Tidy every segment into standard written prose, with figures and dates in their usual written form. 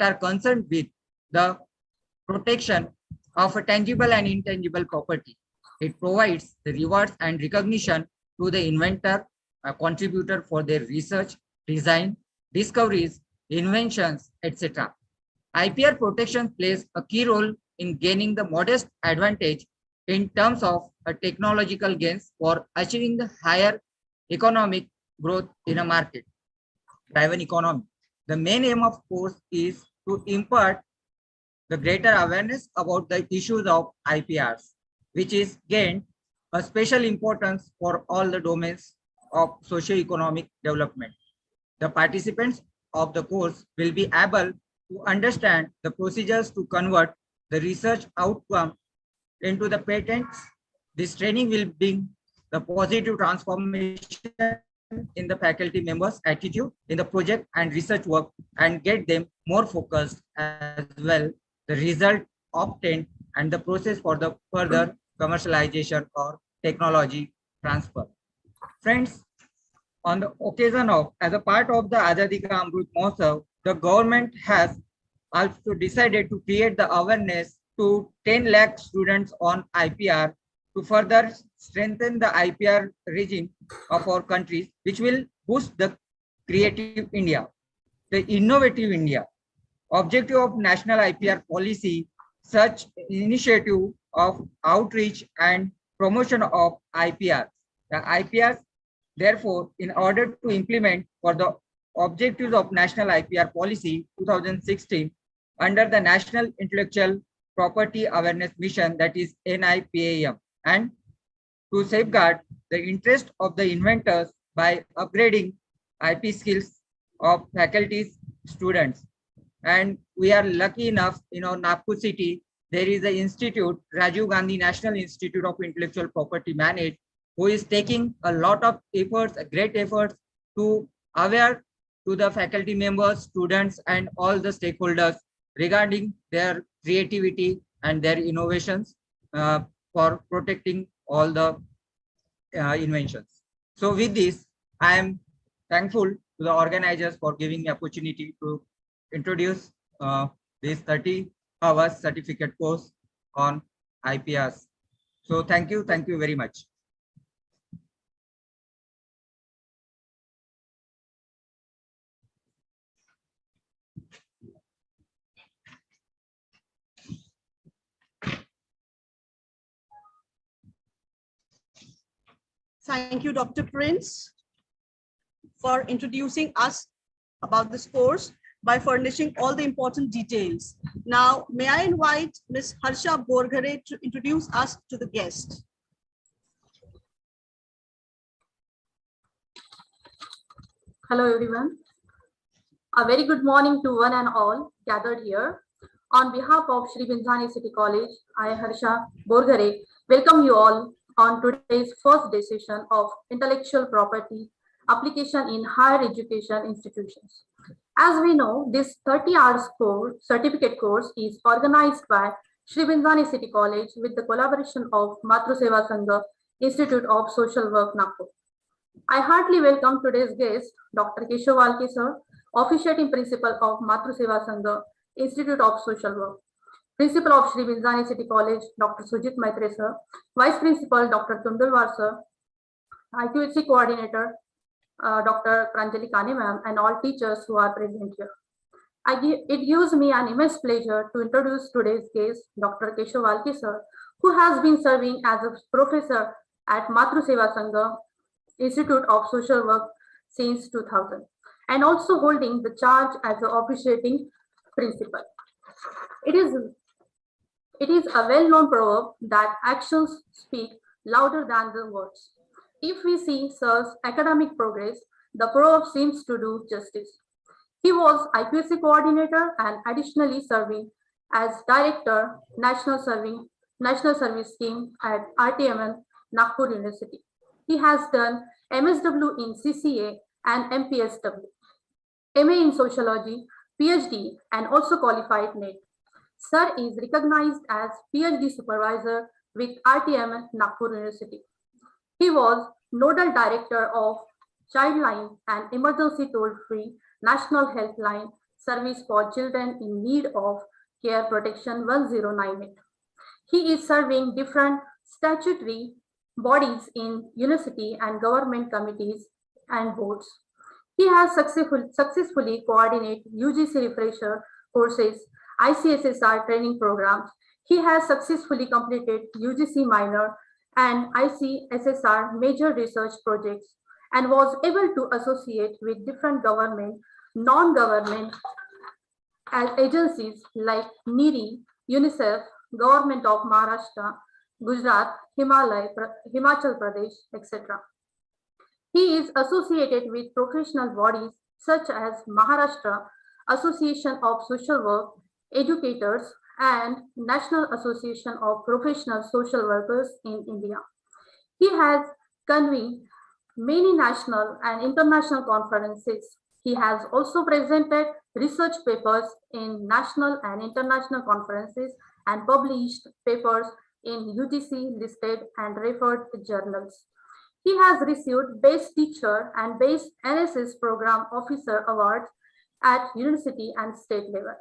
are concerned with the protection of a tangible and intangible property. It provides the rewards and recognition to the inventor, a contributor for their research, design, discoveries, inventions, etc. IPR protection plays a key role in gaining the modest advantage in terms of technological gains for achieving the higher economic growth in a market driven economy. The main aim of course is to impart the greater awareness about the issues of IPRs, which is gained a special importance for all the domains of socio-economic development. The participants of the course will be able to understand the procedures to convert the research outcome into the patents. This training will bring the positive transformation in the faculty members' attitude in the project and research work and get them more focused as well. The result obtained and the process for the further commercialization or technology transfer. Friends, on the occasion of, as a part of the Azadi Ka Amrit Mahotsav, the government has also decided to create the awareness to 10 lakh students on IPR to further strengthen the IPR regime of our countries, which will boost the creative India, the innovative India. Objective of national IPR policy, such initiative of outreach and promotion of IPR. The IPR, therefore, in order to implement for the objectives of national IPR policy 2016 under the National Intellectual Property Awareness Mission, that is NIPAM, and to safeguard the interest of the inventors by upgrading IP skills of faculties, students. And we are lucky enough, Nagpur city, there is an institute, Rajiv Gandhi National Institute of Intellectual Property Management, who is taking a lot of efforts, great efforts to aware to the faculty members, students, and all the stakeholders regarding their creativity and their innovations for protecting all the inventions. So with this, I am thankful to the organizers for giving me opportunity to introduce this 30 hours certificate course on IPRs. So thank you very much. Thank you, Dr. Prince, for introducing us about this course by furnishing all the important details. Now, may I invite Ms. Harsha Borghare to introduce us to the guest. Hello, everyone. A very good morning to one and all gathered here. On behalf of Shri Binzani City College, I, Harsha Borghare, welcome you all on today's first day session of Intellectual Property Application in Higher Education Institutions. As we know, this 30 hours course, certificate course is organized by Shri Binzani City College with the collaboration of Matru Seva Sangha Institute of Social Work, Nagpur. I heartily welcome today's guest, Dr. Keshav Walke sir, officiating principal of Matru Seva Sangha Institute of Social Work. Principal of Shri Binzani City College, Dr. Sujit Maitre sir, Vice Principal, Dr. Tundulwar sir, IQHC Coordinator, Dr. Pranjali Kane ma'am, and all teachers who are present here. It gives me an immense pleasure to introduce today's guest, Dr. Keshav Walke sir, who has been serving as a professor at Matru Seva Sangha Institute of Social Work since 2000, and also holding the charge as the officiating principal. It is a well-known proverb that actions speak louder than the words. If we see sir's academic progress, the proverb seems to do justice. He was IQSC coordinator and additionally serving as director, National Service Scheme at RTMN, Nagpur University. He has done MSW in CCA and MPSW, MA in Sociology, PhD, and also qualified NET. Sir is recognized as PhD supervisor with RTMN, Nagpur University. He was Nodal Director of Childline and Emergency Toll-Free National Health Line Service for Children in Need of Care Protection 1098. He is serving different statutory bodies in university and government committees and boards. He has successfully coordinated UGC refresher courses, ICSSR training programs. He has successfully completed UGC minor and ICSSR major research projects and was able to associate with different government, non-government agencies like NIRI, UNICEF, Government of Maharashtra, Gujarat, Himachal Pradesh, etc. He is associated with professional bodies such as Maharashtra Association of Social Work Educators and National Association of Professional Social Workers in India. He has convened many national and international conferences. He has also presented research papers in national and international conferences and published papers in UGC listed and referred journals. He has received Best Teacher and Best NSS Program Officer awards at university and state level.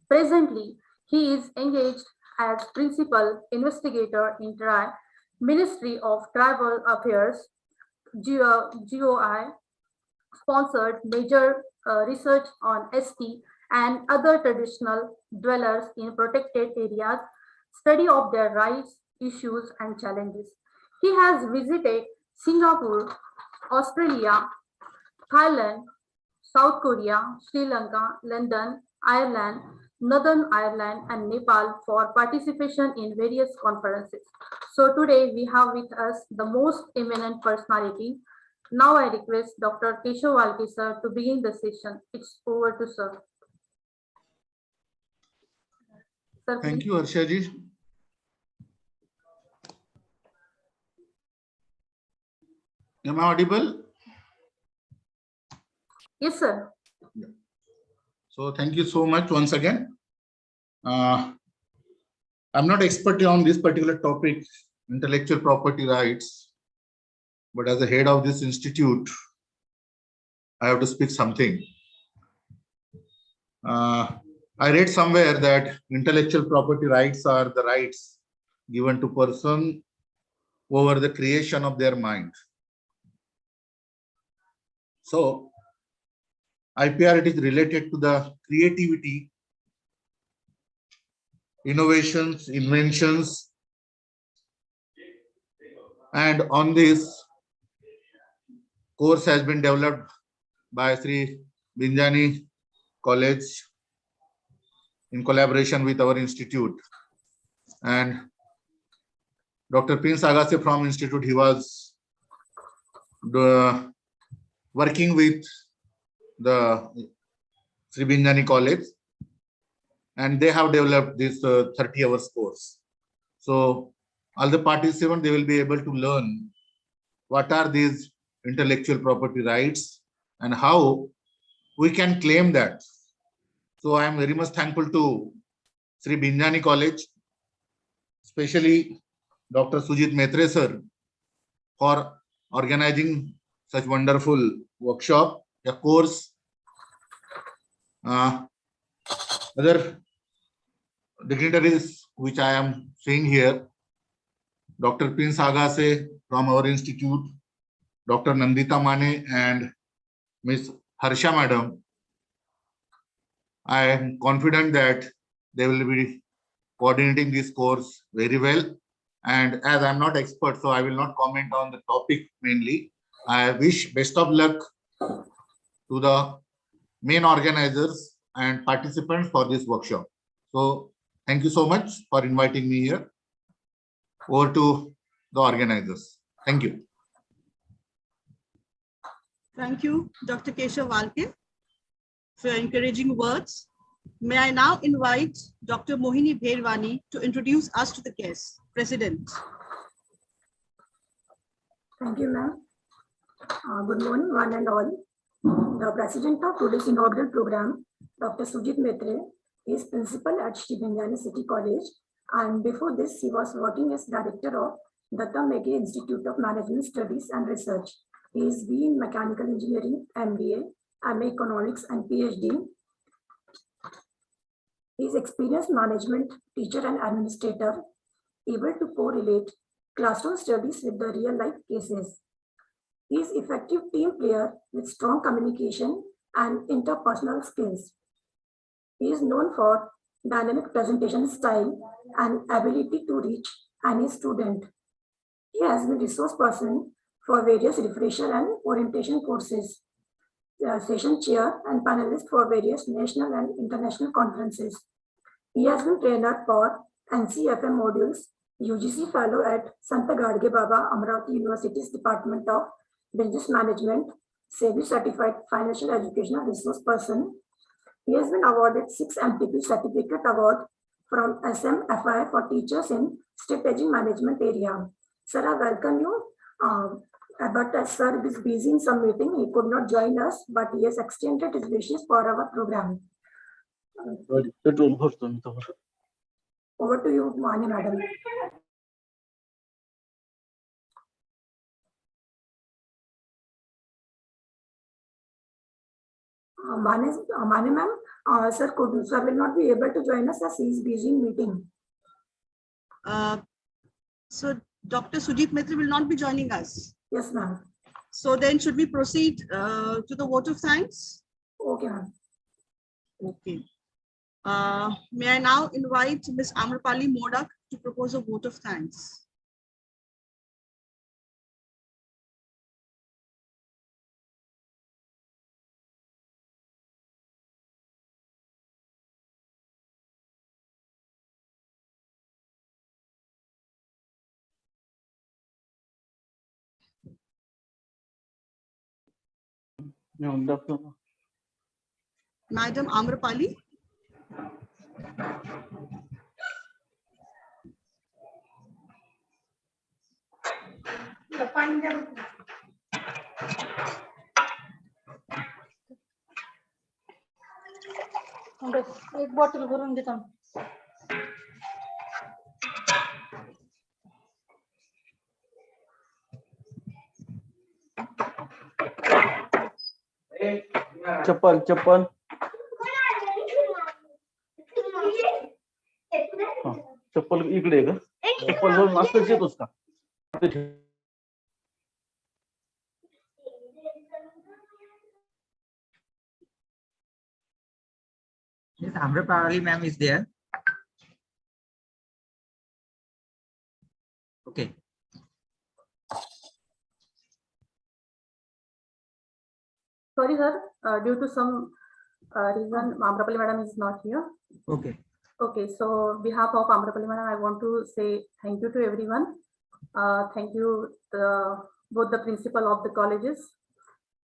Presently, he is engaged as Principal Investigator in Ministry of Tribal Affairs, GOI, sponsored major research on ST and other traditional dwellers in protected areas, study of their rights, issues, and challenges. He has visited Singapore, Australia, Thailand, South Korea, Sri Lanka, London, Ireland, Northern Ireland, and Nepal for participation in various conferences. So today we have with us the most eminent personality. Now I request Dr. Keshav Walke sir to begin the session. It's over to sir. Sir, Thank please. you, Harsha ji. Am I audible? Yes, sir. Yeah. So thank you so much once again. I'm not expert on this particular topic, intellectual property rights, but as the head of this institute, I have to speak something. I read somewhere that intellectual property rights are the rights given to person over the creation of their mind. So IPR, it is related to the creativity, innovations, inventions, and on this course has been developed by Shri Binzani College in collaboration with our institute, and Dr. Prince Agase from institute, he was working with the Shri Binzani College, and they have developed this 30 hours course. So all the participants, they will be able to learn what are these intellectual property rights and how we can claim that. So I am very much thankful to Shri Binzani College, especially Dr. Sujit Maitre sir, for organizing such wonderful workshop, a course. Other dignitaries which I am seeing here, Dr. Prince Agase from our institute, Dr. Nandita Mane and Ms. Harsha Madam. I am confident that they will be coordinating this course very well. And as I am not expert, so I will not comment on the topic mainly. I wish best of luck to the main organizers and participants for this workshop. So thank you so much for inviting me here. Over to the organizers. Thank you. Thank you, Dr. Keshav Walke, for your encouraging words. May I now invite Dr. Mohini Bherwani to introduce us to the guest, President. Thank you, ma'am. Good morning, one and all. The president of today's inaugural program, Dr. Sujit Maitre, is principal at Shri Binzani City College, and before this, he was working as director of Datta Meghe Institute of Management Studies and Research. He is B in Mechanical Engineering, MBA, MA Economics, and PhD. He is experienced management teacher and administrator, able to correlate classroom studies with the real life cases. He is effective team player with strong communication and interpersonal skills. He is known for dynamic presentation style and ability to reach any student. He has been resource person for various refresher and orientation courses, session chair and panelist for various national and international conferences. He has been trainer for NCFM modules, UGC fellow at Santa Gadge Baba Amravati University's Department of Business Management, SEBI certified financial educational resource person. He has been awarded 6 MTP certificate award from SMFI for teachers in strategic management area. Sir, I welcome you. But as sir is busy in some meeting, he could not join us, but he has extended his wishes for our program. Over to you, Mani madam. Mani ma'am, sir will not be able to join us as he is busy in meeting. So Dr. Sujit Mitra will not be joining us. Yes, ma'am. So then should we proceed to the vote of thanks? Okay, ma'am. Okay. May I now invite Ms. Amrapali Modak to propose a vote of thanks? Madam Amrapali. एक bottle भरून देता चप्पल चप्पल चप्पल इकडे का चप्पल जाऊन असंच येतोस का Yes, Amrapali ma'am is there. Okay. Sorry, sir. Due to some reason, Amrapali madam is not here. Okay. Okay, so behalf of Amrapali madam, I want to say thank you to everyone. Thank you both the principal of the colleges,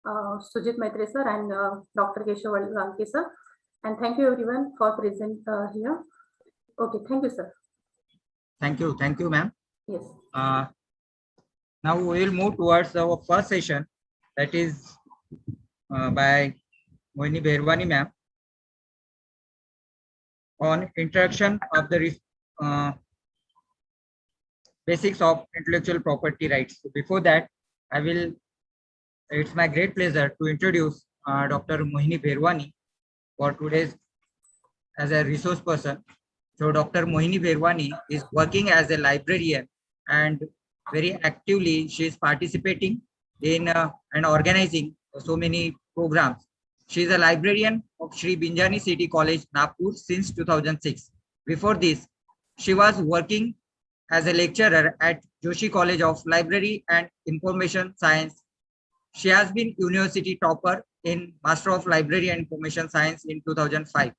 Sujit Maitre sir and Dr. Keshav Ranke sir. And thank you everyone for present here. Okay, thank you, sir. Thank you, ma'am. Yes. Now we will move towards our first session, that is by Mohini Bherwani ma'am on introduction of the basics of intellectual property rights. So before that, it's my great pleasure to introduce Dr. Mohini Bherwani for today's as a resource person. So Dr. Mohini Bherwani is working as a librarian, and very actively she is participating in and organizing so many programs. She is a librarian of Shri Binzani City College, Nagpur since 2006. Before this, she was working as a lecturer at Joshi College of Library and Information Science. She has been university topper in Master of Library and Information Science in 2005.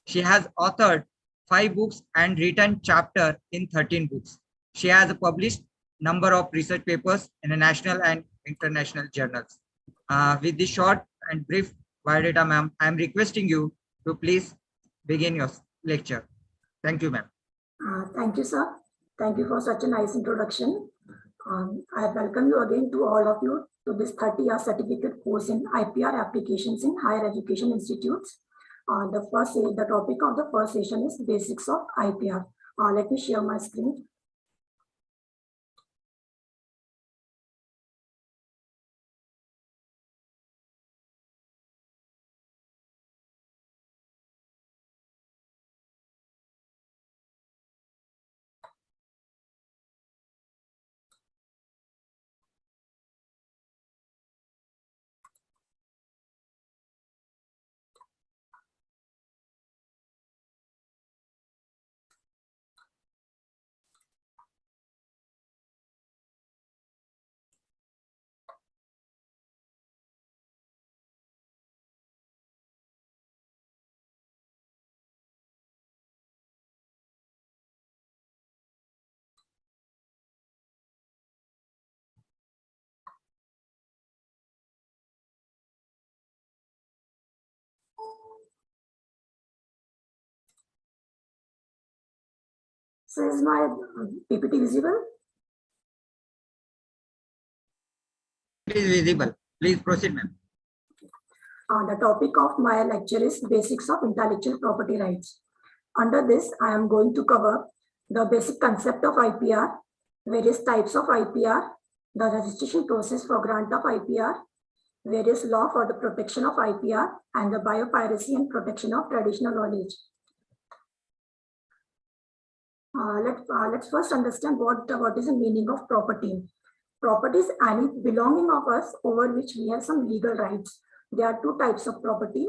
She has authored 5 books and written chapter in 13 books. She has published number of research papers in the national and international journals. With this short and brief biodata, ma'am, I am requesting you to please begin your lecture. Thank you, ma'am. Thank you, sir. Thank you for such a nice introduction. I welcome you again to all of you to this 30-hour certificate course in IPR applications in higher education institutes. The topic of the first session is basics of IPR. Let me share my screen. So is my PPT visible? It is visible. Please proceed, ma'am. The topic of my lecture is basics of intellectual property rights. Under this, I am going to cover the basic concept of IPR, various types of IPR, the registration process for grant of IPR, various law for the protection of IPR, and the biopiracy and protection of traditional knowledge. Let's first understand what is the meaning of property. Property is any belonging of us over which we have some legal rights. There are two types of property.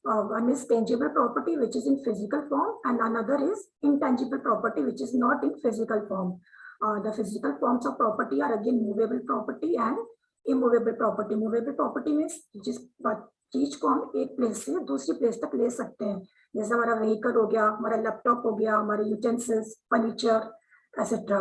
One is tangible property, which is in physical form, and another is intangible property, which is not in physical form. The physical forms of property are again movable property and immovable property. Movable property means जिस चीज को हम एक place से दूसरी place तक ले सकते हैं, जैसे हमारा व्हीकल हो गया, हमारा लैपटॉप हो गया, हमारे यूटेंसिल्स, फर्नीचर एक्सेट्रा।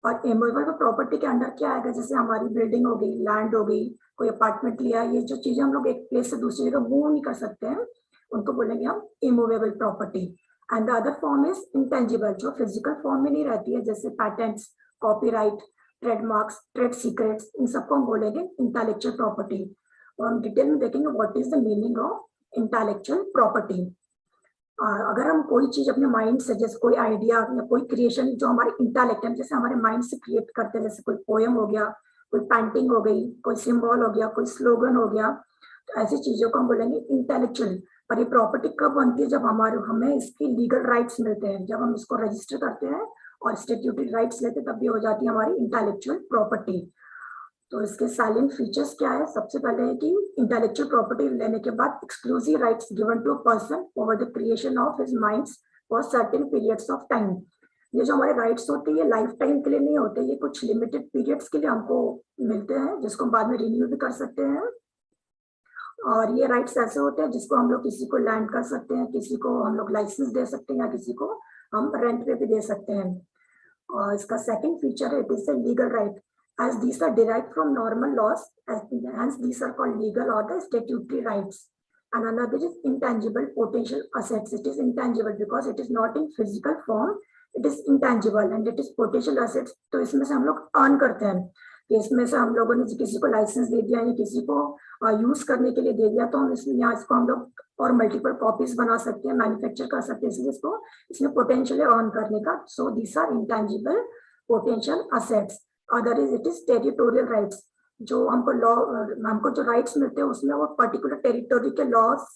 और इमूवेबल प्रॉपर्टी के अंदर क्या आएगा, जैसे हमारी बिल्डिंग हो गई, लैंड हो गई, कोई अपार्टमेंट लिया, ये जो चीजें हम लोग एक प्लेस से दूसरी जगह मूव नहीं कर सकते हैं, उनको बोलेंगे हम immovable property. And the other form is intangible, जो फिजिकल फॉर्म में नहीं रहती है, जैसे patents, copyright, trademarks, trade secrets, इन सबको हम बोलेंगे इंटेलेक्चुअल प्रॉपर्टी। और हम डिटेल में देखेंगे what is the meaning of intellectual property. अगर हम कोई चीज अपने माइंड से, जैसे कोई आइडिया या कोई क्रिएशन जो हमारे इंटेलेक्ट है, जैसे हमारे माइंड से क्रिएट करते हैं, जैसे कोई पोएम हो गया, कोई पेंटिंग हो गई, कोई सिंबल हो गया, कोई स्लोगन हो गया, तो ऐसी चीजों को हम बोलेंगे इंटेलेक्चुअल। पर ये प्रॉपर्टी कब बनती है, जब हमें इसकी लीगल राइट्स मिलते हैं, जब हम इसको रजिस्टर करते हैं और स्टैट्यूटरी राइट्स लेते हैं, तब भी हो जाती है हमारी इंटेलेक्चुअल प्रॉपर्टी। तो इसके साइलेंट फीचर्स क्या है, सबसे पहले है कि इंटेलेक्चुअल प्रॉपर्टी लेने के बाद exclusive rights given to a person over the creation of his minds for certain periods of time. ये जो हमारे राइट्स होते हैं, ये लाइफ टाइम के लिए नहीं होते, ये कुछ लिमिटेड पीरियड्स के लिए हमको मिलते हैं, जिसको हम बाद में रिन्यू भी कर सकते हैं। और ये राइट्स ऐसे होते हैं जिसको हम लोग किसी को लैंड कर सकते हैं, किसी को हम लोग लाइसेंस दे सकते हैं, या किसी को हम रेंट पे भी दे सकते हैं। और इसका सेकंड फीचर है, it is a legal right as these are derived from normal laws, hence these are called legal or the statutory rights. And another is intangible potential assets. It is intangible because it is not in physical form, it is intangible and it is potential assets. तो इसमें से हम लोग earn करते हैं, कि इसमें से हम लोगों ने किसी को लाइसेंस दे दिया या किसी को यूज करने के लिए दे दिया, तो हम इसमें यहाँ इसको हम लोग और मल्टीपल कॉपीज बना सकते हैं, मैन्युफैक्चर कर सकते हैं, इसलिए इसको इसमें पोटेंशियल अर्न करने का। So these are intangible potential assets. Other is it is territorial rights, जो हमको जो राइट्स मिलते हैं उसमें वो पर्टिकुलर टेरिटोरी के लॉस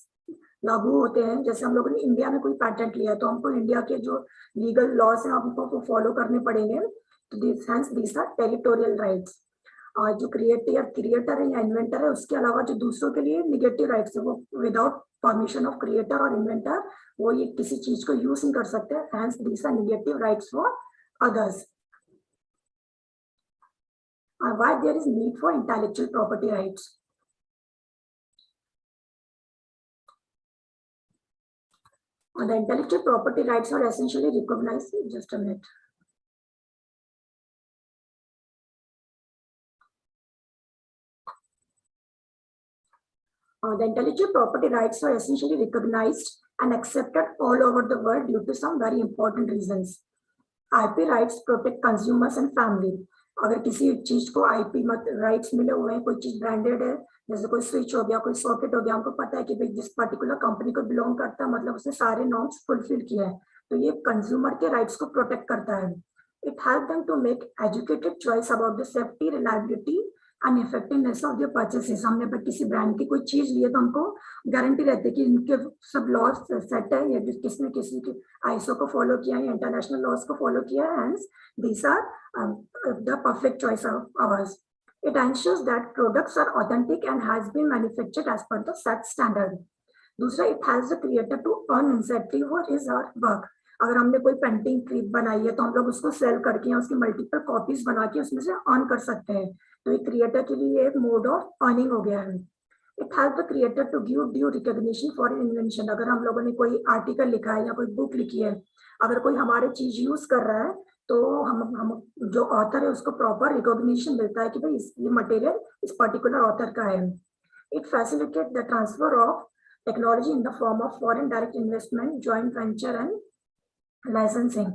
लागू होते हैं। जैसे हम लोगों ने इंडिया में कोई पैटेंट लिया तो हमको इंडिया के जो लीगल लॉस हैं हमको फॉलो करने पड़ेंगे। तो दीस आर टेरिटोरियल राइट्स। और जो क्रिएटर है या इन्वेंटर है, उसके अलावा जो दूसरों के लिए निगेटिव राइट्स है, वो विदाउट परमिशन ऑफ क्रिएटर और इन्वेंटर वो ये किसी चीज को यूज नहीं कर सकते। Hence these are negative rights for others. Why there is need for intellectual property rights? The intellectual property rights are essentially recognized. Just a minute. The intellectual property rights are essentially recognized and accepted all over the world due to some very important reasons. IP rights protect consumers and family. अगर किसी चीज को IP rights मिले हुए हैं, कोई चीज branded है, जैसे कोई स्विच हो गया, कोई सॉकेट हो गया, हमको पता है कि भाई जिस पर्टिकुलर कंपनी को बिलोंग करता है, मतलब उसने सारे नॉर्म्स फुलफिल किया है, तो ये कंज्यूमर के राइट्स को प्रोटेक्ट करता है। It help them to make educated choice about the safety, reliability and effectiveness of the purchases. हमने किसी ब्रांड की कोई चीज ली है तो हमको गारंटी रहती है कि इनके सब लॉज सेट है, या किसने किसी के आईएसओ को फॉलो किया है, इंटरनेशनल लॉज को फॉलो किया है। Hence these are the perfect choice of ours. It ensures that products are authentic and has been manufactured as per the set standard. दूसरा, it helps the creator to earn incentive for his or her work. अगर हमने कोई painting बनाई है तो हम लोग उसको सेल करके या उसकी मल्टीपल कॉपीज बना के उसमें से अर्न कर सकते हैं, तो ये क्रिएटर के लिए एक मोड ऑफ अर्निंग हो गया है। It help the creator to give due recognition for invention. अगर हम लोगों ने कोई आर्टिकल लिखा है या कोई बुक लिखी है, अगर कोई हमारी चीज यूज कर रहा है तो हम जो ऑथर है उसको प्रॉपर रिकॉग्निशन मिलता है कि भाई ये मटेरियल इस पर्टिकुलर ऑथर का है। It facilitate the transfer of technology in the form of foreign direct investment, joint venture and licensing.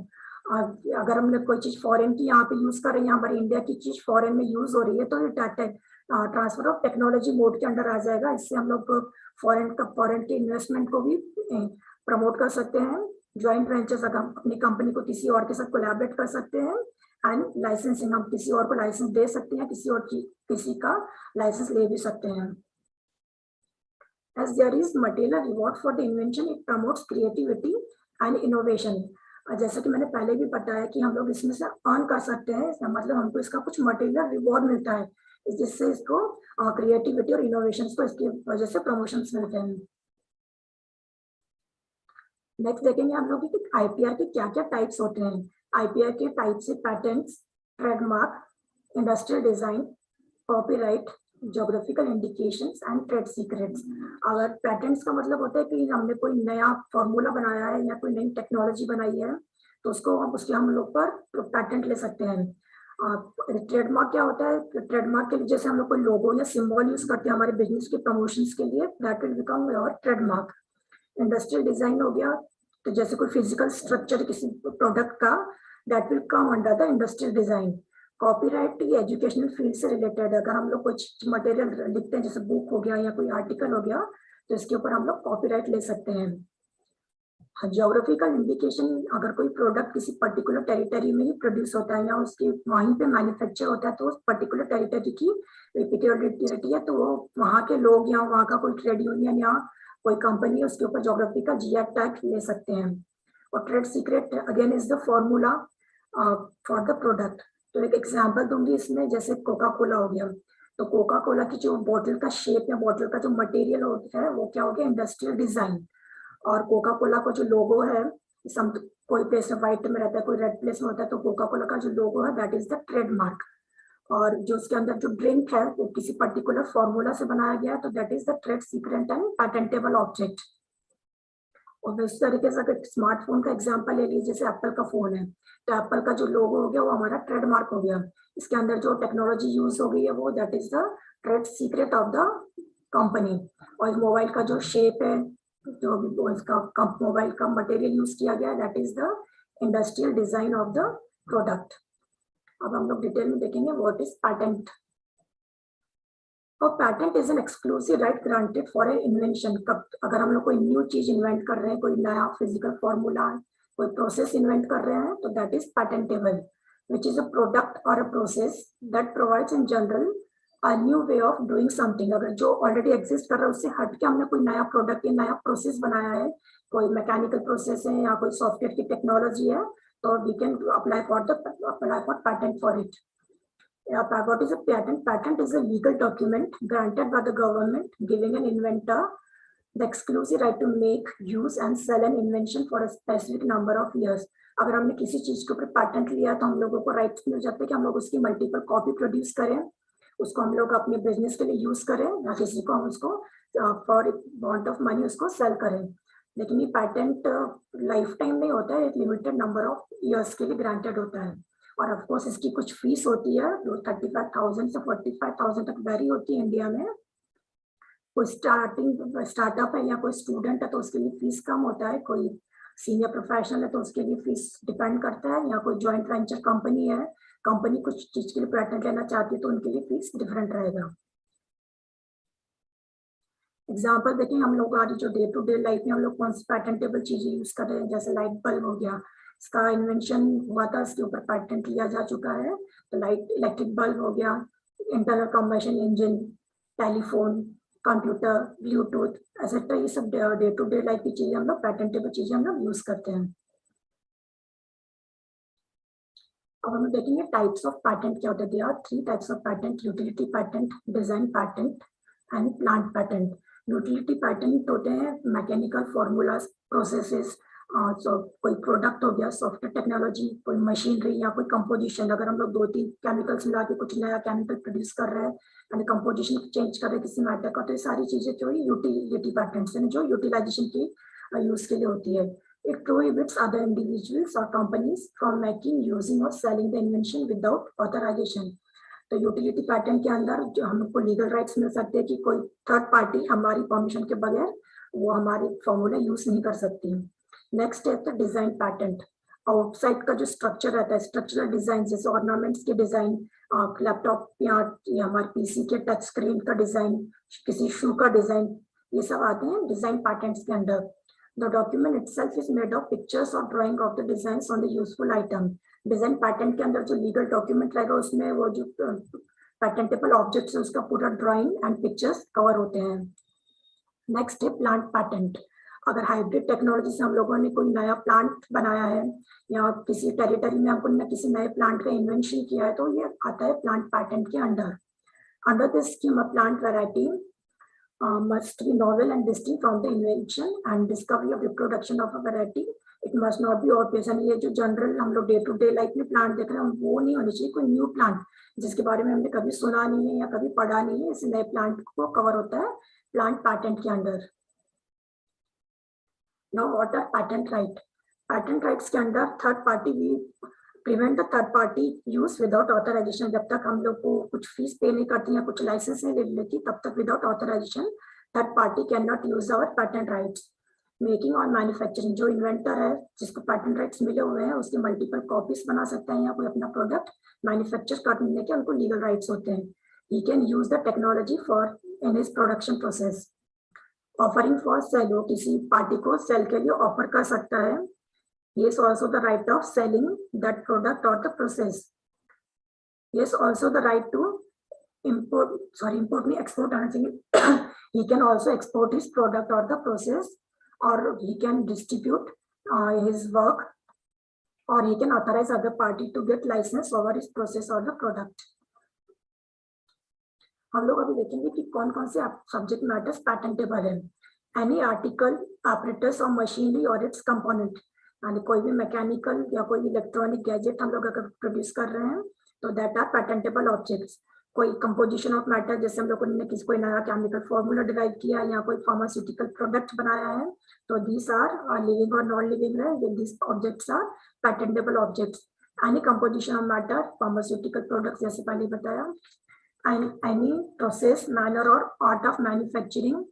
अगर हमने कोई चीज फॉरेन की यहाँ पे यूज कर रहे हैं, हमारी इंडिया की चीज फॉरेन में यूज हो रही है, तो ट्रांसफर ऑफ टेक्नोलॉजी मोड के अंडर आ जाएगा। इससे हम लोग फॉरेन के इन्वेस्टमेंट को भी प्रमोट कर सकते हैं। ज्वाइंट वेंचर्स, अगर हम अपनी कंपनी को किसी और के साथ कोलैबोरेट कर सकते हैं। एंड लाइसेंसिंग, हम किसी और को लाइसेंस दे सकते हैं, किसी का लाइसेंस ले भी सकते हैं। As there is material reward for the invention, it promotes creativity and innovation. जैसा कि मैंने पहले भी बताया कि हम लोग इसमें से अर्न कर सकते हैं, इसका मतलब हमको इसका कुछ मटेरियल रिवॉर्ड मिलता है, जिससे इसको क्रिएटिविटी और इनोवेशन को इसकी वजह से प्रमोशंस मिलते हैं। नेक्स्ट देखेंगे हम लोग कि आईपीआर के क्या क्या टाइप्स होते हैं। आईपीआर के टाइप्स है patents, trademark, industrial design, copyright, geographical indications and trade secrets. अगर पैटेंट्स का मतलब होता है कि हमने कोई नया फॉर्मूला बनाया है या कोई नई टेक्नोलॉजी बनाई है, तो उसके हम लोग पर पैटेंट ले सकते हैं। ट्रेडमार्क क्या होता है? ट्रेडमार्क के लिए जैसे हम लोग कोई लोगो या सिंबल यूज करते हैं हमारे बिजनेस के प्रमोशंस के लिए, that will become your trademark. Industrial design हो गया, तो जैसे कोई फिजिकल स्ट्रक्चर किसी प्रोडक्ट का, that will come under the industrial design. Copyright ये एजुकेशनल फील्ड से रिलेटेड है, अगर हम लोग कुछ मटेरियल लिखते हैं जैसे बुक हो गया या कोई आर्टिकल हो गया, तो इसके ऊपर हम लोग कॉपीराइट ले सकते हैं। ज्योग्राफिकल इंडिकेशन, अगर कोई प्रोडक्ट किसी पर्टिकुलर टेरिटरी में ही प्रोड्यूस होता है या उसके वहीं पे मैन्युफैक्चर होता है, तो उस पर्टिकुलर टेरिटरी की पेक्यूलियरिटी है, तो वो वहाँ के लोग या वहाँ का कोई ट्रेड यूनियन या कोई कंपनी उसके ऊपर ज्योग्राफिकल जीआई टैग ले सकते हैं। और trade secret again is the formula for the product. तो एक एग्जांपल दूंगी इसमें, जैसे कोका कोला हो गया, तो कोका कोला की जो बॉटल का शेप या बॉटल का जो मटेरियल होता है वो क्या हो गया? Industrial design. और कोका कोला का जो लोगो है, कोई प्लेस में व्हाइट में रहता है, कोई रेड प्लेस में होता है, तो कोका कोला का जो लोगो है दैट इज द ट्रेडमार्क। और जो उसके अंदर जो ड्रिंक है वो किसी पर्टिकुलर फॉर्मूला से बनाया गया है, तो that is the trade secret and patentable object. और इस तरीके से अगर स्मार्टफोन का एग्जांपल ले लीजिए, जैसे एप्पल का फोन है, तो एप्पल का जो लोगो हो गया वो हमारा ट्रेडमार्क हो गया। इसके अंदर जो टेक्नोलॉजी यूज हो गई है वो that is the trade secret of the company. और मोबाइल का जो शेप है, जो इसका मोबाइल का मटेरियल यूज किया गया, that is the industrial design of the product. अब हम लोग डिटेल में देखेंगे व्हाट इज पैटेंट। और patent is an exclusive right granted for an invention. अगर हम लोग कोई न्यू चीज इन्वेंट कर रहे हैं, कोई नया फिजिकल फॉर्मूला, कोई प्रोसेस इन्वेंट कर रहे हैं, तो that is patentable, which is a product और a process that provides in general a new way of doing something. अगर जो ऑलरेडी एग्जिस्ट कर रहा है उससे हट के हमने कोई नया प्रोडक्ट या नया प्रोसेस बनाया है, कोई मैकेनिकल प्रोसेस है या कोई सॉफ्टवेयर की टेक्नोलॉजी है, तो we can apply for patent for it. What is a patent? Patent is a legal document granted by the government giving an inventor the exclusive right to make, use and sell an invention for a specific number of years. अगर हमने किसी चीज के ऊपर patent लिया तो हम लोगों को राइट्स मिल जाते हैं कि हम लोग उसकी मल्टीपल कॉपी प्रोड्यूस करें, उसको हम लोग अपने बिजनेस के लिए यूज करें, या किसी को हम उसको फॉर वांट ऑफ मनी उसको सेल करें। लेकिन ये पैटेंट लाइफ टाइम नहीं होता है, एक लिमिटेड नंबर ऑफ ईयर्स के लिए ग्रांटेड होता है। और ऑफ कोर्स इसकी कुछ फीस होती है, 35,000 से 45,000 तक वेरी होती है इंडिया में। कोई स्टार्टअप है या कोई स्टूडेंट है तो उसके लिए फीस कम होता है, कोई सीनियर प्रोफेशनल है तो उसके लिए फीस डिपेंड करता है, या कोई जॉइंट वेंचर कंपनी है, कंपनी कुछ चीज के लिए पैटेंट लेना चाहती है तो उनके लिए फीस डिफरेंट रहेगा। एग्जाम्पल देखें, हम लोग आज जो डे टू डे लाइफ में हम लोग कौन सी पैटेंटेबल चीजें यूज कर रहे हैं, जैसे लाइट बल्ब हो गया, इसका इन्वेंशन हुआ था, इसके ऊपर पैटेंट लिया जा चुका है। तो लाइट इलेक्ट्रिक बल्ब हो गया, internal combustion engine, telephone, computer, Bluetooth, etcetera, ये सब डे टू डे लाइफ की चीजें हम लोग पैटेंटेबल चीजें हम लोग यूज करते हैं। अब हम देखेंगे टाइप्स ऑफ पैटेंट क्या होते हैं। There are 3 types of patent, utility patent, design patent and plant patent. Utility patent होते हैं मैकेनिकल फॉर्मूलाज, प्रोसेसेस, कोई प्रोडक्ट हो गया, सॉफ्टवेयर टेक्नोलॉजी, कोई मशीनरी या कोई कंपोजिशन। अगर हम लोग 2-3 केमिकल्स मिला के कुछ नया केमिकल प्रोड्यूस कर रहे हैं यानी कंपोजिशन चेंज कर रहे हैं किसी मैटर का, तो ये सारी चीजें जो यूटिलिटी पैटेंट्स हैं जो यूटिलाइजेशन की यूज के लिए होती है। It prohibits other individuals or companies from making, using or selling the invention without authorization. तो यूटिलिटी पैटेंट के अंदर जो हमको लीगल राइट्स मिल सकते हैं कि कोई थर्ड पार्टी हमारी परमिशन के बगैर वो हमारे फॉर्मूला यूज नहीं कर सकती। नेक्स्ट है द डिजाइन पैटेंट। आउटसाइड का जो स्ट्रक्चर रहता है, स्ट्रक्चरल डिजाइन, जैसे ऑर्नामेंट्स के डिजाइन, लैपटॉप या हमारे पीसी के टच स्क्रीन का डिजाइन, किसी शू का डिजाइन, ये सब आते हैं डिजाइन पैटर्न्स के under. The document itself is made of pictures और drawing of the designs on the useful item. Design pattern के अंदर जो लीगल डॉक्यूमेंट रहेगा उसमें वो जो पैटेंटेबल ऑब्जेक्ट्स है उसका पूरा ड्राइंग एंड पिक्चर्स कवर होते हैं. नेक्स्ट है प्लांट पैटेंट. अगर हाइब्रिड टेक्नोलॉजी से हम लोगों ने कोई नया प्लांट बनाया है या किसी टेरिटरी में हमको किसी नए प्लांट का इन्वेंशन किया है तो ये आता है प्लांट पैटेंट के under. Under this scheme a plant variety must be novel and distinct from the invention and discovery of reproduction of a variety. It must not be obvious. and ये जो general हम लोग day to day life में plant देख रहे हैं वो नहीं होनी चाहिए. कोई न्यू प्लांट जिसके बारे में हमने कभी सुना नहीं है या कभी पढ़ा नहीं है, इस नए प्लांट को कवर होता है प्लांट पैटेंट के under. Now what are patent right? Patent rights के अंदर थर्ड पार्टी भी prevent the third party use without authorization. जब तक हम लोग को कुछ फीस पे नहीं करती या कुछ लाइसेंस नहीं ले लेती तब तक without authorization third party can not use our patent rights. Making और मैन्युफैक्चरिंग, जो इन्वेंटर है जिसको पैटेंट राइट्स मिले हुए हैं उसके मल्टीपल कॉपीज बना सकते हैं या कोई अपना प्रोडक्ट मैन्युफैक्चर करने के उनको लीगल राइट्स होते हैं. He can use the technology for in his production process. Offering for sale, वो किसी पार्टी को सेल के लिए ऑफर कर सकता है. He is also the right of selling that product or the process. He has also the right to import me export. He can also export his product or the process, or he can distribute his work, or he can authorize other party to get license over his process or the product. हम लोग अभी देखेंगे कि कौन कौन से subject matters पैटेंटेबल है. Any article, apparatus और मशीनरी और इट्स कंपोनेंट, यानी कोई भी मैकेनिकल या कोई इलेक्ट्रॉनिक गैजेट हम लोग अगर प्रोड्यूस कर रहे हैं तो दैट आर पैटेंटेबल ऑब्जेक्ट्स. कोई कंपोजिशन ऑफ मैटर, जैसे हम लोगों ने किसी कोई नया केमिकल फॉर्मूला डिराइव किया या कोई फार्मास्यूटिकल प्रोडक्ट बनाया है तो दीज आर लिविंग और नॉन लिविंग है, these objects are patentable objects. Any composition of matter, pharmaceutical product जैसे पहले बताया, एंड एनी प्रोसेस, मैनर और आर्ट ऑफ मैन्युफैक्चरिंग,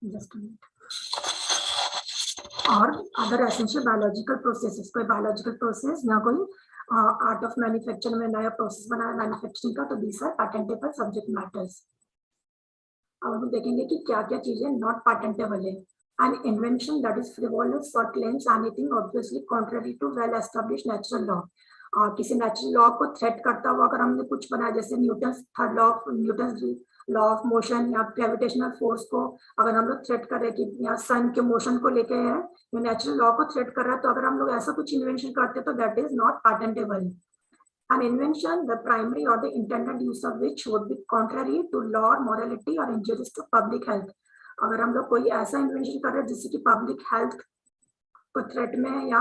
जस्ट और अदर एसेंशियल बायोलॉजिकल प्रोसेसेस. कोई बायोलॉजिकल प्रोसेस या कोई आर्ट ऑफ मैन्युफैक्चर में नया प्रोसेस बनाया मैन्युफैक्चरिंग का तो दीस आर पैटेंटेबल सब्जेक्ट मैटर्स. अब हम देखेंगे कि क्या क्या चीजें नॉट पैटेंटेबल है. An invention that is frivolous और claims anything obviously contrary to well established natural law. किसी नेचुरल लॉ को थ्रेट करता हुआ अगर हमने कुछ बनाया, जैसे Newton's third law, Newton's law of motion या ग्रेविटेशनल फोर्स को अगर हम लोग थ्रेट कर रहे हैं कि या सन के मोशन को लेके है या नेचुरल लॉ को थ्रेट कर रहा है, तो अगर हम लोग ऐसा कुछ इन्वेंशन करते हैं तो that is not patentable. An invention, the primary or the intended use of which would be contrary to law or morality or injurious to public health. अगर हम लोग कोई ऐसा इन्वेंशन कर रहे हैं जिससे कि पब्लिक हेल्थ को थ्रेट में है या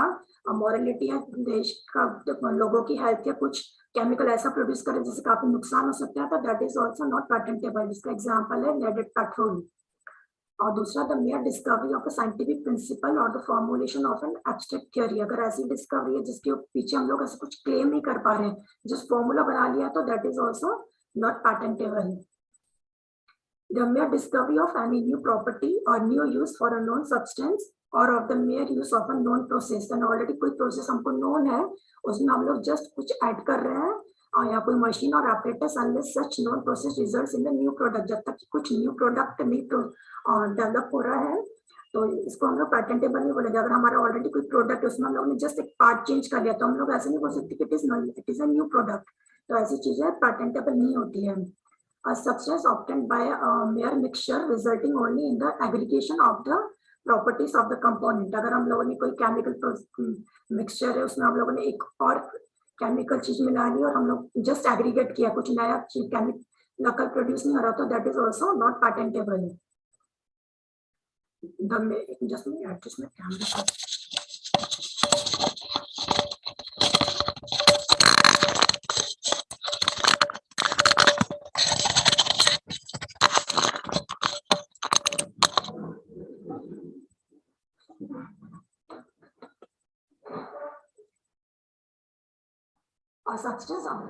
मॉरलिटी या देश का लोगों की हेल्थ या कुछ केमिकल ऐसा प्रोड्यूस करे जिससे काफी नुकसान हो सकता है तो that is also not patentable. इसका एग्जाम्पल है लेडेड पेट्रोल. और दूसरा, the mere discovery of a scientific principle और the formulation of an abstract theory. अगर ऐसी डिस्कवरी है जिसके पीछे हम लोग ऐसा कुछ क्लेम नहीं कर पा रहे हैं, जिस फॉर्मूला बना लिया तो that is also not patentable. The mere discovery of any new property or new use for a known substance or of the mere use of a known process. And already कोई process हमको known है, उसमें हम लोग just कुछ add कर रहे हैं और या कोई machine और apparatus unless such known process results in the new product. जब तक कुछ new product नहीं develop हो रहा है तो इसको हम लोग पैटेंटेबल नहीं बोलेंगे. अगर हमारा ऑलरेडी कोई प्रोडक्ट उसमें हम लोग ने जस्ट एक पार्ट चेंज कर लिया तो हम लोग ऐसे नहीं बोल सकते कि it is a new product. तो ऐसी चीजें पैटेंटेबल नहीं होती है. A substance obtained by a mere mixture resulting only in the aggregation of the properties of the component. अगर हम लोगों ने कोई केमिकल मिक्सचर है उसमें हम लोगों ने एक और केमिकल चीज मिला ली और हम लोग जस्ट एग्रीगेट किया, कुछ नया चीज केमिकल नकल प्रोड्यूस नहीं हो रहा तो that is also not patentable. Just adjust में camera a substance of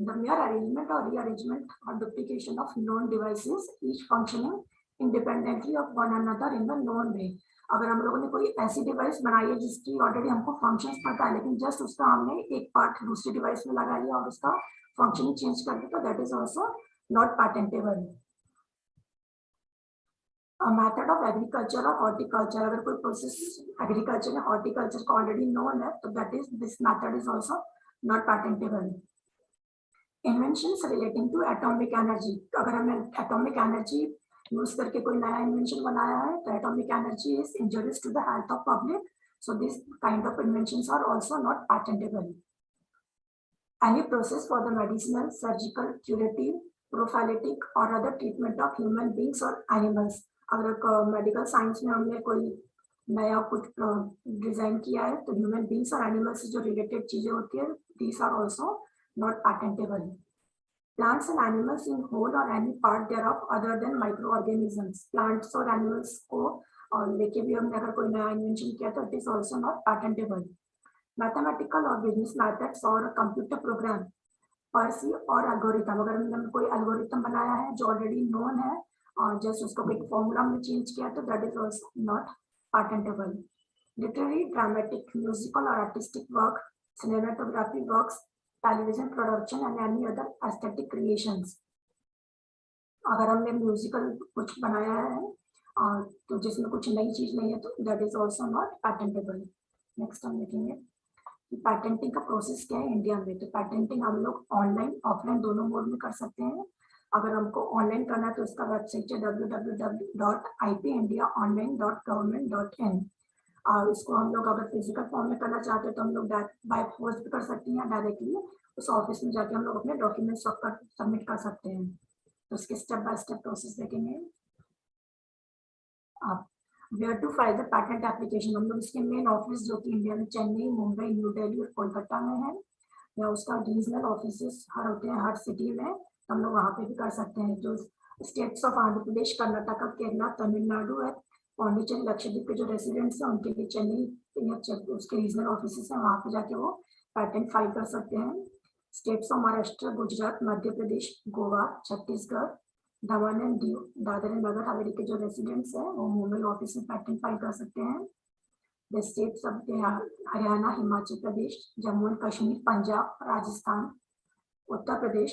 the mere arrangement or rearrangement or duplication of known devices, each functioning independently of one another in the known way. अगर हम लोगों ने कोई ऐसी device बनाई है जिसकी ऑलरेडी हमको फंक्शंस पता है, लेकिन जस्ट उसका हमने एक पार्ट दूसरी डिवाइस में लगा लिया और उसका फंक्शन चेंज कर दिया, तो that is also not patentable. Method of agriculture और हॉर्टिकल्चर, अगर कोई प्रोसेस एग्रीकल्चर या हॉर्टिकल्चर का ऑलरेडी नोन है तो that is this method is also not patentable. Inventions relating to atomic energy, अगर हमने एटॉमिक एनर्जी यूज करके कोई नया इन्वेंशन बनाया है तो atomic energy is injurious to the health of public, so this kind of inventions are also not patentable. Any process for the medicinal, surgical, curative, prophylactic और other treatment of human beings और animals, अगर medical science में हमने कोई नया कुछ design किया है तो ह्यूमन बींग्स और एनिमल्स से जो रिलेटेड चीजें होती है, these are also not patentable. Plants and animals in whole or any part thereof other than microorganisms, plants और animals को और लेके भी हमने अगर कोई नया इन्वेंशन किया तो it is also not patentable. Mathematical or business methods और computer program per se और algorithm, अगर हमने कोई algorithm बनाया है जो already known है और जस्ट उसको कोई formula में change किया तो that is also not patentable. Literary, dramatic, musical or artistic work, cinematography works, television production and any other aesthetic creations, अगर हमने म्यूजिकल कुछ बनाया है और तो जिसमें कुछ नई चीज नहीं है तो that is also not patentable. Next हम देखेंगे पैटेंटिंग का प्रोसेस क्या है इंडिया में। तो पैटेंटिंग हम लोग ऑनलाइन ऑफलाइन दोनों मोड में कर सकते हैं। अगर हमको ऑनलाइन करना है तो उसका वेबसाइट है www.ipindiaonline.government.in और इसको हम लोग अगर फिजिकल फॉर्म में करना चाहते हैं तो हम लोग बाय पोस्ट भी कर सकते हैं, डायरेक्टली उस ऑफिस में जाके हम लोग अपने डॉक्यूमेंट्स सबमिट कर सकते हैं। तो उसके स्टेप बाय स्टेप प्रोसेस देखेंगे। आप where to file the patent application, हम लोग इसके मेन ऑफिस जो कि इंडिया में चेन्नई, मुंबई, न्यू दिल्ली और कोलकाता में है, या उसका रीजनल ऑफिस हर होते हैं हर सिटी में, हम लोग वहाँ पे भी कर सकते हैं। जो स्टेट्स ऑफ आंध्र प्रदेश, कर्नाटका, केरला, तमिलनाडु है, पांडिचेरी, लक्षद्वीप के जो रेसिडेंट्स हैं उनके लिए चेन्नई उसके रीजनल ऑफिस है, वहाँ पे जाके वो पैटेंट फाइल कर सकते हैं। States of Maharashtra, Gujarat, Madhya Pradesh, Goa, Chhattisgarh, Daman and Diu, Dadra and Nagar Haveli के जो रेसिडेंट्स हैं वो मुंबई ऑफिस में पैटेंट फाइल कर सकते हैं। The states of Haryana, Himachal Pradesh, Jammu and Kashmir, Punjab, Rajasthan, Uttar Pradesh,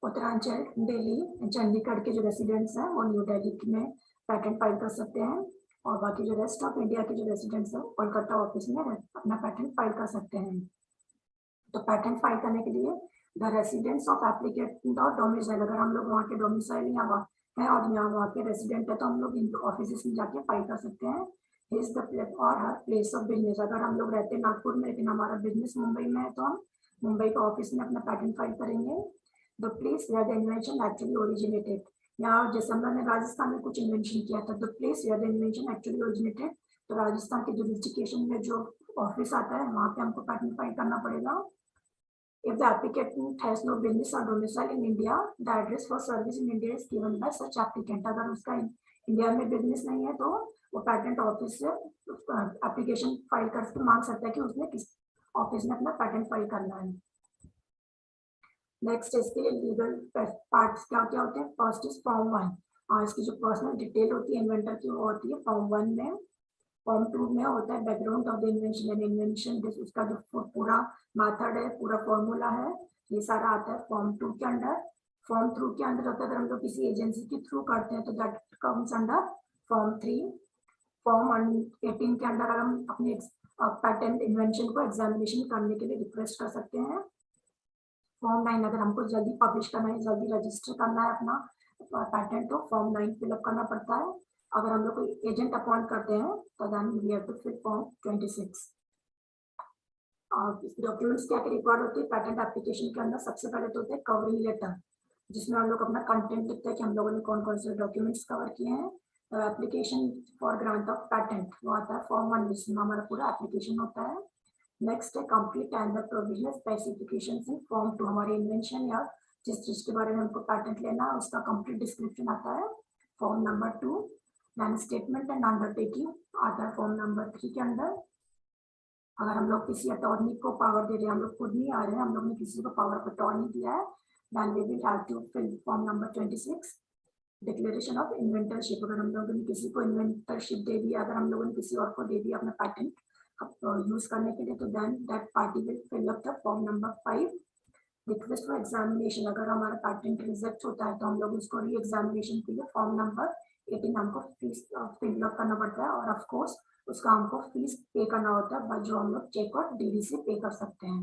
Uttaranchal, Delhi, Chandigarh के जो रेसिडेंट्स हैं वो न्यू दिल्ली में पैटेंट फाइल कर सकते हैं। और बाकी जो रेस्ट ऑफ इंडिया के जो रेसिडेंट्स हैं कोलकाता ऑफिस में अपना पैटेंट फाइल कर सकते हैं। तो पैटेंट फाइल करने के लिए द रेसिडेंट्स ऑफ एप्लीकेंट और डोमिसाइल, अगर हम लोग वहाँ के डोमिसाइल यहाँ है और यहाँ वहाँ के रेसिडेंट है तो हम लोग इन ऑफिस में जाके फाइल कर सकते हैं। इज द प्लेस और हर प्लेस ऑफ बिजनेस, अगर हम लोग रहते हैं नागपुर में लेकिन हमारा बिजनेस मुंबई में है तो हम मुंबई के ऑफिस में अपना पैटेंट फाइल करेंगे। The place where the invention actually originated, यहाँ जैसे हमने राजस्थान में कुछ इन्वेंशन किया था, the place where the invention actually originated, तो राजस्थान के जुरिस्डिक्शन में जो ऑफिस आता है वहाँ पे हमको पैटेंट फाइल करना पड़ेगा। If the applicant has no business or domicile in India, the address for service in India is given by such applicant. अगर उसका इंडिया में बिजनेस नहीं है तो वो पैटेंट ऑफिस से एप्लीकेशन फाइल करके मांग सकता है कि उसने किस ऑफिस में अपना पैटेंट फाइल करना है। नेक्स्ट इसके लिए लीगल पार्ट्स क्या क्या होते हैं। फर्स्ट इज फॉर्म 1, और इसकी जो पर्सनल डिटेल होती है इन्वेंटर की वो होती है फॉर्म 1 में। फॉर्म 2 में होता है background of the invention and invention, उसका जो पूरा मेथड है, पूरा फॉर्मूला है, ये सारा आता है फॉर्म 2 के अंडर। फॉर्म 3 के अंदर होता है अगर हम लोग किसी एजेंसी के थ्रू करते हैं तो that comes under form 3। Form 18 के अंदर हम अपने पैटेंट इन्वेंशन को एग्जामिनेशन करने के लिए रिक्वेस्ट कर सकते हैं। फॉर्म 9 अगर हमको जल्दी पब्लिश करना है, जल्दी रजिस्टर करना है अपना पैटेंट तो फॉर्म 9 फिलअप करना पड़ता है। अगर हम लोग कोई एजेंट अपॉइंट करते हैं तो then we have to fill form 26। और डॉक्यूमेंट्स क्या रिक्वायर्ड होते हैं पैटेंट एप्लीकेशन के अंदर। सबसे पहले तो होता है कवरिंग लेटर, जिसमें हम लोग अपना कंटेंट लिखते हैं कि हम लोगों ने कौन कौन से डॉक्यूमेंट्स कवर किए हैं। Application for grant of patent वो आता है फॉर्म 1, जिसमें हमारा पूरा एप्लीकेशन होता है। नेक्स्ट है complete and the provisional specifications in form 2, हमारे इन्वेंशन या जिस चीज के बारे में हमको पैटेंट लेना है उसका कंप्लीट डिस्क्रिप्शन आता है form number 2। Then statement and undertaking आता है फॉर्म नंबर 3 के अंदर। अगर हम लोग किसी अटॉर्नी को पावर दे रहे हैं, हम लोग खुद नहीं आ रहे हैं, हम लोग ने किसी को पावर ऑफ अटॉर्नी दिया है, then we will have to fill form number 26। Declaration of inventorship, अगर हम लोगों ने किसी को इन्वेंटरशिप दे दिया, अगर हम लोगों ने किसी और को दे दिया अपना पैटेंट यूज करने के लिए, तो then that party will fill up the form number 5, request for examination. अगर हमारा पैटेंट रिजेक्ट होता है तो हम लोग उसको री एग्जामिनेशन के लिए फॉर्म नंबर 18 हमको फीस फिल अप करना पड़ता है, और ऑफ कोर्स उसका हमको फीस पे करना होता है, बट जो हम लोग चेक और डीडी से पे कर सकते हैं।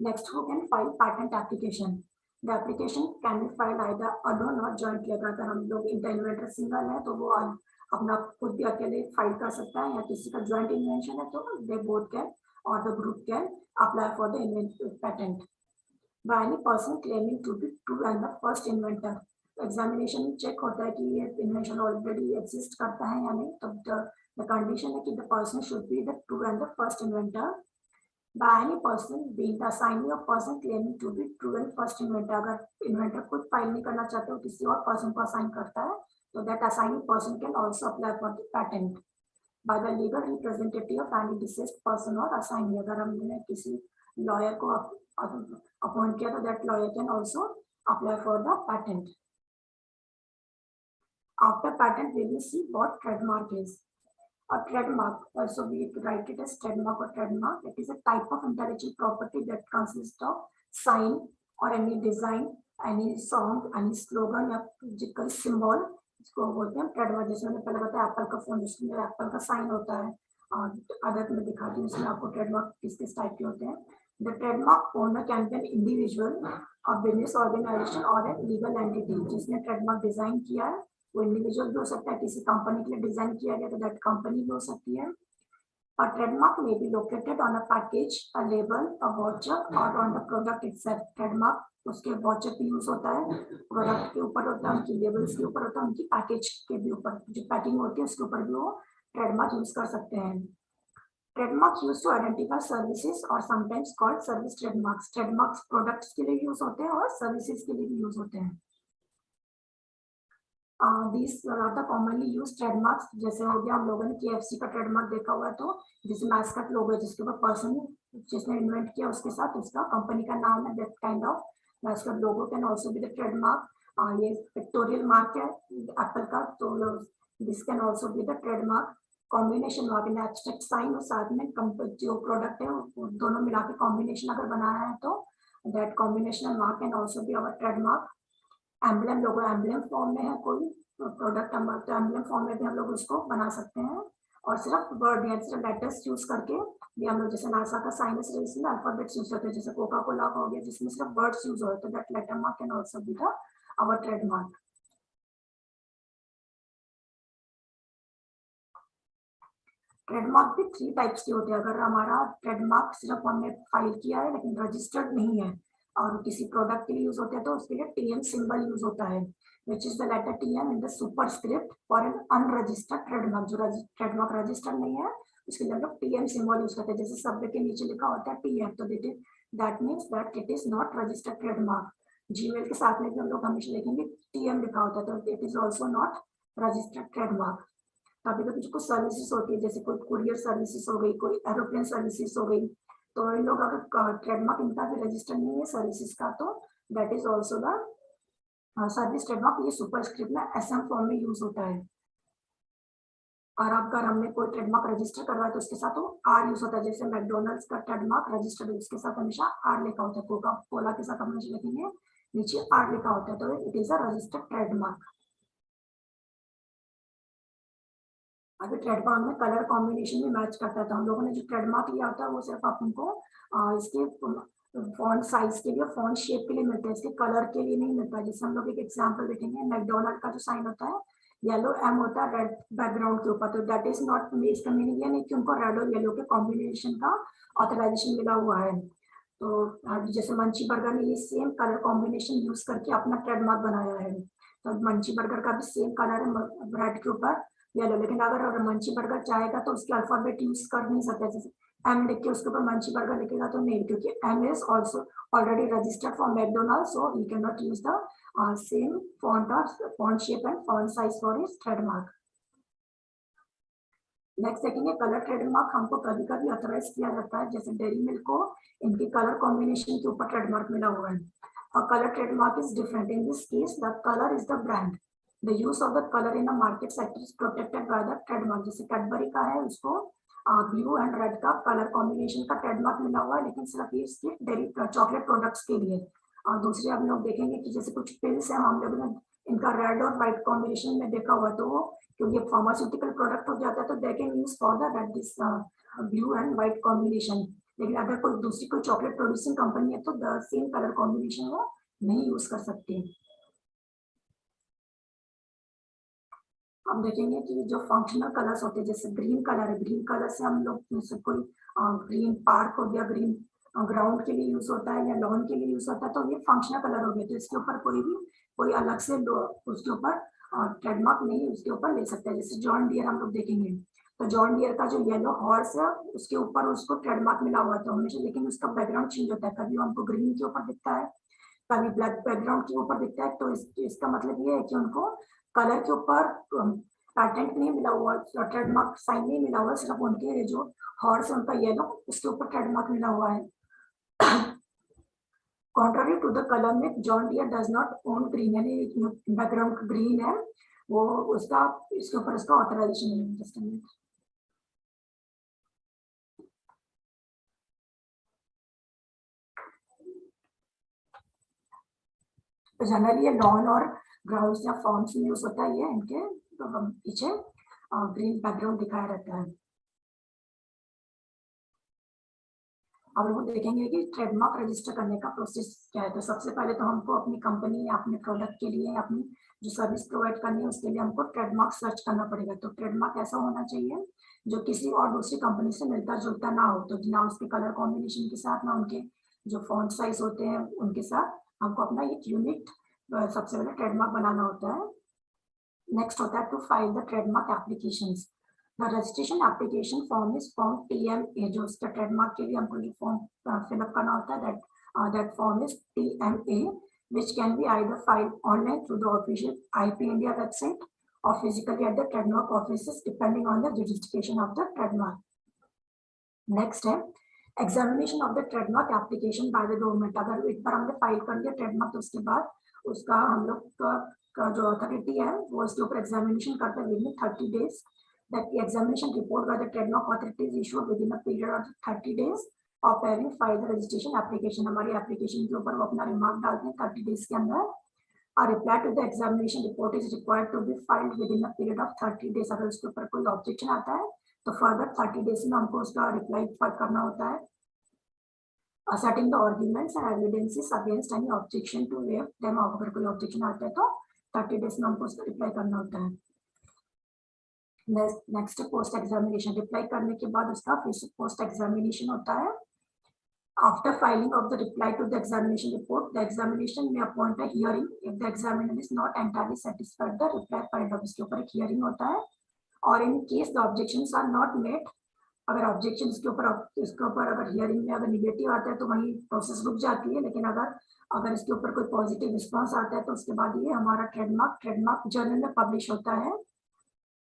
Next, who can file patent application? The application can be filed either alone और जॉइंटली। अगर हम लोग इन्वेंटर सिंगल है तो वो अपना खुद भी अकेले फाइल कर सकता है, या किसी का ज्वाइंट इन्वेंशन है तो दे बोथ कैन और the group can apply for the patent by any person claiming to be true and the first inventor. Examination में चेक होता है कि ये इन्वेंशन ऑलरेडी एग्जिस्ट करता है या नहीं, तो द कंडीशन है कि the person should be the true and the first inventor by any person being the assignee of person claiming to be true and first inventor। अगर इन्वेंटर खुद file नहीं करना चाहते हो, किसी और पर्सन को असाइन करता है, तो that assigning person can also apply for the patent by the legal representative of any deceased person और असाइनी। अगर हमने किसी लॉयर को अपॉइंट किया तो that lawyer can also apply for the patent. After patent we will see what trademark is. A trademark, also we write it as trademark or trademark. It is a type of intellectual property that consists of sign or any design, any song, any slogan या physical symbol, इसको बोलते हैं trademark. जैसे मैंने पहले बताया Apple का phone, जिसमें एप्पल का साइन होता है, और अदर में दिखाती हूँ उसमें आपको ट्रेडमार्क किस किस टाइप के होते हैं। The trademark owner can be an individual, a business organization or a legal entity। जिसने ट्रेडमार्क डिजाइन किया है वो इंडिविजुअल भी हो सकता है, किसी कंपनी के लिए डिजाइन किया गया तो दैट कंपनी भी हो सकती है। A trademark may be located on a package, a label, a voucher or on the product itself। Trademark उसके वाउचर पे यूज होता है, प्रोडक्ट के ऊपर होता है, उनकी लेबल्स के ऊपर होता है, उनकी पैकेज के भी ऊपर, जो पैकिंग होती है उसके ऊपर भी वो ट्रेडमार्क यूज कर सकते हैं। Trademark use to identify services और sometimes called service trademarks. Trademarks products के लिए यूज होते हैं और सर्विसेज के लिए भी यूज होते हैं। These are the commonly used trademarks। जैसे हो गया हम लोगों ने KFC का ट्रेडमार्क देखा हुआ है, तो जैसे मैस्कट लोगो है जिसके ऊपर पर्सन जिसने इन्वेंट किया उसके साथ उसका कंपनी का नाम है, that kind of mascot logo can also be the trademark. ये पिक्टोरियल मार्क है एप्पल का, तो this can also be the trademark. Combination mark in abstract sign और साथ में जो प्रोडक्ट है वो दोनों मिला के कॉम्बिनेशन अगर बनाना है तो that combinational mark can also be our trademark. Emblem logo emblem form में है कोई प्रोडक्ट हमारा, तो एम्बलम फॉर्म में भी हम लोग उसको बना सकते हैं, और सिर्फ वर्ड या सिर्फ लेटर्स यूज करके भी हम लोग, जैसे नासा का साइनस रेस में अल्फाबेट्स यूज करते हैं, जैसे कोका कोला का हो गया जिसमें सिर्फ वर्ड्स यूज होते हैं, that letter mark can also be the our trademark. Trademark भी 3 टाइप्स के होते हैं। अगर हमारा ट्रेडमार्क सिर्फ हमने फाइल किया है लेकिन रजिस्टर्ड नहीं है और किसी प्रोडक्ट के लिए यूज होते हैं तो उसके लिए टीएम सिंबल यूज होता है, which is the letter TM in the superscript for an unregistered trademark। जो ट्रेडमार्क रजिस्टर्ड नहीं है उसके लिए हम लोग TM सिंबल यूज करते हैं, जैसे शब्द के नीचे लिखा होता है TM, तो that means that it is not registered trademark. Gmail के साथ में भी हम लोग हमेशा लिखेंगे TM लिखा होता है, तो it is also not registered trademark. कभी कभी कुछ सर्विसेज होती है, जैसे कोई कुरियर सर्विसेज हो गई, कोई एरोप्लेन सर्विसेज हो गई, तो इन लोग अगर ट्रेडमार्क इनका भी रजिस्टर नहीं है सर्विसेज का, तो that is also the service trademark. ये सुपरस्क्रिप्ट में SM फॉर्म में यूज होता है, और अगर हमने कोई ट्रेडमार्क रजिस्टर करवाया तो उसके साथ वो R यूज होता है। जैसे मैकडोनल्ड्स का ट्रेडमार्क रजिस्टर्ड है उसके साथ हमेशा R लिखा होता है, कोका कोला के साथ हमेशा लिखेंगे नीचे R लिखा होता है, तो it is a registered trademark. अगर ट्रेडमार्क में कलर कॉम्बिनेशन भी मैच करता है, तो हम लोगों ने जो ट्रेडमार्क लिया होता है वो सिर्फ आपको इसके फॉन्ट साइज के लिए, फॉन्ट शेप के लिए मिलता है, इसके कलर के लिए नहीं मिलता है। जैसे हम लोग एक एग्जांपल देखेंगे, मैकडोनल्ड का जो साइन होता है येलो M होता है रेड बैकग्राउंड के ऊपर, तो दैट इज नॉट, इसका मीनिंग ये नहीं कि उनको रेड और येलो के कॉम्बिनेशन का ऑथराइजेशन मिला हुआ है। तो जैसे मंची बर्गर ने ये सेम कलर कॉम्बिनेशन यूज करके अपना ट्रेडमार्क बनाया है, तो मंची बर्गर का भी सेम कलर है रेड के ऊपर येलो, लेकिन अगर मंची बर्गर चाहेगा तो उसके अल्फाबेट यूज कर नहीं सकते, जैसे M लिख के उसके ऊपर मंची बर्गर लिखेगा तो नहीं, क्योंकि M is also already registered for McDonald's, so he cannot use the same font shape and font size for his trademark। Next देखेंगे कलर ट्रेडमार्क हमको कभी कभी ऑथराइज किया जाता है, जैसे डेयरी मिल्क को इनके कलर कॉम्बिनेशन के ऊपर ट्रेडमार्क मिला हुआ है। A color trademark is different. In this case, the color is the brand. The use of the color in a market sector is protected by the trademark. जैसे Cadbury का है, उसको blue and red का colour combination का trademark मिला हुआ है, लेकिन सिर्फ ये इसके डेयरी चॉकलेट प्रोडक्ट्स के लिए। और दूसरे हम लोग देखेंगे कि जैसे कुछ पिल्स हैं, हम लोग ने इनका रेड और व्हाइट कॉम्बिनेशन में देखा हुआ, तो वो क्योंकि फार्मास्यूटिकल प्रोडक्ट हो जाता है तो they can use for the this blue and white combination. लेकिन अगर कोई दूसरी कोई चॉकलेट प्रोड्यूसिंग कंपनी है तो द सेम कलर कॉम्बिनेशन वो नहीं यूज कर सकती। हम देखेंगे कि जो फंक्शनल कलर्स होते हैं, जैसे ग्रीन कलर है, ग्रीन कलर से हम लोग जैसे कोई ग्रीन पार्क हो गया, ग्रीन ग्राउंड के लिए यूज होता है या लॉन के लिए यूज होता है, तो ये फंक्शनल कलर हो गया। तो इसके ऊपर कोई अलग से उसके ऊपर ट्रेडमार्क नहीं उसके ऊपर ले सकता है। जैसे जॉन डियर हम लोग देखेंगे तो जॉन डियर का जो येलो हॉर्स है उसके ऊपर उसको ट्रेडमार्क मिला हुआ था हमेशा, लेकिन उसका बैकग्राउंड चेंज होता है, कभी हमको ग्रीन के ऊपर दिखता है, कभी ब्लैक बैकग्राउंड के ऊपर दिखता है। तो इसका मतलब ये है कि उनको कलर के ऊपर पैटेंट नहीं मिला हुआ, ट्रेडमार्क साइन नहीं मिला हुआ, सिर्फ उनके जो हॉर्स है उनका येलो उसके ऊपर ट्रेडमार्क मिला हुआ है। Contrary to the color में John Deere does not own green, यानी बैकग्राउंड ग्रीन है वो उसका इसके ऊपर उसका ऑथराइजेशन है। तो जनरली ये लॉन और ग्राउंड्स या फॉर्म्स में यूज होता है, ये इनके पीछे ग्रीन बैकग्राउंड दिखाया रहता है। अब लोग देखेंगे कि ट्रेडमार्क रजिस्टर करने का प्रोसेस क्या है। तो सबसे पहले तो हमको अपनी कंपनी या अपने प्रोडक्ट के लिए अपनी जो सर्विस प्रोवाइड करनी है उसके लिए हमको ट्रेडमार्क सर्च करना पड़ेगा। तो ट्रेडमार्क ऐसा होना चाहिए जो किसी और दूसरी कंपनी से मिलता जुलता ना हो, तो ना उसके कलर कॉम्बिनेशन के साथ, ना उनके जो फॉन्ट साइज होते हैं उनके साथ, हमको अपना एक यूनिक सबसे पहले ट्रेडमार्क बनाना होता है। नेक्स्ट होता है to file the trademark applications. The registration application form is form TMA, जो उसका ट्रेडमार्क के लिए हमको ये फॉर्म फिलअप करना होता है। that form is TMA, which can be either filed online through the official IP India website or physically at the trademark offices depending on the jurisdiction of the trademark. Next है examination of the trademark application by the government. अगर एक बार हमने file कर दिया trademark तो उसके बाद उसका हम लोग का जो अथॉरिटी है वो उसके ऊपर एग्जामिनेशन करते हैं within 30 days। That the examination report by the trademark authority is issued within a period of 30 days of having filed the registration application। हमारी एप्लीकेशन के ऊपर वो अपना रिमार्क डालते हैं 30 days के अंदर। A reply to the examination report is required to be filed within a period of 30 days। अगर उसके ऊपर कोई ऑब्जेक्शन आता है तो फर्दर 30 days में हमको उसका रिप्लाई करना होता है। Asserting the arguments and evidences against any objection to waive them। अगर कोई ऑब्जेक्शन आता है तो 30 days में हमको उसका रिप्लाई करना होता है। Next post examination. रिप्लाई करने के बाद उसका फिर से पोस्ट एग्जामिनेशन होता है। After filing of the reply to the examination report, the examination में appoint a hearing if the examiner is not entirely satisfied the reply filed. इसके ऊपर एक हियरिंग होता है और in case the objections are not met, अगर objection इसके ऊपर अगर हियरिंग में अगर निगेटिव आता है तो वही प्रोसेस रुक जाती है। लेकिन अगर इसके ऊपर कोई पॉजिटिव रिस्पॉन्स आता है तो उसके बाद ये हमारा ट्रेडमार्क जर्नल में पब्लिश होता है,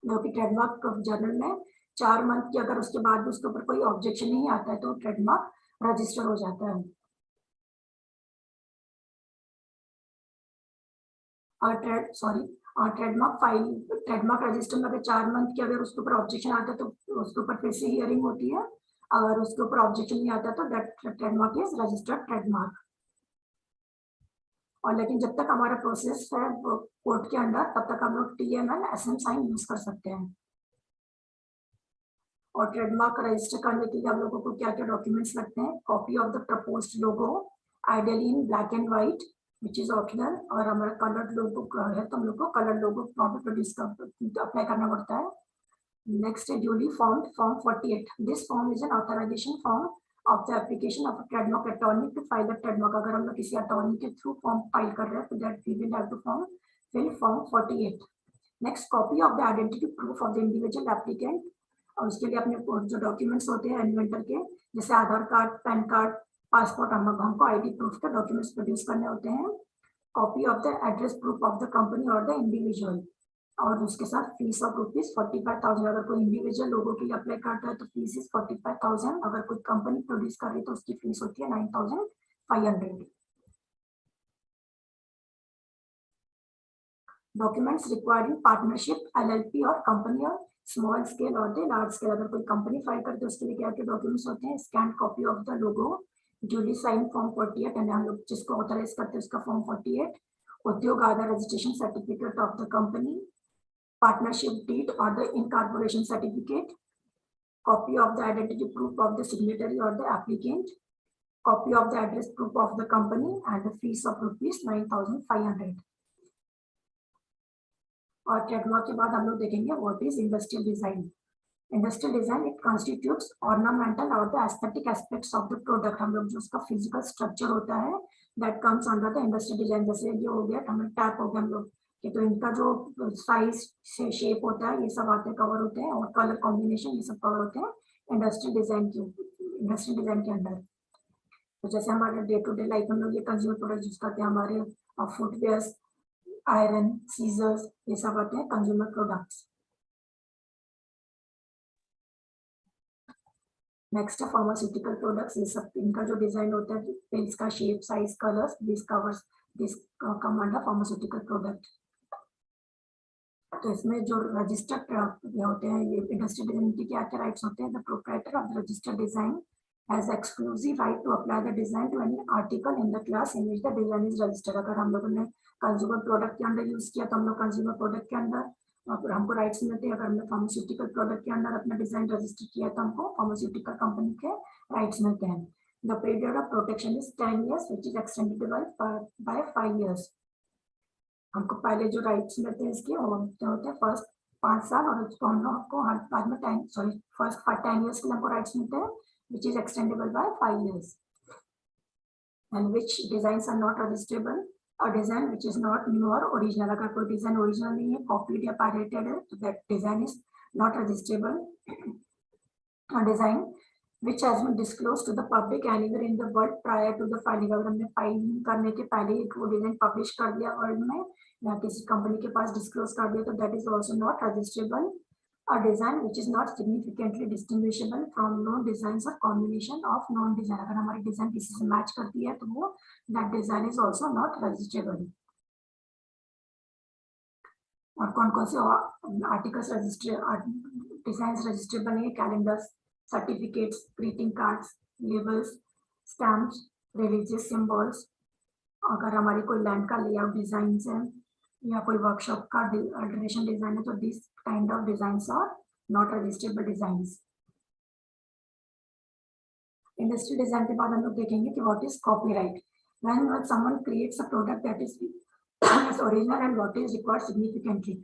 जो कि ट्रेडमार्क जर्नल में 4 मंथ की अगर उसके बाद उसके ऊपर कोई ऑब्जेक्शन नहीं आता है तो ट्रेडमार्क रजिस्टर हो जाता है। और ट्रेडमार्क रजिस्टर में अगर 4 मंथ की अगर उसके ऊपर ऑब्जेक्शन आता है तो उसके ऊपर फिर से हियरिंग होती है। अगर उसके ऊपर ऑब्जेक्शन नहीं आता तो that trademark is registered trademark. और लेकिन जब तक हमारा प्रोसेस है कोर्ट के अंदर तब तक हम लोग TML SM साइन यूज कर सकते हैं। और ट्रेडमार्क रजिस्टर करने के लिए हम लोगों को क्या क्या डॉक्यूमेंट्स लगते हैं? Copy of the proposed logo, ideally in black and white which is optional. और हमारा कलर्ड लोगो है तो हम लोग को कलर लोगो प्रोड्यूस अप्लाई करना पड़ता है। नेक्स्ट है duly form form 48। This form is an authorization form of the application of a trademark attorney to file a trademark। अगर हम लोग किसी अटॉर्नी के थ्रू फॉर्म फाइल कर रहे हैं तो that we will have to fill form 48। Next copy of the identity proof of the individual applicant. और उसके लिए अपने जो डॉक्यूमेंट्स होते हैं इन्वेंटर के, जैसे आधार कार्ड, पैन कार्ड, पासपोर्ट, हमको ID प्रूफ के डॉक्यूमेंट्स प्रोड्यूस करने होते हैं। Copy of the address proof of the company और द इंडिविजुअल। और उसके साथ फीस ऑफ ₹45,000। अगर कोई इंडिविजुअल लोगों के लिए अप्लाई करता है तो फीस इज 45,000। अगर कोई कंपनी प्रोड्यूस कर रही है तो उसकी फीस होती है 9,500। Documents required in partnership, LLP और कंपनी और स्मॉल स्केल और द लार्ज स्केल। अगर कोई कंपनी फाइल करते है उसके लिए क्या क्या डॉक्यूमेंट्स होते हैं? Scan copy of the logo, duly sign form 48, and हम लोग जिसको ऑथराइज करते हैं उसका form 48, Udyog Aadhaar registration certificate of the company, partnership deed और the incorporation certificate, copy of the identity proof of the signatory or the applicant, copy of the address proof of the company, and the fees of rupees 9,500. और trademark के बाद हम लोग देखेंगे what is industrial design. Industrial design it constitutes ornamental और the aesthetic aspects of the product. हम लोग जो उसका फिजिकल स्ट्रक्चर होता है that comes under the industrial design. जैसे ये हो गया हमें टैप हो गया हम लोग कि तो इनका जो साइज से शेप होता है ये सब आते कवर होते हैं, और कलर कॉम्बिनेशन ये सब कवर होते हैं इंडस्ट्रियल डिजाइन के अंडर। तो जैसे हमारे डे टू डे लाइफ में लोग ये कंज्यूमर प्रोडक्ट यूज करते हैं, हमारे फुटवेयर, आयरन, सीजर्स, ये सब आते हैं कंज्यूमर प्रोडक्ट्स। नेक्स्ट है फार्मास्यूटिकल प्रोडक्ट्स। ये सब इनका जो डिजाइन होता है, पिल्स का shape, size, colours, this covers this come under pharmaceutical product. तो इसमें जो रजिस्टर्ड होते हैं ये इंडस्ट्रियल डिजाइन के क्या क्या राइट्स होते हैं? The proprietor of the registered design has exclusive right to apply the design to any article in the class in which the design is registered. अगर हम लोगों ने कंज्यूमर प्रोडक्ट के अंदर यूज किया तो हम लोग कंज्यूमर प्रोडक्ट के अंदर हमको राइट्स मिलते हैं। अगर हमने फार्मास्यूटिकल प्रोडक्ट के अंदर अपना डिजाइन रजिस्टर किया तो हमको फार्मास्यूटिकल कंपनी के राइट्स मिलते हैं। The period of protection is 10 years which is extendable by 5 years। हमको पहले जो राइट्स मिलते हैं इसके होते हैं फर्स्ट 5 साल, और उसको हम लोग को हर बाद में 10 years के लिए हमको राइट्स मिलते हैं which is extendable by 5 years. And which designs are not registrable? A design which is not new or original. अगर कोई डिजाइन ओरिजिनल नहीं है, कॉपीड या पायरेटेड है, तो that design is not registrable. A design which has been disclosed to the public anywhere in the world prior to the filing. अगर हमने filing करने के पहले एक वो डिजाइन पब्लिश कर दिया वर्ल्ड में या किसी कंपनी के पास डिस्क्लोज कर दिया, तो that is also not registrable. A design which is not significantly distinguishable from known designs or combination of known design. अगर हमारी डिजाइन किसी से मैच करती है तो वो that design is also not registrable. और कौन कौन से आर्टिकल्स डिजाइन रजिस्ट्रेबल नहीं है? Calendars, certificates, greeting cards, labels, stamps, religious symbols. अगर हमारी कोई लैंड का लेआउट डिजाइन है या कोई वर्कशॉप का अल्टरेशन डिजाइन है तो this kind of designs are not registrable designs. Industrial design के बाद हम लोग देखेंगे कि what is copyright. When someone creates a product that is original and what is required significantly.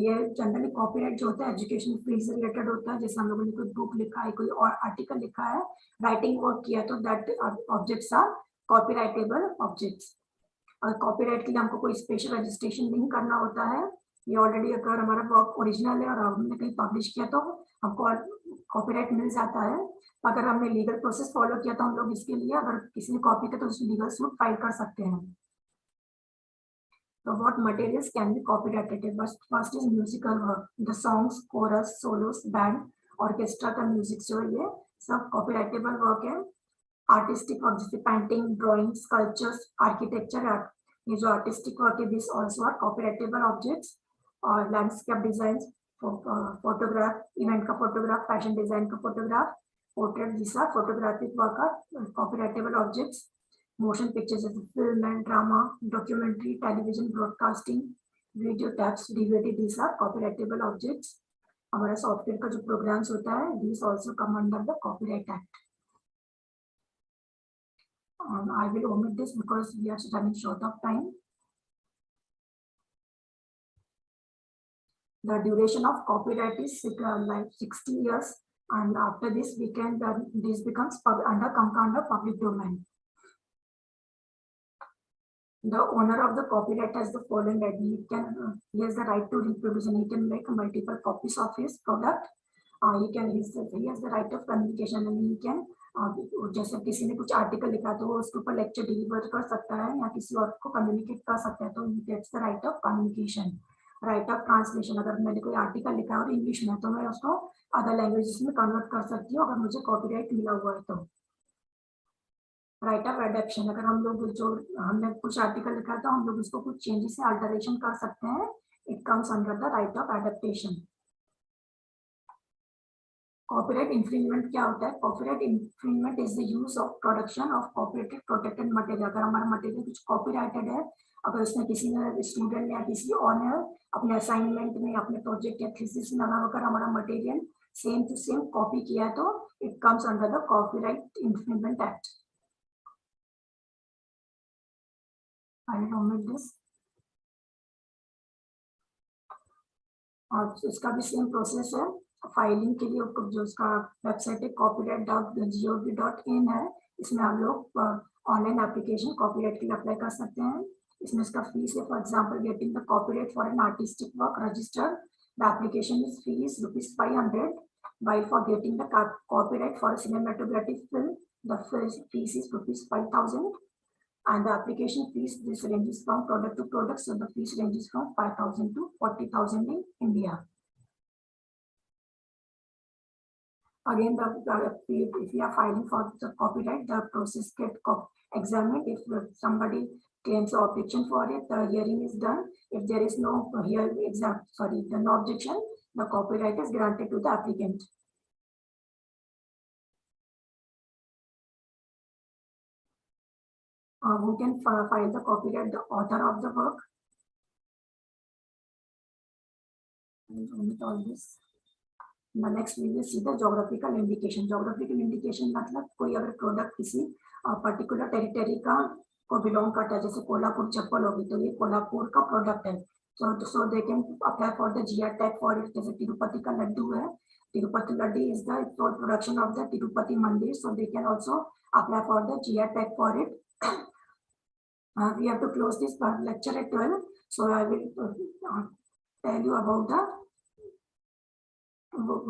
ये जनरली कॉपीराइट जो होता है एजुकेशन फील्ड से रिलेटेड होता है। जैसे हम लोगों ने कोई बुक लिखा है, कोई और आर्टिकल लिखा है, राइटिंग वर्क किया, तो that objects are copyrightable objects. और कॉपीराइट के लिए हमको कोई स्पेशल रजिस्ट्रेशन नहीं करना होता है। ये ऑलरेडी अगर हमारा वर्क ओरिजिनल है और हमने कहीं पब्लिश किया तो हमको कॉपीराइट मिल जाता है। अगर हमने लीगल प्रोसेस फॉलो किया तो हम लोग इसके लिए अगर किसी ने कॉपी किया तो उसमें लीगल सूट फाइल कर सकते हैं। So what materials can be copyrighted? First is musical work, the songs, chorus, solos, band, orchestra का म्यूजिक जो है ये सब copyrightable वर्क है। आर्टिस्टिक वर्क जैसे पेंटिंग, ड्राइंग, स्कल्पचर्स, आर्किटेक्चर, ये जो आर्टिस्टिक वर्क है this also are copyrightable objects. और लैंडस्केप डिजाइन, फोटोग्राफ, इवेंट का फोटोग्राफ, फैशन डिजाइन का photograph, portrait, this are photographic work are copyrightable objects. Motion pictures जैसे film and drama, documentary, television broadcasting, video tapes, DVD, this are copyrightable objects. हमारा software का जो programs होता है this also come under the copyright act. I will omit this because we are running short of time. The duration of copyright is like 60 years, and after this we can this becomes under public domain. The owner of the copyright has the following right. He has the right to reproduce and he can make multiple copies of his product. He has the right of communication and he can जैसे किसी ने कुछ article लिखा तो वो उसके ऊपर lecture deliver कर सकता है या किसी और को कम्युनिकेट कर सकता है, तो that's the right of communication. Right of translation, अगर मैंने कोई आर्टिकल लिखा है और इंग्लिश में तो मैं उसको अदर लैंग्वेजेस में कन्वर्ट कर सकती हूँ अगर मुझे कॉपीराइट मिला हुआ है तो। राइट ऑफ एडेप्शन, अगर हम लोग जो हमने कुछ आर्टिकल लिखा तो हम लोग उसको कुछ चेंजेस से अल्टरेशन कर सकते हैं it comes under the right of adaptation. Copyright infringement क्या होता है? Copyright infringement is the use of production of copyrighted protected material. अगर हमारा material कुछ copyrighted है, अगर उसमें किसी ने स्टूडेंट या किसी और ने अपने असाइनमेंट में, अपने प्रोजेक्ट या थीसिस में अगर हमारा material same to same copy किया तो it comes under the copyright infringement act. I will omit this. और इसका भी सेम प्रोसेस है. फाइलिंग के लिए जो उसका वेबसाइट है copyright.gov.in है, इसमें हम लोग ऑनलाइन एप्लीकेशन कॉपीराइट के लिए अप्लाई कर सकते हैं. इसमें इसका फीस है. For example, getting the copyright for an artistic work registered, the application is fees ₹500, while for getting the copyright for a cinematographic film, the fees is ₹5,000, and the application fees, this ranges from product to product, so the fees ranges from 5,000 to 40,000 in India. Again, if you are filing for the copyright, the process get examined. If somebody claims an objection for it, the hearing is done. If there is no no objection, the copyright is granted to the applicant. Who can file the copyright? The author of the work. Omit all this. The next we will see the geographical indication. Geographical indication मतलब कोई अगर product किसी particular territory का को belong करता है, जैसे कोल्हापुर चप्पल होगी तो ये कोल्हापुर का प्रोडक्ट है, so they can apply for the GI tag for it. जैसे तिरुपति का लड्डू है, Tirupati Laddu is the production of the Tirupati Mandir, so they can also apply for the GI tag for it. We have to close this lecture at 12, so I will tell you about the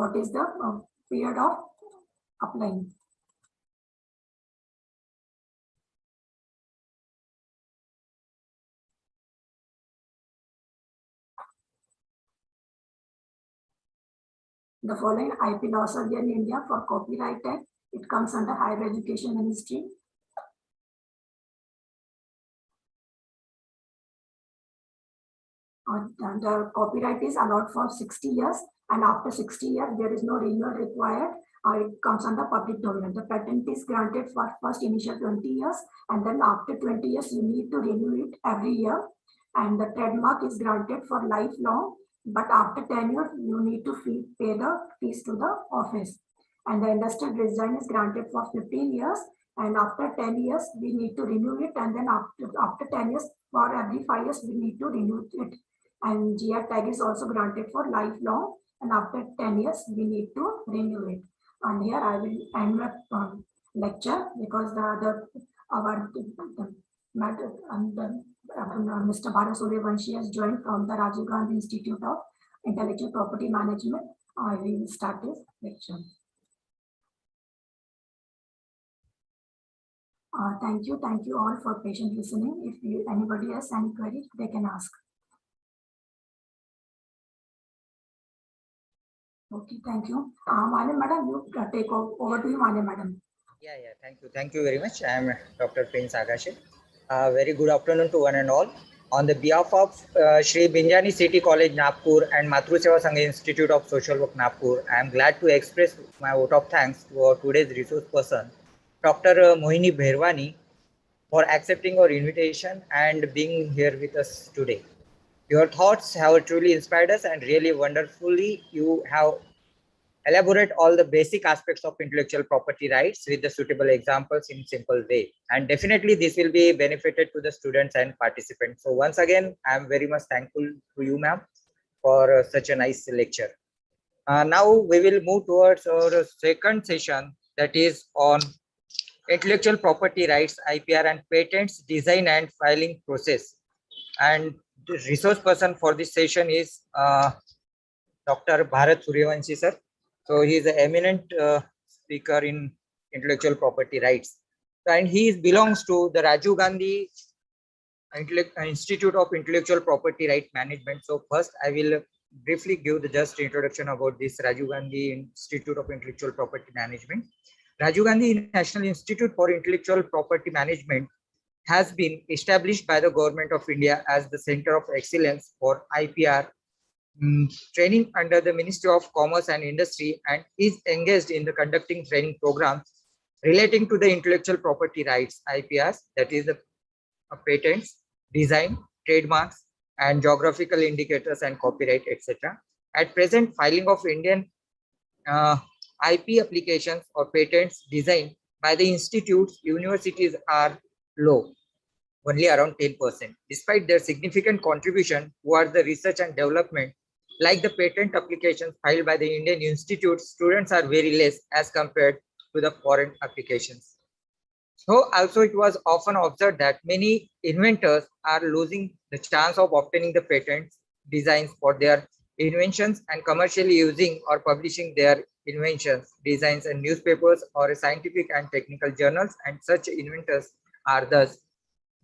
what is the period of applying. The following IP laws are there in India for Copyright Act. It comes under Higher Education Ministry. The copyright is allowed for 60 years, and after 60 years there is no renewal required. It comes under public domain. The patent is granted for first initial 20 years, and then after 20 years you need to renew it every year. And the trademark is granted for lifelong, but after 10 years you need to pay the fees to the office. And the industrial design is granted for 15 years, and after 10 years we need to renew it, and then after 10 years, for every 5 years we need to renew it. And GI tag is also granted for lifelong, and after 10 years we need to renew it. And here I will end my lecture because Mr. Bharat Suryavanshi has joined from the Rajiv Gandhi Institute of Intellectual Property Management. I will start his lecture. Thank you all for patient listening. If anybody has any queries, they can ask. Okay, thank you. Mane madam, you take over to you, Mane madam. Yeah, thank you very much. I am Dr. Prince Agashe. Very good afternoon to one and all. On the behalf of Shri Binzani City College, Nagpur, and Matru Seva Sangha Institute of Social Work, Nagpur, I am glad to express my vote of thanks to our today's resource person, Dr. Mohini Bhairwani, for accepting our invitation and being here with us today. Your thoughts have truly inspired us, and really wonderfully you have elaborate all the basic aspects of intellectual property rights with the suitable examples in simple way. And definitely this will be benefited to the students and participants. So once again, I am very much thankful to you, ma'am, for such a nice lecture. Now we will move towards our second session, that is on intellectual property rights, IPR, and patents design and filing process. And the resource person for this session is Dr. Bharat Suryavanshi, sir. So he is an eminent speaker in intellectual property rights, and he belongs to the Rajiv Gandhi Institute of Intellectual Property Right Management. So first I will briefly give the just introduction about this Rajiv Gandhi Institute of Intellectual Property Management. Rajiv Gandhi National Institute for Intellectual Property Management has been established by the Government of India as the Center of Excellence for IPR training under the Ministry of Commerce and Industry, and is engaged in the conducting training programs relating to the intellectual property rights, IPRs, that is the patents, design, trademarks, and geographical indicators and copyright, etc. At present, filing of Indian IP applications or patents designed by the institutes, universities are low, only around 10%. Despite their significant contribution towards the research and development, like the patent applications filed by the Indian institutes, students are very less as compared to the foreign applications. So also it was often observed that many inventors are losing the chance of obtaining the patents designs for their inventions and commercially using or publishing their inventions, designs in newspapers or scientific and technical journals, and such inventors are thus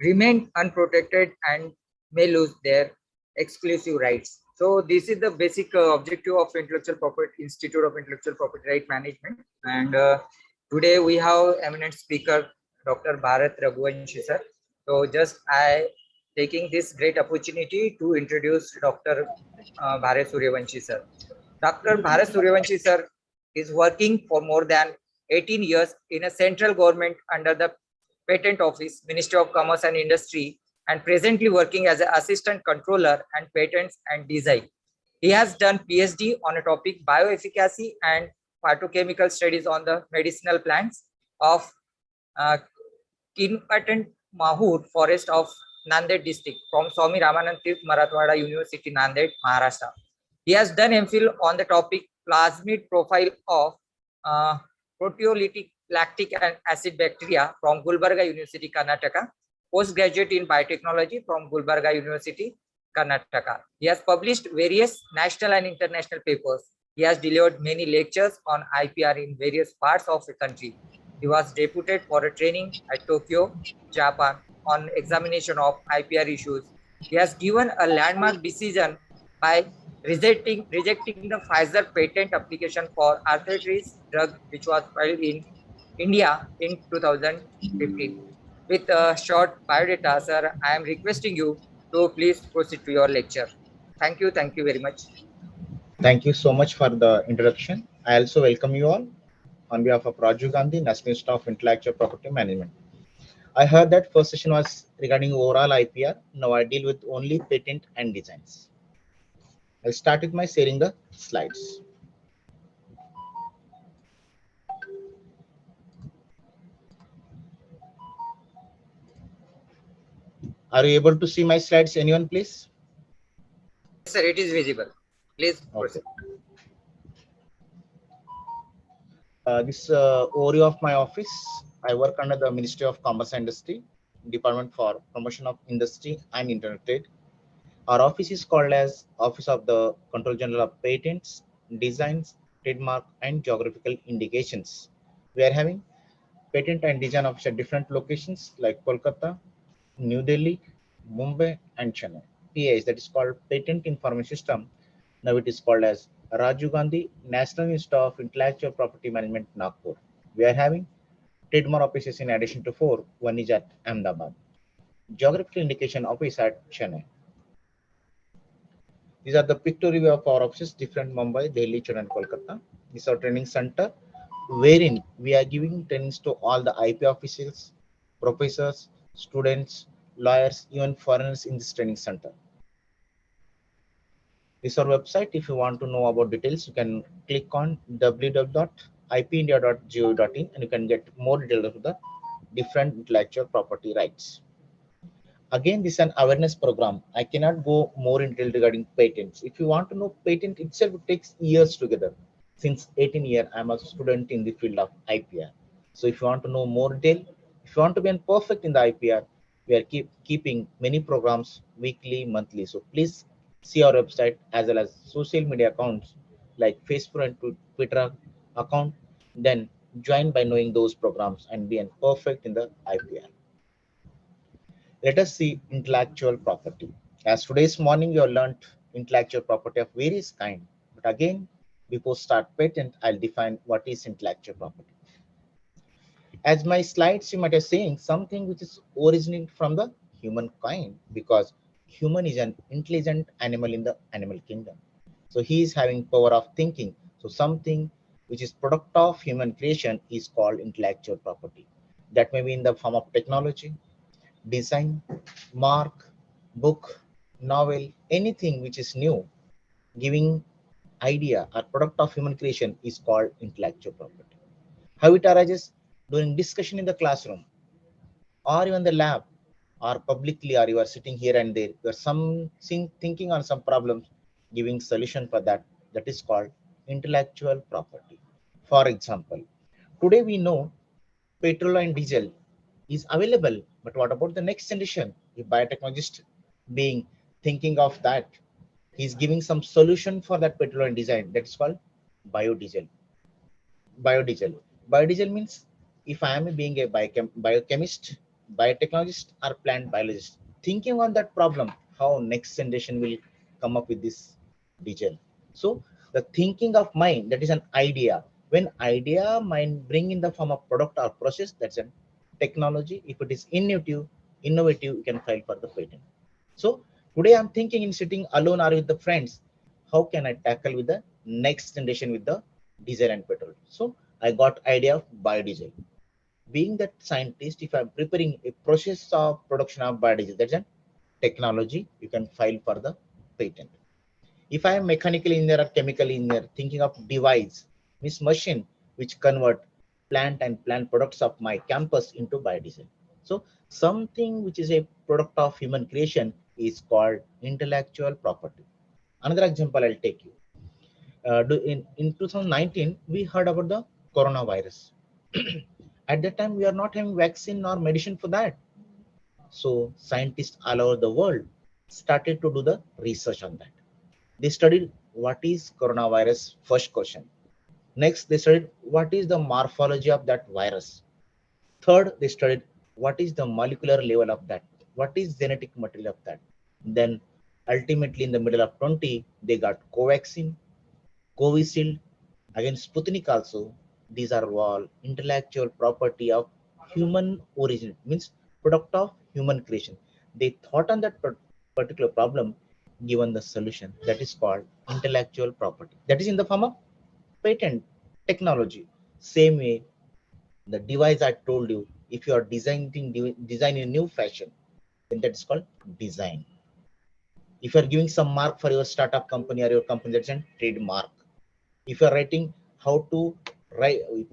remain unprotected and may lose their exclusive rights. So this is the basic objective of Intellectual Property Institute of Intellectual Property Right Management. And today we have eminent speaker, Dr. Bharat Raghuvanshi sir. So just I taking this great opportunity to introduce Dr. Bharat Suryavanshi sir. Dr. Bharat Suryavanshi sir is working for more than 18 years in a central government under the Patent Office, Ministry of Commerce and Industry, and presently working as an assistant controller and patents and design. He has done PhD on a topic bioefficacy and phytochemical studies on the medicinal plants of Kinpatent Mahur forest of Nanded district from Swami Ramanand Tirth Marathwada University, Nanded, Maharashtra. He has done MPhil on the topic plasmid profile of proteolytic lactic acid bacteria from Gulbarga University, Karnataka. Postgraduate in biotechnology from Gulbarga University, Karnataka. He has published various national and international papers. He has delivered many lectures on IPR in various parts of the country. He was deputed for a training at Tokyo, Japan on examination of IPR issues. He has given a landmark decision by rejecting the Pfizer patent application for arthritis drug, which was filed in India in 2015. With a short biodata, sir, I am requesting you to please proceed to your lecture. Thank you very much. Thank you so much for the introduction. I also welcome you all on behalf of Rajiv Gandhi, National Institute of Intellectual Property Management. I heard that first session was regarding overall IPR. Now I deal with only patent and designs. I'll start with my sharing the slides. Are you able to see my slides? Anyone, please? Yes, sir, it is visible. Please proceed. This overview of my office. I work under the Ministry of Commerce and Industry, Department for Promotion of Industry and Internet Trade. Our office is called as Office of the Control General of Patents, Designs, Trademark, and Geographical Indications. We are having patent and design office at different locations like Kolkata, New Delhi, Mumbai, and Chennai. PIS, that is called Patent Information System. Now it is called as Rajiv Gandhi National Institute of Intellectual Property Management, Nagpur. We are having trademark offices in addition to 4. One is at Ahmedabad. Geographical indication office at Chennai. These are the pictorial of our offices, different Mumbai, Delhi, Chennai, and Kolkata. This is our training center, wherein we are giving trainings to all the IP officials, professors, students, lawyers, even foreigners in this training center. This is our website. If you want to know about details, you can click on www.ipindia.gov.in and you can get more details of the different intellectual property rights. Again, this is an awareness program. I cannot go more in detail regarding patents. If you want to know patent itself, it takes years together. Since 18 years, I'm a student in the field of IPR. So if you want to know more detail, if you want to be perfect in the IPR, we are keeping many programs weekly, monthly. So please see our website as well as social media accounts like Facebook and Twitter account. Then join by knowing those programs and be perfect in the IPR. Let us see intellectual property. As today's morning you have learned intellectual property of various kind. But again, before start patent, I'll define what is intellectual property. As my slides, you might have saying something which is originating from the humankind, because human is an intelligent animal in the animal kingdom. So he is having power of thinking. So something which is product of human creation is called intellectual property. That may be in the form of technology, design, mark, book, novel, anything which is new, giving idea or product of human creation is called intellectual property. How it arises? During discussion in the classroom or even the lab or publicly, or you are sitting here and there, you are thinking on some problems, giving solution for that. That is called intellectual property. For example, today we know petrol and diesel is available, but what about the next generation? If biotechnologist being thinking of that, he's giving some solution for that petrol and diesel. That is called biodiesel. Biodiesel. Biodiesel means if I am being a biochemist, biotechnologist, or plant biologist, thinking on that problem, how next generation will come up with this diesel. So the thinking of mind, that is an idea. When idea mind bring in the form of product or process, that's a technology. If it is innovative, you can file for the patent. So today I'm thinking in sitting alone or with the friends, how can I tackle with the next generation with the diesel and petrol? So I got idea of biodiesel. Being that scientist, if I'm preparing a process of production of biodiesel, that's a technology, you can file for the patent. If I am mechanical engineer or chemical engineer, thinking of device, means machine, which convert plant products of my campus into biodiesel. So something which is a product of human creation is called intellectual property. Another example I'll take you. In 2019, we heard about the coronavirus. At that time, we are not having vaccine or medicine for that. So scientists all over the world started to do the research on that. They studied what is coronavirus, first question. Next, they studied what is the morphology of that virus. Third, they studied what is the molecular level of that, what is genetic material of that. Then ultimately in the middle of 20, they got Covaxin, Covishield, again Sputnik also. These are all intellectual property of human origin, means product of human creation. They thought on that particular problem, given the solution. That is called intellectual property. That is in the form of patent technology. Same way, the device I told you, if you are designing a new fashion, then that is called design. If you are giving some mark for your startup company or your company, that's a trademark. If you are writing how to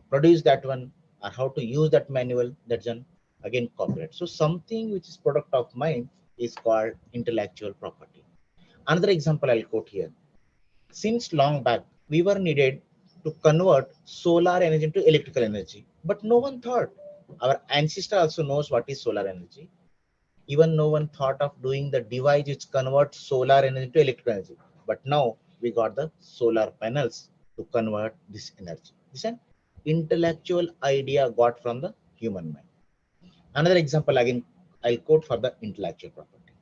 produce that one or how to use that manual, that's an again copyright. So something which is product of mine is called intellectual property. Another example I'll quote here. Since long back, we were needed to convert solar energy into electrical energy, but no one thought. Our ancestor also knows what is solar energy. Even no one thought of doing the device which converts solar energy to electrical energy. But now we got the solar panels to convert this energy. This is an intellectual idea got from the human mind. Another example again, I'll quote for the intellectual property.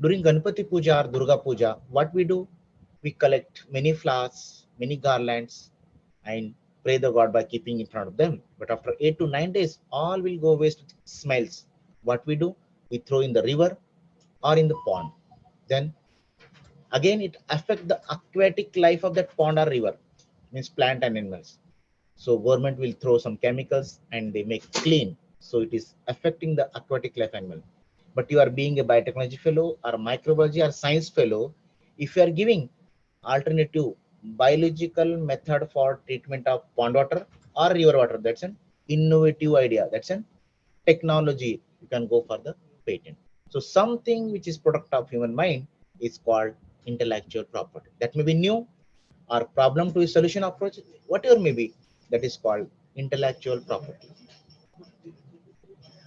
During Ganpati Puja or Durga Puja, what we do? We collect many flowers, many garlands, and pray the God by keeping in front of them. But after 8 to 9 days, all will go waste with smells. What we do? We throw in the river or in the pond. Then again, it affects the aquatic life of that pond or river, means plant and animals. So government will throw some chemicals and they make clean. So it is affecting the aquatic life animal. But you are being a biotechnology fellow or microbiology or science fellow, if you are giving alternative biological method for treatment of pond water or river water, that's an innovative idea. That's an technology. You can go for the patent. So something which is product of human mind is called intellectual property. That may be new or problem to a solution approach, whatever may be, that is called intellectual property.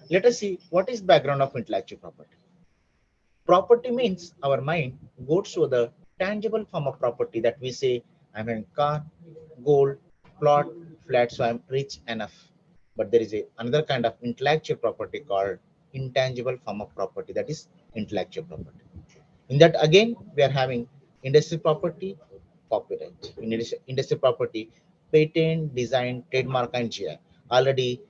Let us see what is background of intellectual property. Property means our mind goes to the tangible form of property that we say, I'm in car, gold, plot, flat, so I'm rich enough. But there is another kind of intellectual property called intangible form of property, that is intellectual property. In that again, we are having industrial property, copyright. In industrial property, patent, design, trademark, and GI. Already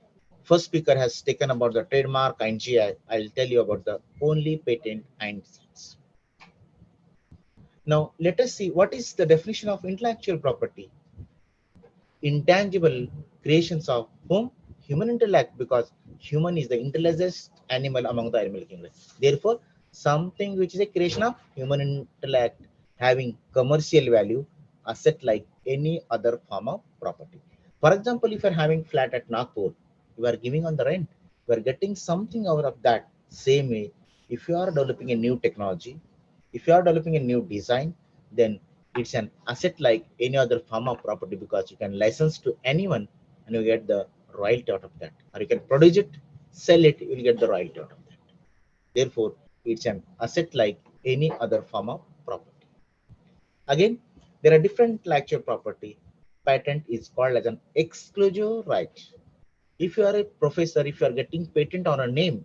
first speaker has taken about the trademark and GI. I'll tell you about the only patent and science. Now, let us see what is the definition of intellectual property. Intangible creations of whom? Human intellect, because human is the intelligent animal among the animal kingdom. Therefore, something which is a creation of human intellect having commercial value, asset like any other form of property. For example, if you're having flat at Nagpur, you are giving on the rent, you are getting something out of that. Same way, if you are developing a new technology, if you are developing a new design, then it's an asset like any other form of property, because you can license to anyone and you get the royalty out of that, or you can produce it, sell it, you will get the royalty out of that. Therefore, it's an asset like any other form of property. Again, there are different intellectual property. Patent is called as an exclusive right. If you are a professor, if you are getting patent on a name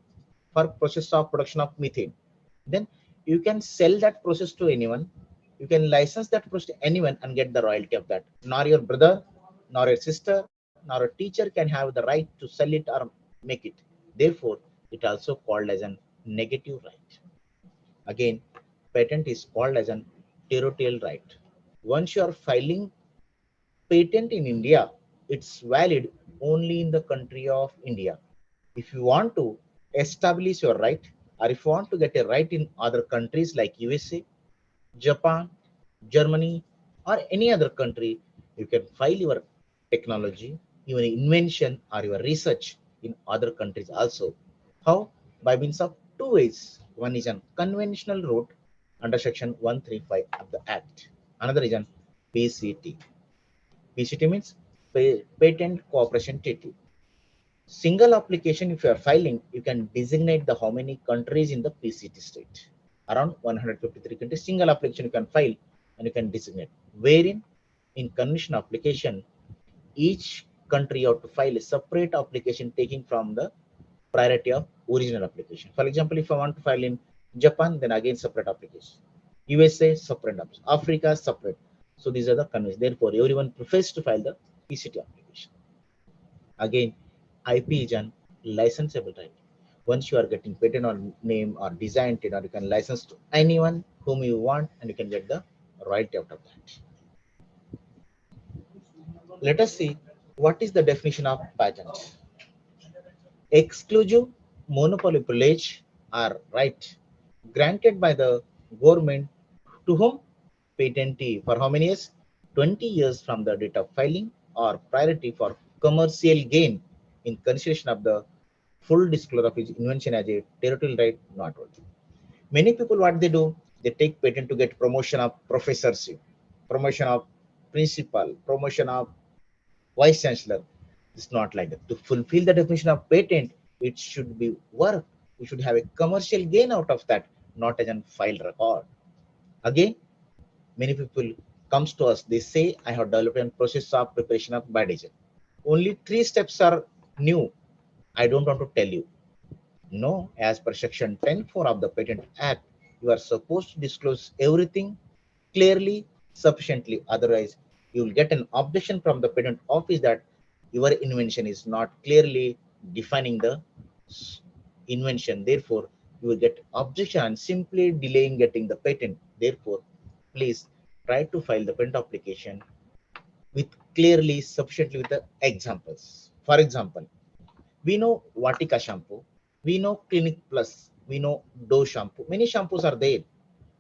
for process of production of methane, then you can sell that process to anyone. You can license that process to anyone and get the royalty of that. Nor your brother, nor your sister, nor a teacher can have the right to sell it or make it. Therefore, it also called as an negative right. Again, patent is called as an territorial right. Once you are filing patent in India, it's valid only in the country of India. If you want to establish your right, or if you want to get a right in other countries like USA, Japan, Germany, or any other country, you can file your technology, your invention, or your research in other countries also. How? By means of two ways. One is an conventional route under section 135 of the Act. Another is an PCT. PCT means Patent Cooperation Treaty. Single application, if you are filing, you can designate the how many countries in the PCT state. Around 153 countries, single application you can file and you can designate. Wherein in convention application, each country you have to file a separate application taking from the priority of original application. For example, if I want to file in Japan, then again separate application. USA, separate application. Africa, separate. So these are the conventions. Therefore, everyone prefers to file the PCT application. Again, IP is an licensable right. Once you are getting patent on name or design, or you can license to anyone whom you want, and you can get the royalty out of that. Let us see what is the definition of patent. Exclusive monopoly privilege or right granted by the government to whom? Patentee. For how many years? 20 years from the date of filing, or priority for commercial gain in consideration of the full disclosure of his invention as a territorial right, not only. Many people, what they do, they take patent to get promotion of professorship, promotion of principal, promotion of vice chancellor. It's not like that. To fulfill the definition of patent, it should be work. We should have a commercial gain out of that, not as a file record. Again, many people comes to us, they say, I have developed a process of preparation of biodiesel. Only 3 steps are new. I don't want to tell you. No, as per section 10(4) of the Patent Act, you are supposed to disclose everything clearly, sufficiently. Otherwise, you will get an objection from the patent office that your invention is not clearly defining the invention. Therefore, you will get objection and simply delaying getting the patent. Therefore, please try to file the patent application with clearly, sufficiently with the examples. For example, we know Vatika shampoo, we know Clinic Plus, we know Dove shampoo. Many shampoos are there,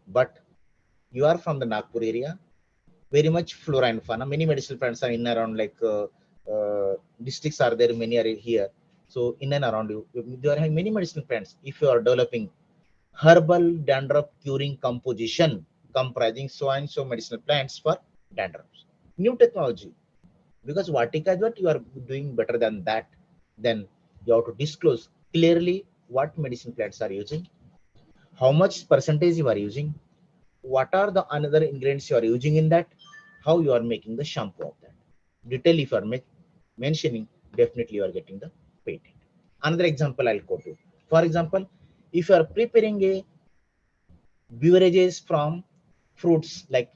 but you are from the Nagpur area, very much flora and fauna. Many medicinal plants are in and around, like districts are there, many are here. So in and around you, you are having many medicinal plants. If you are developing herbal dandruff curing composition comprising so and so medicinal plants for dandruff, new technology, because Vatika is what you are doing better than that, then you have to disclose clearly what medicine plants are using, how much percentage you are using, what are the another ingredients you are using in that, how you are making the shampoo of that. Detail if you are mentioning, definitely you are getting the patent. Another example I'll quote you. For example, if you are preparing a beverages from fruits like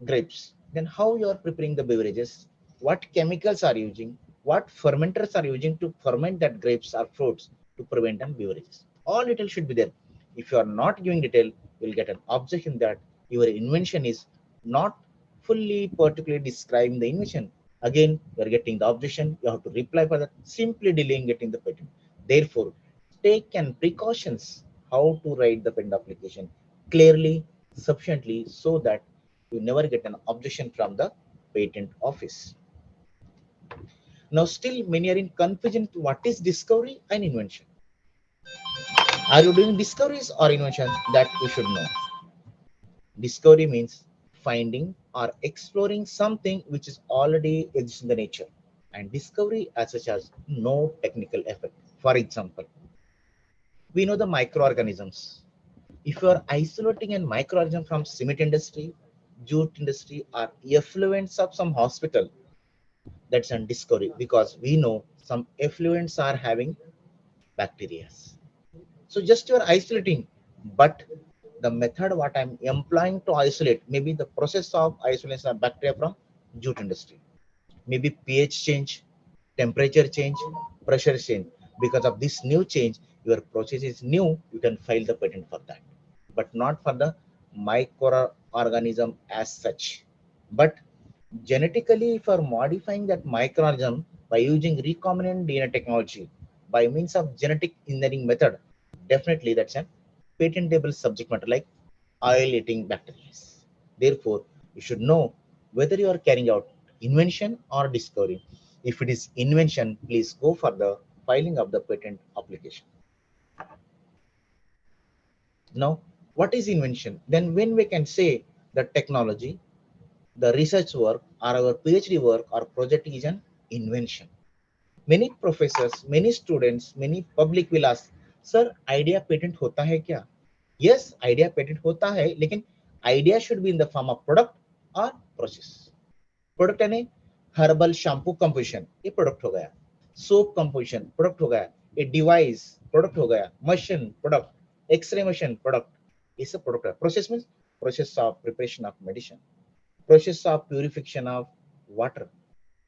grapes, then how you are preparing the beverages, what chemicals are using, what fermenters are using to ferment that grapes or fruits to prevent and beverages. All detail should be there. If you are not giving detail, you will get an objection that your invention is not fully particularly describing the invention. Again, you are getting the objection. You have to reply for that, simply delaying getting the patent. Therefore, take and precautions how to write the patent application clearly, sufficiently, so that you never get an objection from the patent office. Now, still many are in confusion to what is discovery and invention. Are you doing discoveries or invention? That you should know. Discovery means finding or exploring something which is already exists in the nature, and discovery as such has no technical effect. For example, we know the microorganisms. If you are isolating a microorganism from cement industry, jute industry, or effluents of some hospital, that's a discovery, because we know some effluents are having bacteria. So just you are isolating, but the method what I'm employing to isolate, maybe the process of isolation of bacteria from jute industry, maybe pH change, temperature change, pressure change. Because of this new change, your process is new, you can file the patent for that, but not for the microorganism as such. But genetically, for modifying that microorganism by using recombinant DNA technology by means of genetic engineering method, definitely that's a patentable subject matter like oil eating bacteria. Therefore, you should know whether you are carrying out invention or discovery. If it is invention, please go for the filing of the patent application. Now, what is invention? Then when we can say the technology, the research work or our PhD work or project is an invention. Many professors, many students, many public will ask, sir, idea patent hota hai kya? Yes, idea patent hota hai, lekin idea should be in the form of product or process. Product यानी herbal shampoo composition, ये product हो गया. Soap composition, product हो गया. A device, product हो गया. Machine, product. X-ray machine, product. It's a product. Process means process of preparation of medicine. Process of purification of water,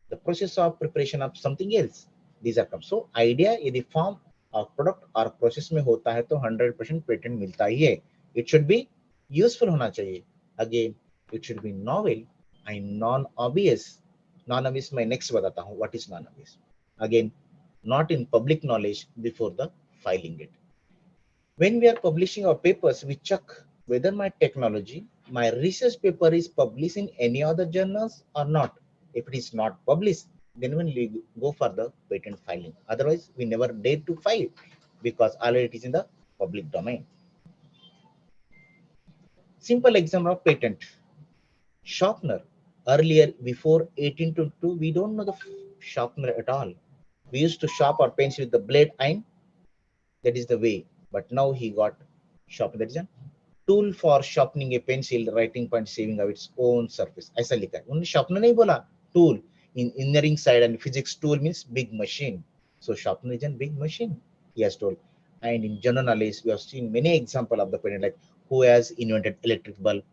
the process of preparation of something else. These are come. So idea यदि form of product or process में होता है तो 100% patent मिलता ही है. It should be useful होना चाहिए. Again, it should be novel and non-obvious. Non-obvious मैं next बताता हूँ. What is non-obvious? Again, not in public knowledge before the filing it. When we are publishing our papers, we check whether my technology, my research paper is published in any other journals or not. If it is not published, then we go for the patent filing. Otherwise, we never dare to file because already it is in the public domain. Simple example of patent. Sharpener. Earlier, before 1822, we don't know the sharpener at all. We used to sharpen our pencil with the blade iron. That is the way. But now he got sharpener. That is a tool for sharpening a pencil, writing point saving of its own surface. ऐसा लिखा है. उन्होंने sharpener नहीं बोला. Tool. In engineering side and physics, tool means big machine. So sharpener is a big machine, he has told. And in general knowledge, we have seen many examples of the patent, like who has invented electric bulb,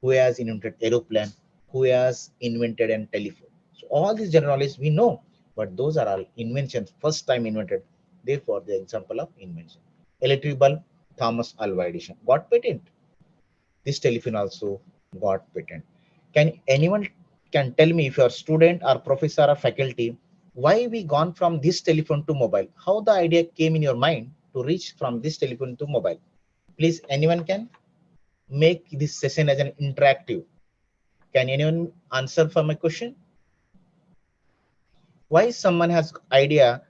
who has invented aeroplane, who has invented a telephone. So all these general knowledge we know, but those are all inventions, first time invented. Therefore, the example of invention. Electric bulb, Thomas Alva Edison got patent. This telephone also got patent. Can anyone can tell me, if you're a student or professor or faculty, why we gone from this telephone to mobile? How the idea came in your mind to reach from this telephone to mobile? Please, anyone can make this session as an interactive. Can anyone answer for my question? Why someone has idea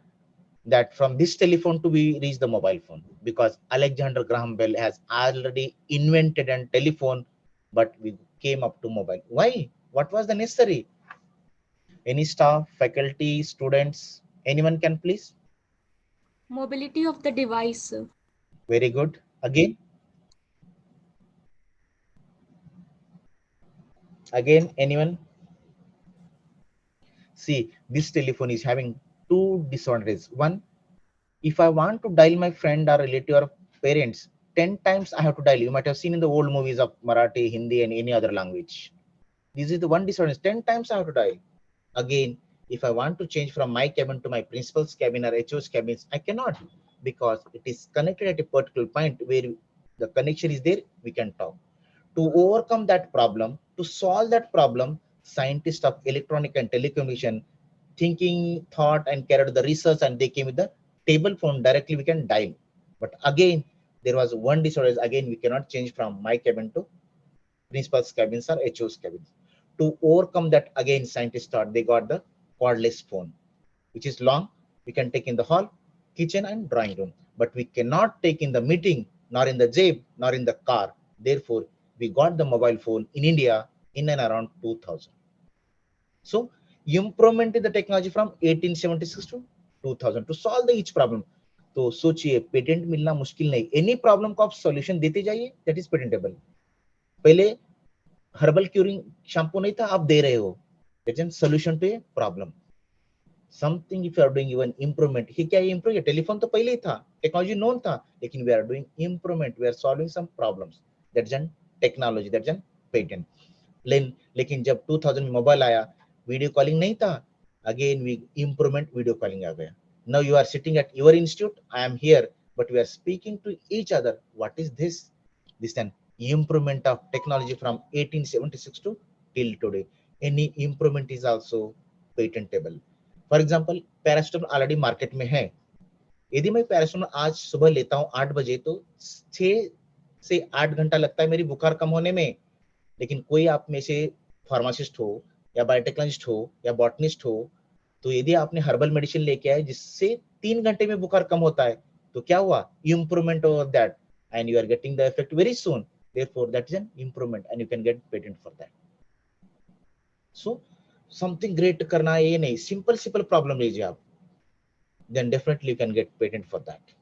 that from this telephone to we reach the mobile phone? Because Alexander Graham Bell has already invented a telephone, but we came up to mobile. Why? What was the necessary? Any staff, faculty, students, anyone can please? Mobility of the device. Very good. Again? Again, anyone? See, this telephone is having two disadvantages. One, if I want to dial my friend or relative or parents, 10 times I have to dial. You might have seen in the old movies of Marathi, Hindi, and any other language. This is the one disadvantage. 10 times I have to dial. Again, If I want to change from my cabin to my principal's cabin or HO's cabins, I cannot, because it is connected at a particular point where the connection is there, we can talk. To overcome that problem, to solve that problem, scientists of electronic and telecommunication thought and carried out the research, and they came with the table phone. Directly we can dial. But again, there was one disorder. Again, we cannot change from my cabin to principal's cabins or HO's cabins. To overcome that, again, scientists thought they got the cordless phone, which is long. We can take in the hall, kitchen, and drawing room, but we cannot take in the meeting, nor in the jib, nor in the car. Therefore, we got the mobile phone in India in and around 2000. So, improvement in the technology from 1876 to 2000 to solve the each problem. तो सोचिए patent मिलना मुश्किल नहीं, any problem को आप solution देते जाइए, that is patentable. पहले हर्बल क्यूरिंग शैम्पू नहीं था, आप दे रहे हो, that is solution to a problem. Something if you are doing even improvement, ही क्या इंप्रूव, टेलीफोन तो पहले ही था, टेक्नोलॉजी नोन था, लेकिन we are doing improvement, we are solving some problems, that is an technology, that is an patent. लेकिन जब 2000 में मोबाइल आया, वीडियो कॉलिंग नहीं था, again we improvement, video calling आ गया. Now you are sitting at your institute, I am here, but we are speaking to each other. What is this? This an improvement of technology from 1876 to till today. Any improvement is also patentable. For example, paracetamol already market में है. यदि मैं paracetamol आज सुबह लेता हूँ 8 बजे, तो 6 से 8 घंटा लगता है मेरी बुखार कम होने में. लेकिन कोई आप में से फार्मासिस्ट हो या बायोटेक्नोलॉजिस्ट हो या बॉटनिस्ट हो, तो यदि आपने हर्बल मेडिसिन लेके आए जिससे 3 घंटे में बुखार कम होता है, तो क्या हुआ? Improvement over that, and you are getting the effect very soon. Therefore, that is an improvement, and you can get patent for that. So, something great करना है ये नहीं, simple problem लीजिए आप, then definitely you can get patent for that.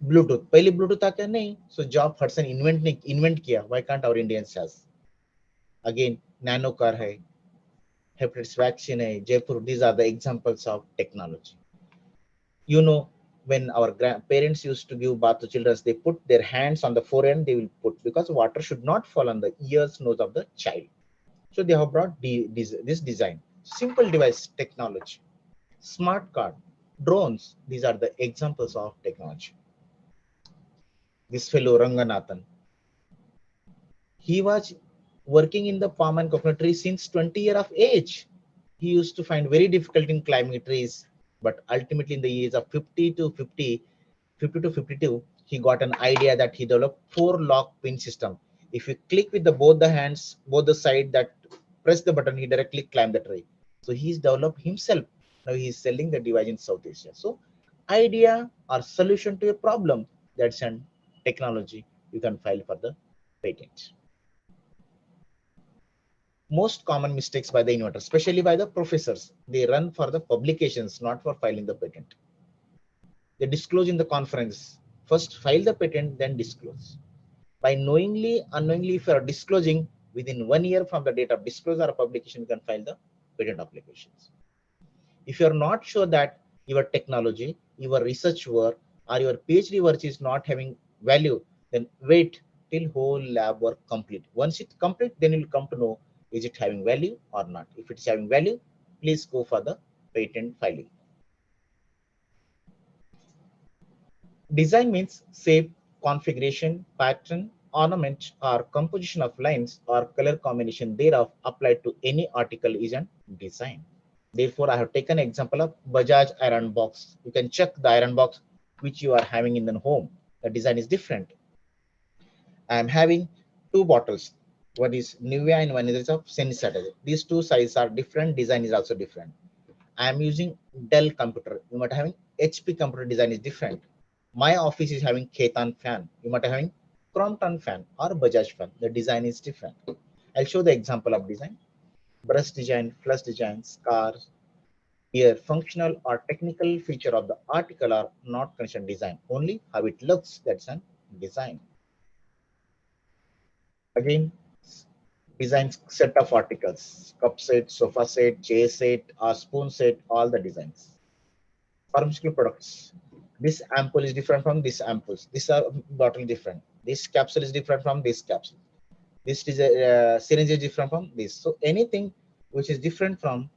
Bluetooth, पहले Bluetooth आया नहीं, so Job Hudson invent किया. Why can't our Indians has? Again, nano car है, hepatitis vaccine है, Jaipur. These are the examples of technology. You know, when our grandparents used to give bath to children, they put their hands on the forehead, they will put, because water should not fall on the ears, nose of the child. So they have brought this design. Simple device technology. Smart card, drones, these are the examples of technology. This fellow Ranganathan, he was working in the palm and coconut tree since 20 years of age. He used to find very difficult in climbing trees, but ultimately in the years of 50 to 52, he got an idea that he developed 4-lock pin system. If you click with both the hands, both the side, that press the button, he directly climb the tree. So he's developed himself. Now he's selling the device in South Asia. So idea or solution to a problem, that's an technology, you can file for the patent. Most common mistakes by the innovators, especially by the professors, they run for the publications, not for filing the patent. They disclose in the conference. First file the patent, then disclose. By knowingly, unknowingly, if you are disclosing, within 1 year from the date of disclosure or publication, you can file the patent applications. If you are not sure that your technology, your research work, or your PhD work is not having value, then wait till whole lab work complete. Once it complete, then you'll come to know, is it having value or not? If it's having value, please go for the patent filing. Design means shape, configuration, pattern, ornament, or composition of lines or color combination thereof applied to any article is a design. Therefore, I have taken example of Bajaj iron box. You can check the iron box which you are having in the home. The design is different. I am having 2 bottles. One is Nivea and one is of Sensata. These 2 sizes are different. Design is also different. I am using Dell computer. You might having HP computer, design is different. My office is having Ketan fan. You might have having Crompton fan or Bajaj fan. The design is different. I'll show the example of design. Brush design, flush design, scars. Here, functional or technical feature of the article are not considered design. Only how it looks, that's a design. Again, design set of articles, cup set, sofa set, chair set, or spoon set, all the designs. Pharmaceutical products. This ampoule is different from this ampoule. This bottle different. This capsule is different from this capsule. This is syringe is different from this. So anything which is different from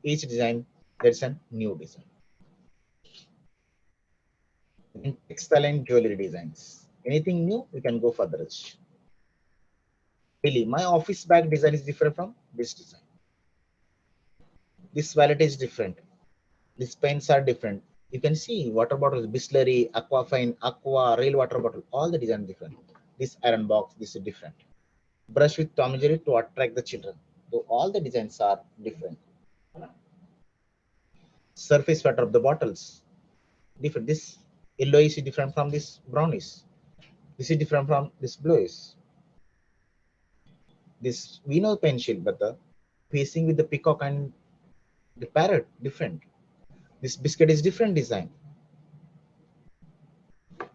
each design, there's a new design. In textile and jewelry designs, anything new, we can go further. Really, my office bag design is different from this design. This wallet is different. These pens are different. You can see water bottles, Bisleri, Aquafine, Aqua, rail water bottle, all the design different. This iron box, this is different. Brush with Tom and Jerry to attract the children. So all the designs are different. Surface matter of the bottles, different. This yellow is different from this brownish. This is different from this bluish. This we know pencil, but the facing with the peacock and the parrot different. This biscuit is different design.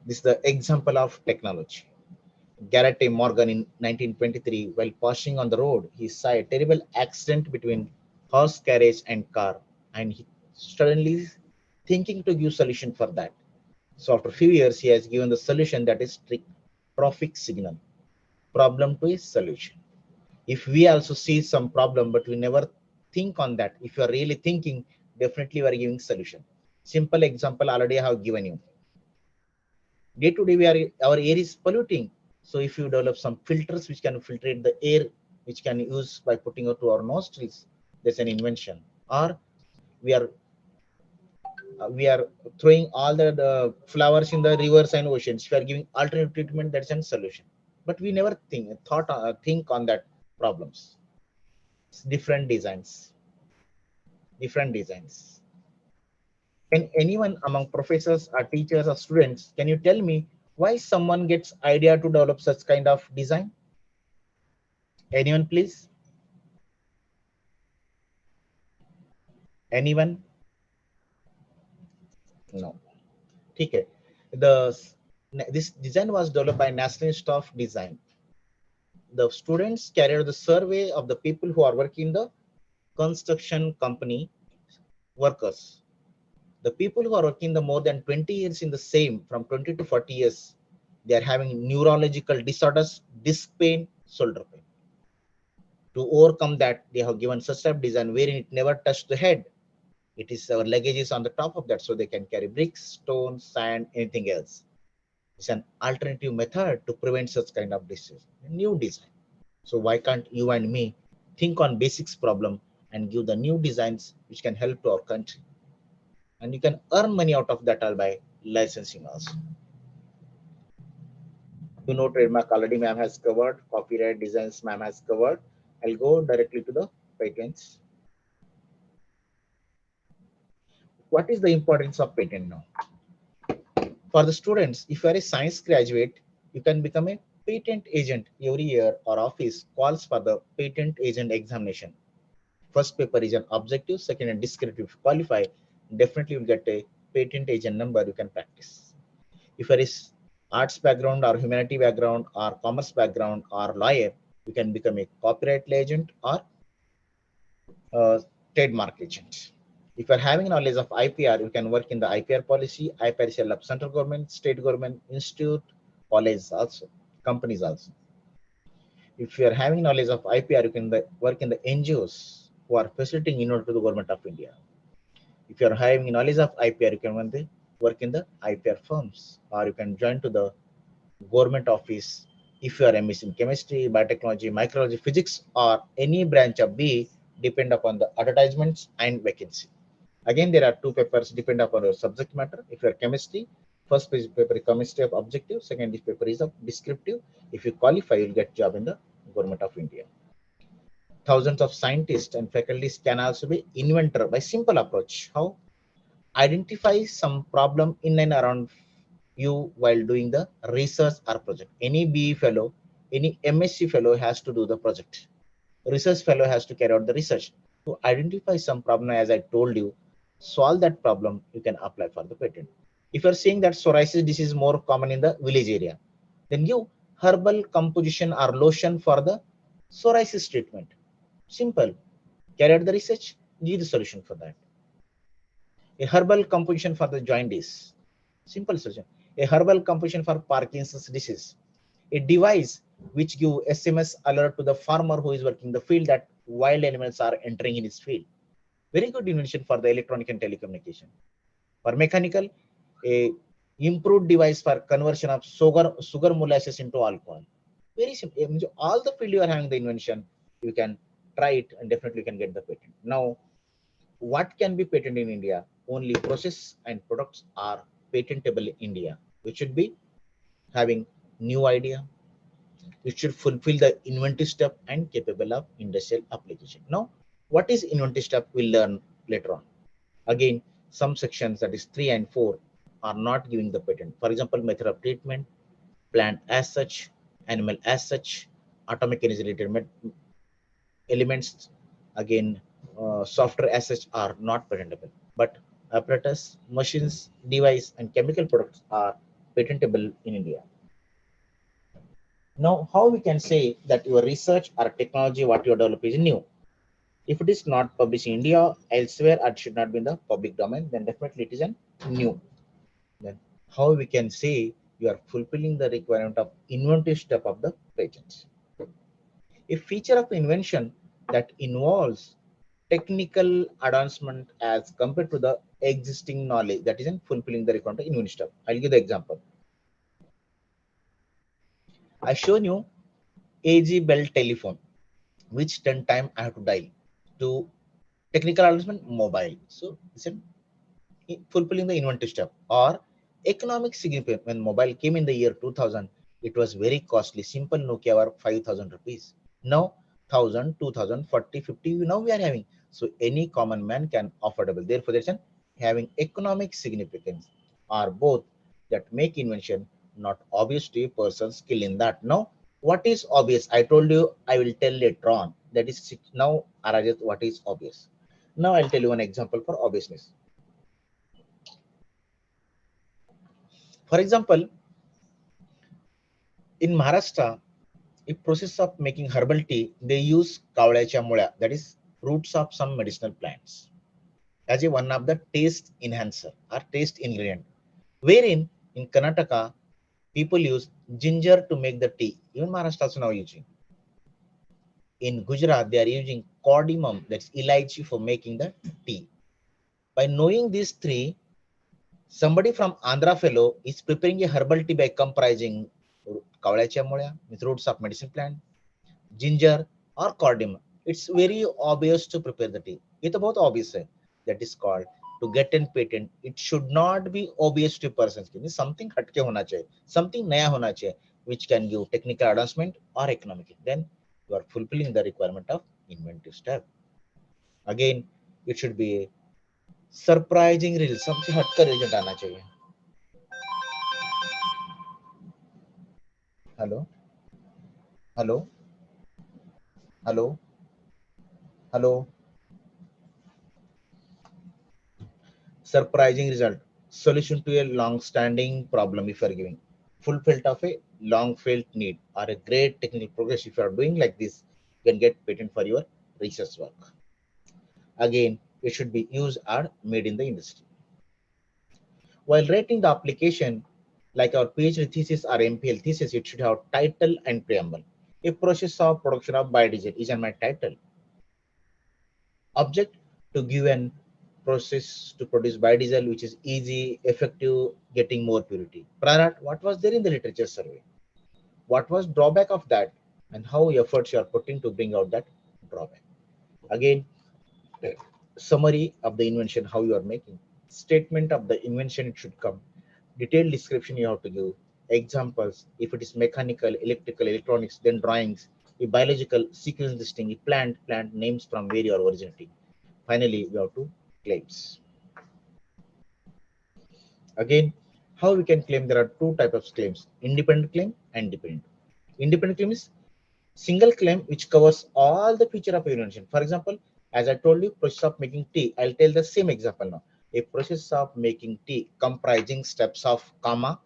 This is the example of technology. Garrett A. Morgan in 1923, while passing on the road, he saw a terrible accident between horse carriage and car, and he suddenly thinking to give solution for that. So after a few years, he has given the solution that is traffic signal, problem to a solution. If we also see some problem, but we never think on that, if you are really thinking, definitely we are giving solution. Simple example already I have given you. Day to day, our air is polluting. So if you develop some filters which can filtrate the air, which can use by putting it to our nostrils, there's an invention. Or we are throwing all the flowers in the rivers and oceans. We are giving alternative treatment. That's a solution. But we never think on that problems. It's different designs. Different designs. Can anyone among professors or teachers or students, can you tell me why someone gets idea to develop such kind of design? Anyone, please? Anyone? No. Okay. This design was developed by National Institute of Design. The students carried the survey of the people who are working in the construction company workers. The people who are working the more than 20 years in the same, from 20 to 40 years, they are having neurological disorders, disc pain, shoulder pain. To overcome that, they have given such type of design wherein it never touched the head. It is our luggage is on the top of that, so they can carry bricks, stones, sand, anything else. It's an alternative method to prevent such kind of disease. New design. So why can't you and me think on basics problem and give the new designs which can help to our country? And you can earn money out of that all by licensing also. You know, trademark already ma'am has covered, copyright designs ma'am has covered. I'll go directly to the patents. What is the importance of patent now? For the students, if you are a science graduate, you can become a patent agent every year. Our office calls for the patent agent examination. First paper is an objective, second a descriptive. If you qualify, definitely you'll get a patent agent number you can practice. If there is arts background or humanity background or commerce background or lawyer, you can become a copyright agent or trademark agent. If you are having knowledge of IPR, you can work in the IPR policy. IPR is of central government, state government, institute, colleges also, companies also. If you are having knowledge of IPR, you can work in the NGOs who are facilitating in order to the government of India. If you are having knowledge of IPR, you can work in the IPR firms, or you can join to the government office. If you are MSc in chemistry, biotechnology, microbiology, physics, or any branch of B, depend upon the advertisements and vacancy. Again, there are two papers depend upon your subject matter. If you are chemistry, first paper is chemistry of objective, second paper is of descriptive. If you qualify, you'll get job in the government of India. Thousands of scientists and faculties can also be inventor by simple approach. How? Identify some problem in and around you while doing the research or project. Any BE fellow, any MSc fellow has to do the project. Research fellow has to carry out the research. To identify some problem, as I told you, solve that problem, you can apply for the patent. If you're saying that psoriasis disease is more common in the village area, then give herbal composition or lotion for the psoriasis treatment. Simple. Carry out the research, give the solution for that. A herbal composition for the jaundice. Simple solution. A herbal composition for Parkinson's disease. A device which give SMS alert to the farmer who is working the field that wild animals are entering in his field. Very good invention for the electronic and telecommunication. For mechanical, a improved device for conversion of sugar molasses into alcohol. Very simple. All the field you are having the invention, you can try it and definitely you can get the patent. Now, what can be patented in India? Only process and products are patentable in India. We should be having new idea. It should fulfill the inventive step and capable of industrial application. Now, what is inventive step? We'll learn later on. Again, some sections, that is 3 and 4, are not giving the patent. For example, method of treatment, plant as such, animal as such, atomic energy related elements, again, software as such are not patentable. But apparatus, machines, device, and chemical products are patentable in India. Now, how we can say that your research or technology, what you develop is new? If it is not published in India, elsewhere, it should not be in the public domain, then definitely it is a new. Then how we can say you are fulfilling the requirement of inventive step of the patent? A feature of invention that involves technical advancement as compared to the existing knowledge, that is in fulfilling the requirement of inventive step. I'll give the example. I shown you AG Bell telephone, which 10 time I have to dial. To technical advancement, mobile. So it's fulfilling the inventive step. Or economic significance. When mobile came in the year 2000, it was very costly. Simple Nokia were 5,000 rupees. Now 1,000, 2,000, 40, 50. Now we are having. So any common man can affordable. Therefore, there's an having economic significance are both that make invention not obvious to a person's skill in that. Now, what is obvious? I told you I will tell later on. That is now arises what is obvious. Now I'll tell you one example for obviousness. For example, in Maharashtra, a process of making herbal tea, they use kavlayacha mulya, that is roots of some medicinal plants, as a one of the taste enhancer or taste ingredient. Wherein in Karnataka, people use ginger to make the tea. Even Maharashtra also now using. In Gujarat, they are using cardamom, that's elaichi, for making the tea. By knowing these three, somebody from Andhra fellow is preparing a herbal tea by comprising kavlayacha mulya with roots of medicine plant, ginger or cardamom. It's very obvious to prepare the tea. It's about obvious. That is called to get a patent. It should not be obvious to a person. Something hatke hona chahiye, something naya hona chahiye, which can give technical advancement or economic. Then you are fulfilling the requirement of inventive step. Again, it should be a surprising result. Something hatka result aana chahiye. Hello, hello, hello, hello. Surprising result. Solution to a long-standing problem if you are giving. Fulfilled of a long-felt need or a great technical progress. If you are doing like this, you can get patent for your research work. Again, it should be used or made in the industry. While writing the application, like our PhD thesis or MPhil thesis, it should have title and preamble. A process of production of biodiesel is in my title. Object to give an process to produce biodiesel, which is easy, effective, getting more purity. Prarat, what was there in the literature survey? What was drawback of that, and how efforts you are putting to bring out that drawback? Again, summary of the invention, how you are making. Statement of the invention, it should come. Detailed description you have to give. Examples, if it is mechanical, electrical, electronics, then drawings. A biological, sequence listing, a plant names from where you are originating. Finally, we have to claims. Again, how we can claim? There are two types of claims: independent claim and dependent. Independent claim is single claim which covers all the feature of invention. For example, as I told you, process of making tea. I'll tell the same example now. A process of making tea comprising steps of comma,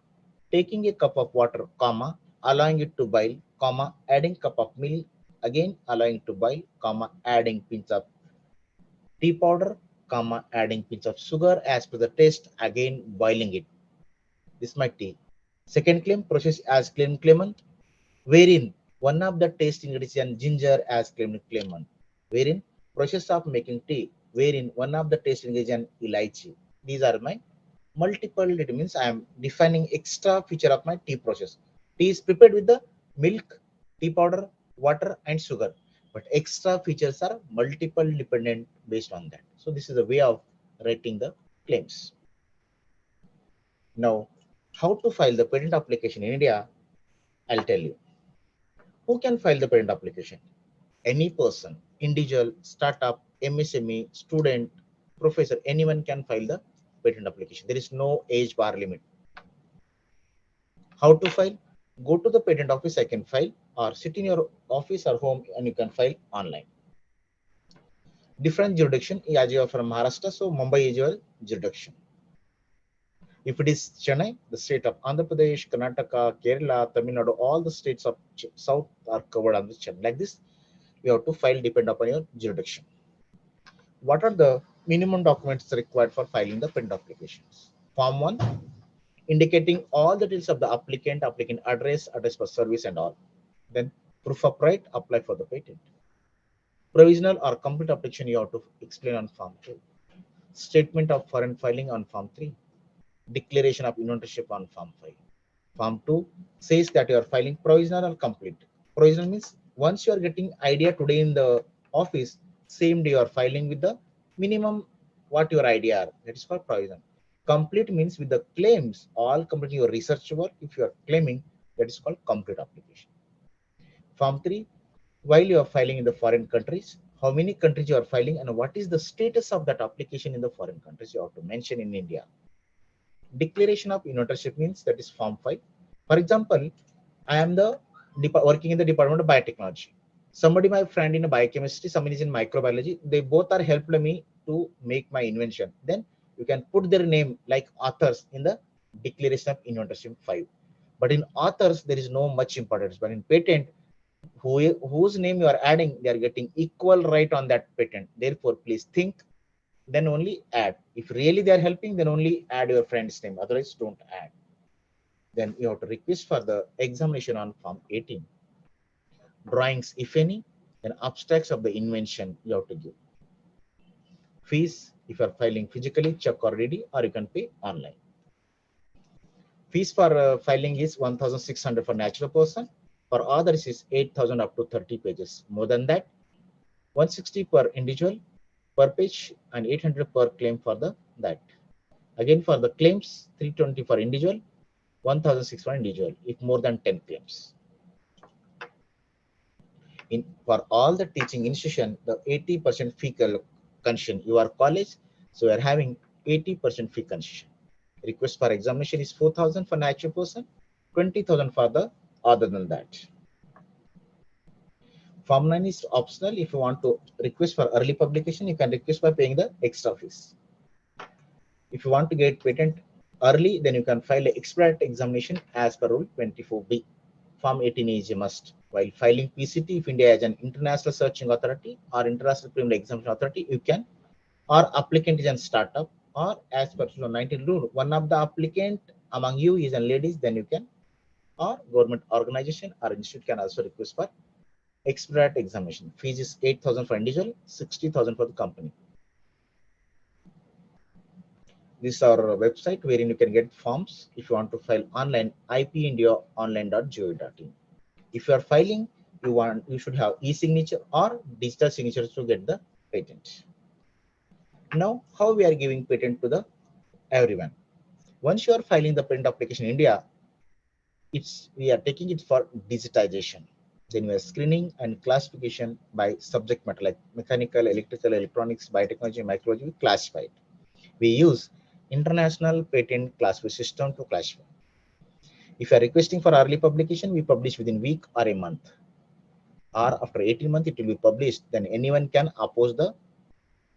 taking a cup of water, comma, allowing it to boil, comma, adding cup of milk, again allowing it to boil, comma, adding pinch of tea powder, comma, adding pinch of sugar as per the taste, again boiling it. This is my tea. Second claim, process as claimant, wherein one of the taste ingredients ginger as claimant, wherein process of making tea wherein one of the taste ingredient elaichi. These are my multiple. It means I am defining extra feature of my tea process. Tea is prepared with the milk, tea powder, water, and sugar. But extra features are multiple dependent based on that. So this is a way of writing the claims. Now, how to file the patent application in India? I'll tell you. Who can file the patent application? Any person, individual, startup, MSME, student, professor, anyone can file the patent application. There is no age bar limit. How to file? Go to the patent office, I can file, or sit in your office or home and you can file online. Different jurisdiction, as you are from Maharashtra, so Mumbai is your jurisdiction. If it is Chennai, the state of Andhra Pradesh, Karnataka, Kerala, Tamil Nadu, all the states of South are covered under Chennai. Like this, you have to file depend upon your jurisdiction. What are the minimum documents required for filing the patent applications? Form 1, indicating all the details of the applicant, applicant address, address for service and all. Then proof of right, apply for the patent. Provisional or complete application you have to explain on Form 2. Statement of foreign filing on Form 3. Declaration of inventorship on Form 5. Form 2 says that you are filing provisional or complete. Provisional means once you are getting idea today in the office, same day you are filing with the minimum what your idea are. That is called provisional. Complete means with the claims, all completing your research work, if you are claiming, that is called complete application. Form 3, while you are filing in the foreign countries, how many countries you are filing and what is the status of that application in the foreign countries you have to mention in India. Declaration of inventorship means that is Form 5. For example, I am the working in the Department of Biotechnology. Somebody, my friend in biochemistry, somebody is in microbiology. They both are helped me to make my invention. Then you can put their name like authors in the Declaration of Inventorship 5. But in authors, there is no much importance. But in patent, whose name you are adding, they are getting equal right on that patent. Therefore, please think, then only add. If really they are helping, then only add your friend's name. Otherwise, don't add. Then you have to request for the examination on Form 18. Drawings, if any, then abstracts of the invention you have to give. Fees, if you are filing physically, check or ready, or you can pay online. Fees for filing is 1,600 for natural person. For others is 8,000 up to 30 pages. More than that, 160 per individual per page and 800 per claim for that. Again, for the claims, 320 for individual, 1,006 for individual, if more than 10 claims. For all the teaching institution, the 80% fee concession. You are college, so you are having 80% fee concession. Request for examination is 4,000 for natural person, 20,000 for the other than that. Form 9 is optional. If you want to request for early publication, you can request by paying the extra fees. If you want to get patent early, then you can file an expedite examination as per Rule 24B. Form 18 is a must. While filing PCT, if India has an international searching authority or international preliminary examination authority, you can, or applicant is a startup, or as per 19 rule, one of the applicant among you is a ladies, then you can, or government organization or institute can also request for expedite examination. Fees is 8,000 for individual, 60,000 for the company. This is our website wherein you can get forms. If you want to file online, ipindiaonline.gov.in. If you are filing, you should have e-signature or digital signature to get the patent. Now, how we are giving patent to the everyone? Once you are filing the patent application in India, we are taking it for digitization. Then we are screening and classification by subject matter like mechanical, electrical, electronics, biotechnology, microbiology. We classify it. We use international patent classification system to classify. If you are requesting for early publication, we publish within a week or a month. Or after 18 months, it will be published. Then anyone can oppose the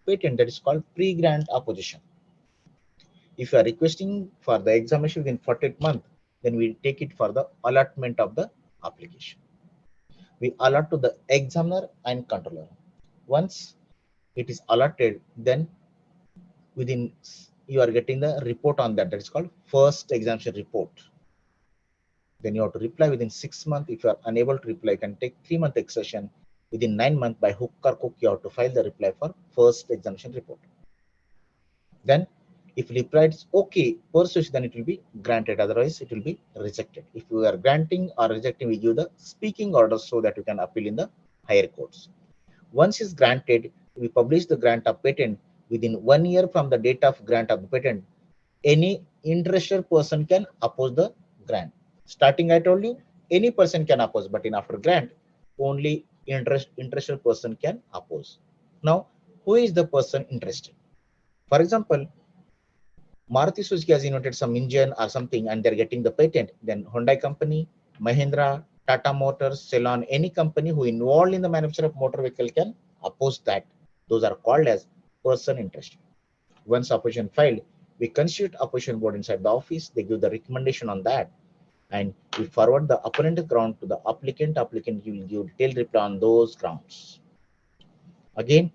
patent. That is called pre-grant opposition. If you are requesting for the examination within 48 months, then we take it for the allotment of the application. We allot to the examiner and controller. Once it is allotted, then within you are getting the report on that. That is called first examination report. Then you have to reply within 6 months. If you are unable to reply, you can take 3-month extension. within 9 months by hook or crook you have to file the reply for first exemption report. Then if reply is okay, persuasive, then it will be granted, otherwise it will be rejected. If you are granting or rejecting, we give the speaking order so that you can appeal in the higher courts. Once is granted, we publish the grant of patent. Within 1 year from the date of grant of the patent, any interested person can oppose the grant. Starting, I told you, any person can oppose, but in after grant, only interested person can oppose. Now, who is the person interested? For example, Maruti Suzuki has invented some engine or something and they're getting the patent. Then Hyundai company, Mahindra, Tata Motors, Ceylon, any company who involved in the manufacture of motor vehicle can oppose that. Those are called as person interested. Once opposition filed, we constitute opposition board inside the office. They give the recommendation on that, and we forward the opponent ground to the applicant. Applicant will give detailed reply on those grounds. Again,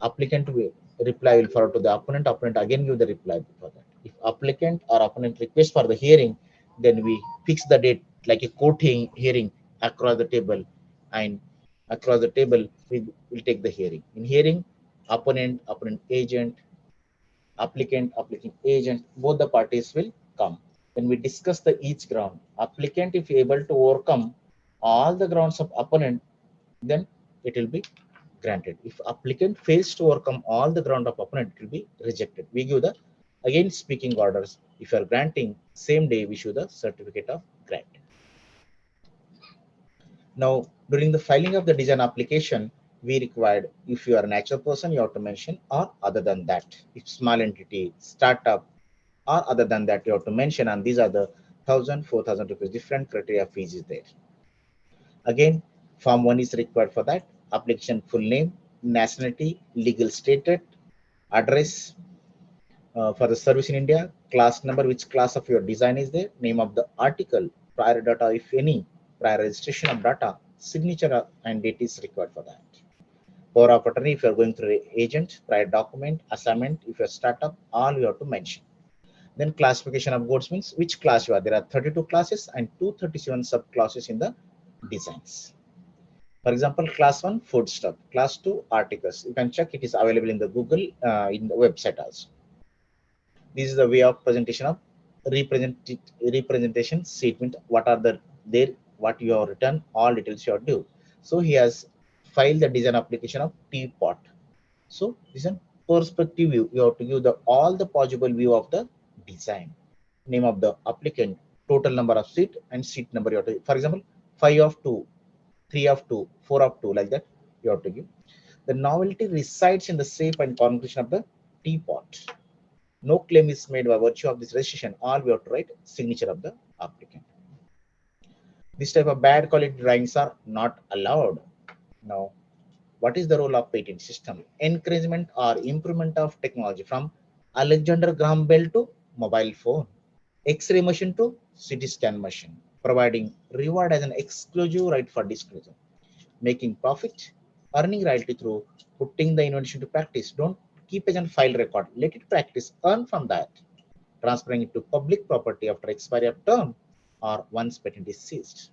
applicant will reply will forward to the opponent. Opponent again give the reply for that. If applicant or opponent request for the hearing, then we fix the date like a court hearing across the table, and across the table we will take the hearing. In hearing, opponent agent, applicant agent, both the parties will come. Then we discuss the each ground. Applicant, if able to overcome all the grounds of opponent, then it will be granted. If applicant fails to overcome all the ground of opponent, it will be rejected. We give the again speaking orders. If you are granting, same day we issue the certificate of grant. Now, during the filing of the design application, we required, if you are a natural person, you have to mention, or other than that. If small entity, startup, or other than that, you have to mention, and these are the 1,000, 4,000 rupees, different criteria fees is there. Again, form 1 is required for that. Application full name, nationality, legal status, address, for the service in India, class number, which class of your design is there, name of the article, prior data, if any, prior registration of data, signature and date is required for that. Power of attorney, if you are going through agent, prior document, assignment, if you are startup, all you have to mention. Then classification of goods means which class you are. There are 32 classes and 237 subclasses in the designs. For example, class 1, food stuff, class 2, articles. You can check, it is available in the Google, in the website also. This is the way of presentation of representation statement. What are the there, what you have written, all details you have to do. So he has filed the design application of teapot. So this is a perspective view. You have to give the all the possible view of the design. Name of the applicant, total number of seat, and seat number you have to, for example, 5 of 2, 3 of 2, 4 of 2, like that you have to give. The novelty resides in the shape and configuration of the teapot. No claim is made by virtue of this registration. All we have to write signature of the applicant. This type of bad quality drawings are not allowed. Now, what is the role of patent system? Encouragement or improvement of technology, from Alexander Graham Bell to mobile phone, X-ray machine to CT scan machine, providing reward as an exclusive right for disclosure, making profit, earning royalty through putting the invention to practice. Don't keep it and file record. Let it practice, earn from that, transferring it to public property after expiry of term or once patent is seized.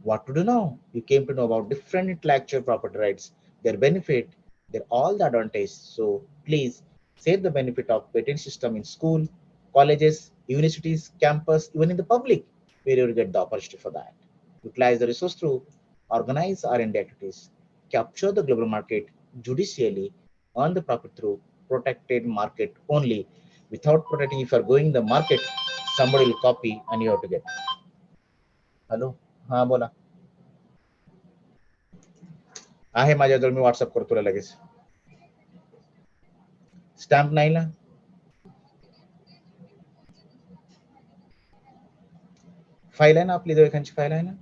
What to do now? You came to know about different intellectual property rights, their benefit, their all the advantage. So please save the benefit of patent system in school, colleges, universities, campus, even in the public, where you will get the opportunity for that. Utilize the resource through organize R&D activities, capture the global market judicially, earn the profit through protected market only. Without protecting, if you are going the market, somebody will copy and you have to get. Hello? Ha, bola. आहे माझ्याजवळ, मी WhatsApp करतो तुला लगेच. Stamp नाही ना, file आहे ना आपली जवळ, एखादी फाईल आहे ना.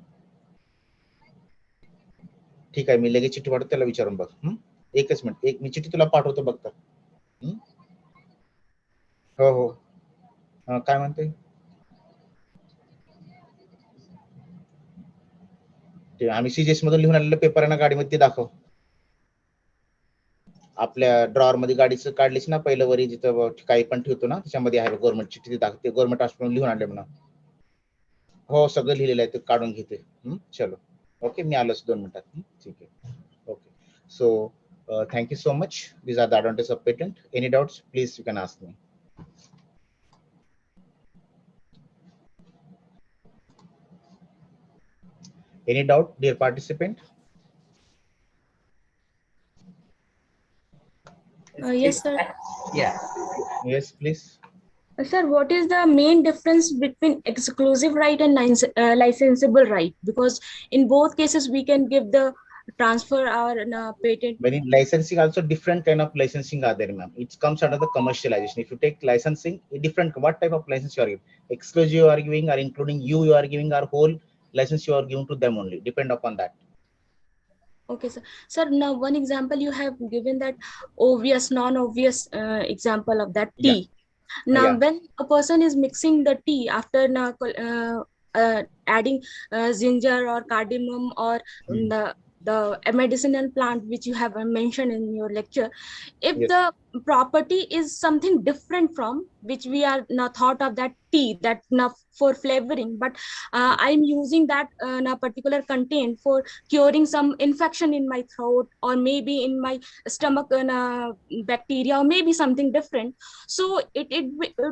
ठीक आहे, मी लगेच चिठ्ठी पाठवतो, त्याला विचारून बघ. एकच मिनिट, एक मी चिठ्ठी तुला पाठवतो बघ तर. हो हो, काय म्हणते ते, आम्ही सीजीएस मधून लिहून आलेलं पेपर आहे ना गाडीमध्ये, ते दाखव. आपल्या ड्रॉवर मध्ये गाडीचं काढलीच ना पहिलं वरी, जिथं काही पण ठेवतो ना त्याच्यामध्ये आहे गव्हर्नमेंट चिठ्ठी, दाखवते गव्हर्नमेंट हॉस्पिटल लिहून आणले म्हणा. हो सगळं लिहिलेलं आहे, ते काढून घेते. चलो. ओके, मी आलोच 2 मिनिटात. ठीक आहे. Okay. So thank you so much. These are the advantages of patent. Any doubts, please, you can ask me. Any doubt, dear participant? Yes, sir. Yeah. Yes, please. Sir, what is the main difference between exclusive right and licensable right? Because in both cases, we can give the transfer or patent. But in licensing also different kind of licensing are there, ma'am. It comes under the commercialization. If you take licensing, a different, what type of license you are giving? Exclusive you are giving, or including you are giving, or whole license you are giving to them only. Depend upon that. Okay, sir. Sir, now one example you have given that obvious, non-obvious example of that Yeah. tea. Now, Yeah. when a person is mixing the tea after adding ginger or cardamom or the medicinal plant which you have mentioned in your lecture, if Yes. the property is something different from which we are now thought of that tea that now for flavoring, but I'm using that particular content for curing some infection in my throat or maybe in my stomach bacteria or maybe something different, so it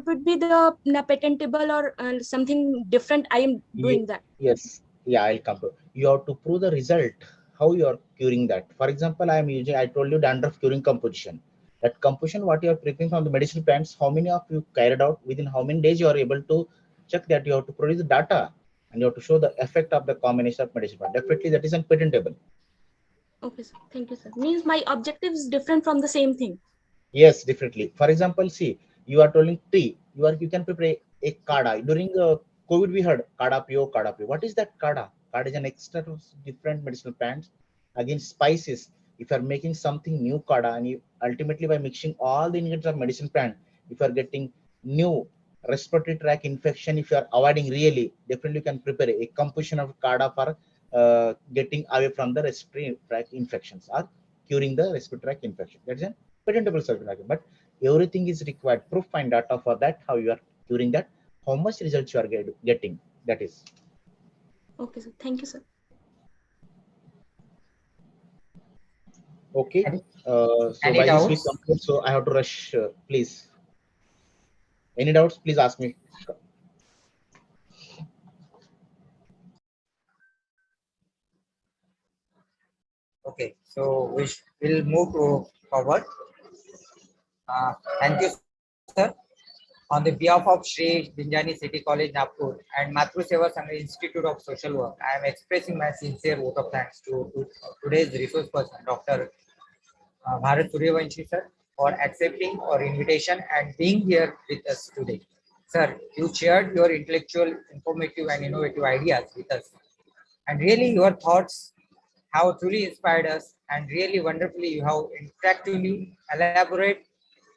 would be the patentable or something different I am doing that. Yes. Yeah, I'll come to. You have to prove the result, how you are curing that. For example, I am using, I told you dandruff curing composition. That composition, what you are preparing from the medicinal plants, how many of you carried out, within how many days you are able to check that. You have to produce the data and you have to show the effect of the combination of medicinal plant. Definitely that is unpatentable. Okay, sir. Thank you, sir. Means my objective is different from the same thing. Yes, differently. For example, see, you are telling tea. You can prepare a kada. During COVID, we heard kada pio, kada pio. What is that kada? Kada is an extract of different medicinal plants against spices. If you are making something new kada, and you ultimately by mixing all the ingredients of medicine plant, if you are getting new respiratory tract infection, if you are avoiding really, definitely you can prepare a composition of kada for getting away from the respiratory tract infections or curing the respiratory tract infection. That's an patentable certificate, but everything is required proof and data for that, how you are doing that, how much results you are getting, that is. Okay, sir. Thank you, sir. Okay. So Any by this we doubts? conclude, so I have to rush, please. Any doubts, please ask me. Okay, so will move to forward. Thank you, sir. On the behalf of Shri Binzani City College, Nagpur, and Matru Seva Sangha Institute of Social Work, I am expressing my sincere vote of thanks to today's resource person, Dr. Bharat Suryavanshi, sir, for accepting our invitation and being here with us today. Sir, you shared your intellectual, informative, and innovative ideas with us. And really, your thoughts have truly inspired us, and really wonderfully, you have interactively elaborate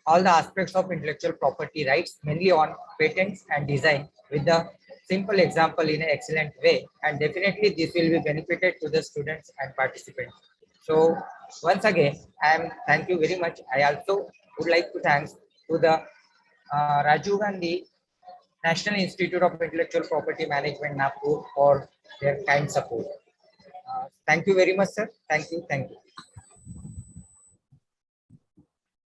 all the aspects of intellectual property rights, mainly on patents and design, with the simple example in an excellent way. And definitely, this will be benefited to the students and participants. So, once again, thank you very much. I also would like to thank to the Rajiv Gandhi National Institute of Intellectual Property Management, Nagpur, for their kind support. Thank you very much, sir. Thank you. Thank you.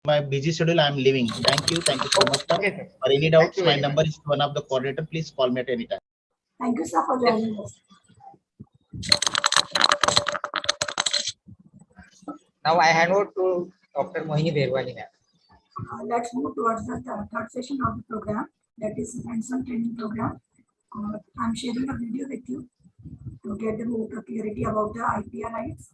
My busy schedule, I am leaving. Thank you so much, sir. Okay, sir. For any Thank doubts, you my very number much. is one of the coordinator. Please call me at any time. Thank you, sir, for joining us. Now I hand over to Dr. Mohini Berwani, ma'am. Let's move towards the third session of the program, that is Invention training program. I'm sharing a video with you to get the more clarity about the IPR rights.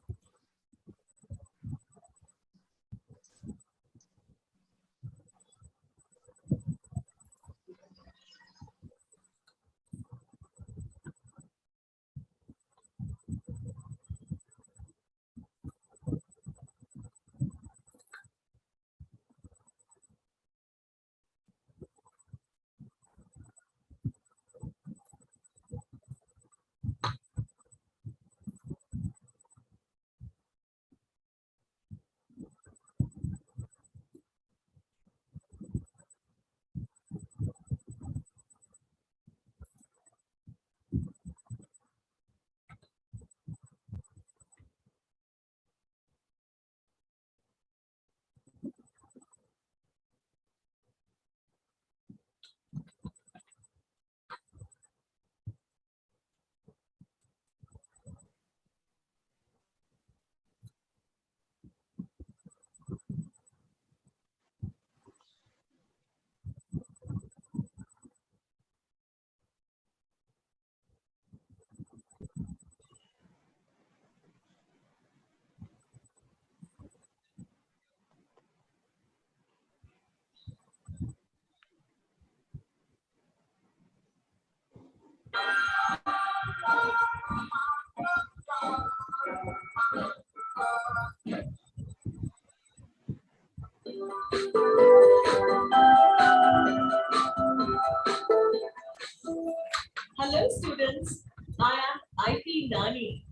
Binzani.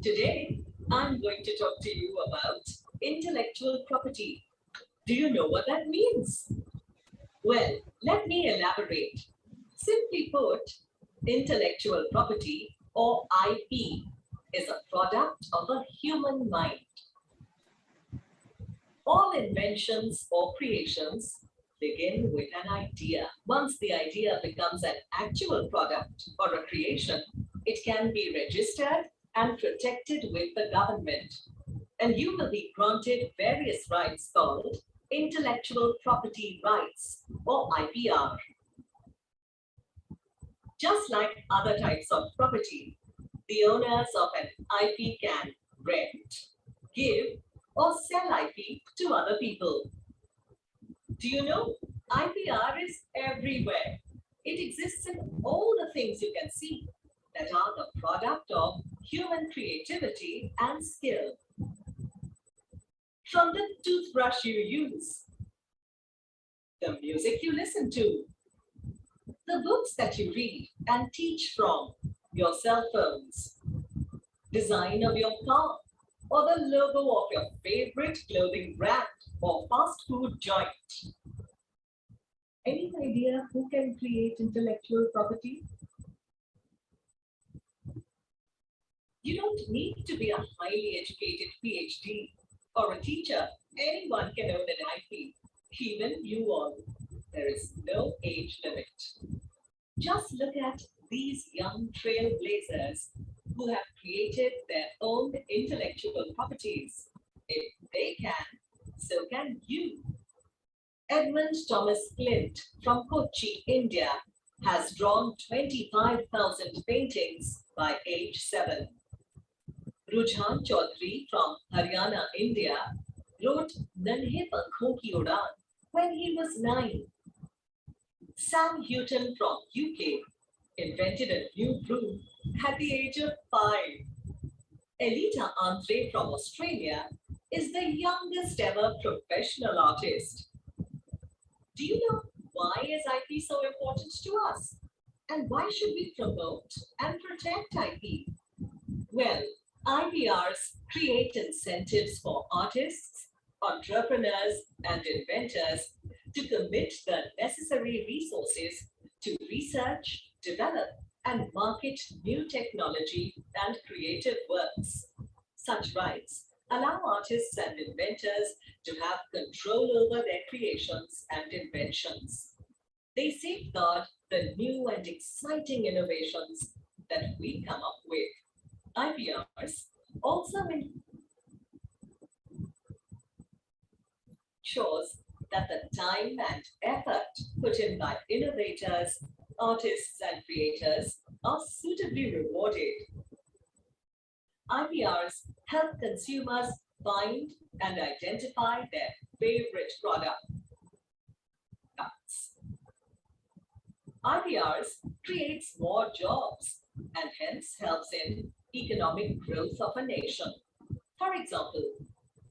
Today, I'm going to talk to you about intellectual property. Do you know what that means? Well, let me elaborate. Simply put, intellectual property or IP is a product of a human mind. All inventions or creations begin with an idea. Once the idea becomes an actual product or a creation, it can be registered and protected with the government. And you will be granted various rights called intellectual property rights or IPR. Just like other types of property, the owners of an IP can rent, give, or sell IP to other people. Do you know, IPR is everywhere. It exists in all the things you can see that are the product of human creativity and skill. From the toothbrush you use, the music you listen to, the books that you read and teach from, your cell phones, design of your car, or the logo of your favorite clothing brand or fast food joint. Any idea who can create intellectual property? You don't need to be a highly educated PhD or a teacher. Anyone can own an IP, even you all. There is no age limit. Just look at these young trailblazers who have created their own intellectual properties. If they can, so can you. Edmund Thomas Clint from Kochi, India, has drawn 25,000 paintings by age 7. Rujhan Chaudhary from Haryana, India, wrote Nanhe Pankhon Ki Udaan when he was 9. Sam Houghton from UK invented a new broom at the age of 5. Elita Andre from Australia is the youngest ever professional artist. Do you know why is IP so important to us? And why should we promote and protect IP? Well, IPRs create incentives for artists, entrepreneurs, and inventors to commit the necessary resources to research, develop, and market new technology and creative works. Such rights allow artists and inventors to have control over their creations and inventions. They safeguard the new and exciting innovations that we come up with. IPRs also ensures that the time and effort put in by innovators, artists, and creators are suitably rewarded. IPRs help consumers find and identify their favorite products. IPRs creates more jobs and hence helps in economic growth of a nation. For example,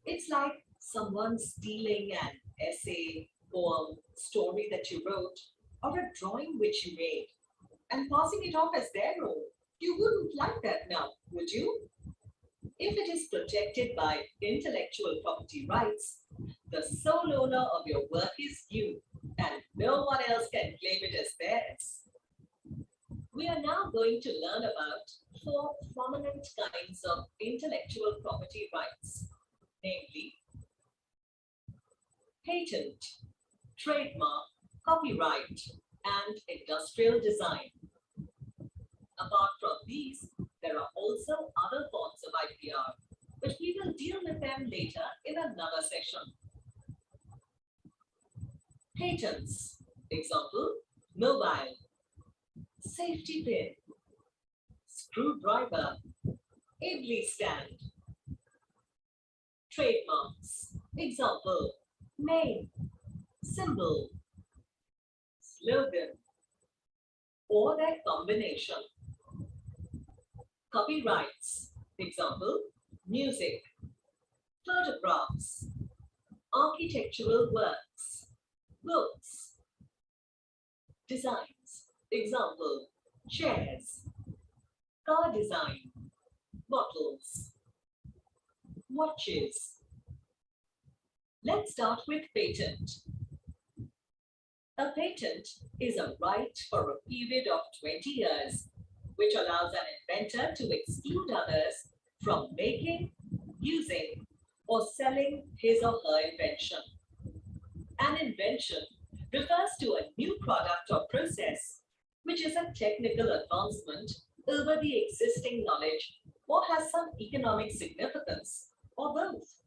it's like someone stealing an essay, poem, story that you wrote, or a drawing which you made, and passing it off as their own. You wouldn't like that now, would you? If it is protected by intellectual property rights, the sole owner of your work is you, and no one else can claim it as theirs. We are now going to learn about 4 prominent kinds of intellectual property rights, namely patent, trademark, copyright, and industrial design. Apart from these, there are also other forms of IPR, but we will deal with them later in another session. Patents, example, mobile, safety pin, screwdriver, Idli stand. Trademarks, example, name, symbol, slogan, or their combination. Copyrights, example, music, photographs, architectural works, books. Designs, example, chairs, car design, bottles, watches. Let's start with patent. A patent is a right for a period of 20 years, which allows an inventor to exclude others from making, using, or selling his or her invention. An invention refers to a new product or process, which is a technical advancement over the existing knowledge or has some economic significance, or both.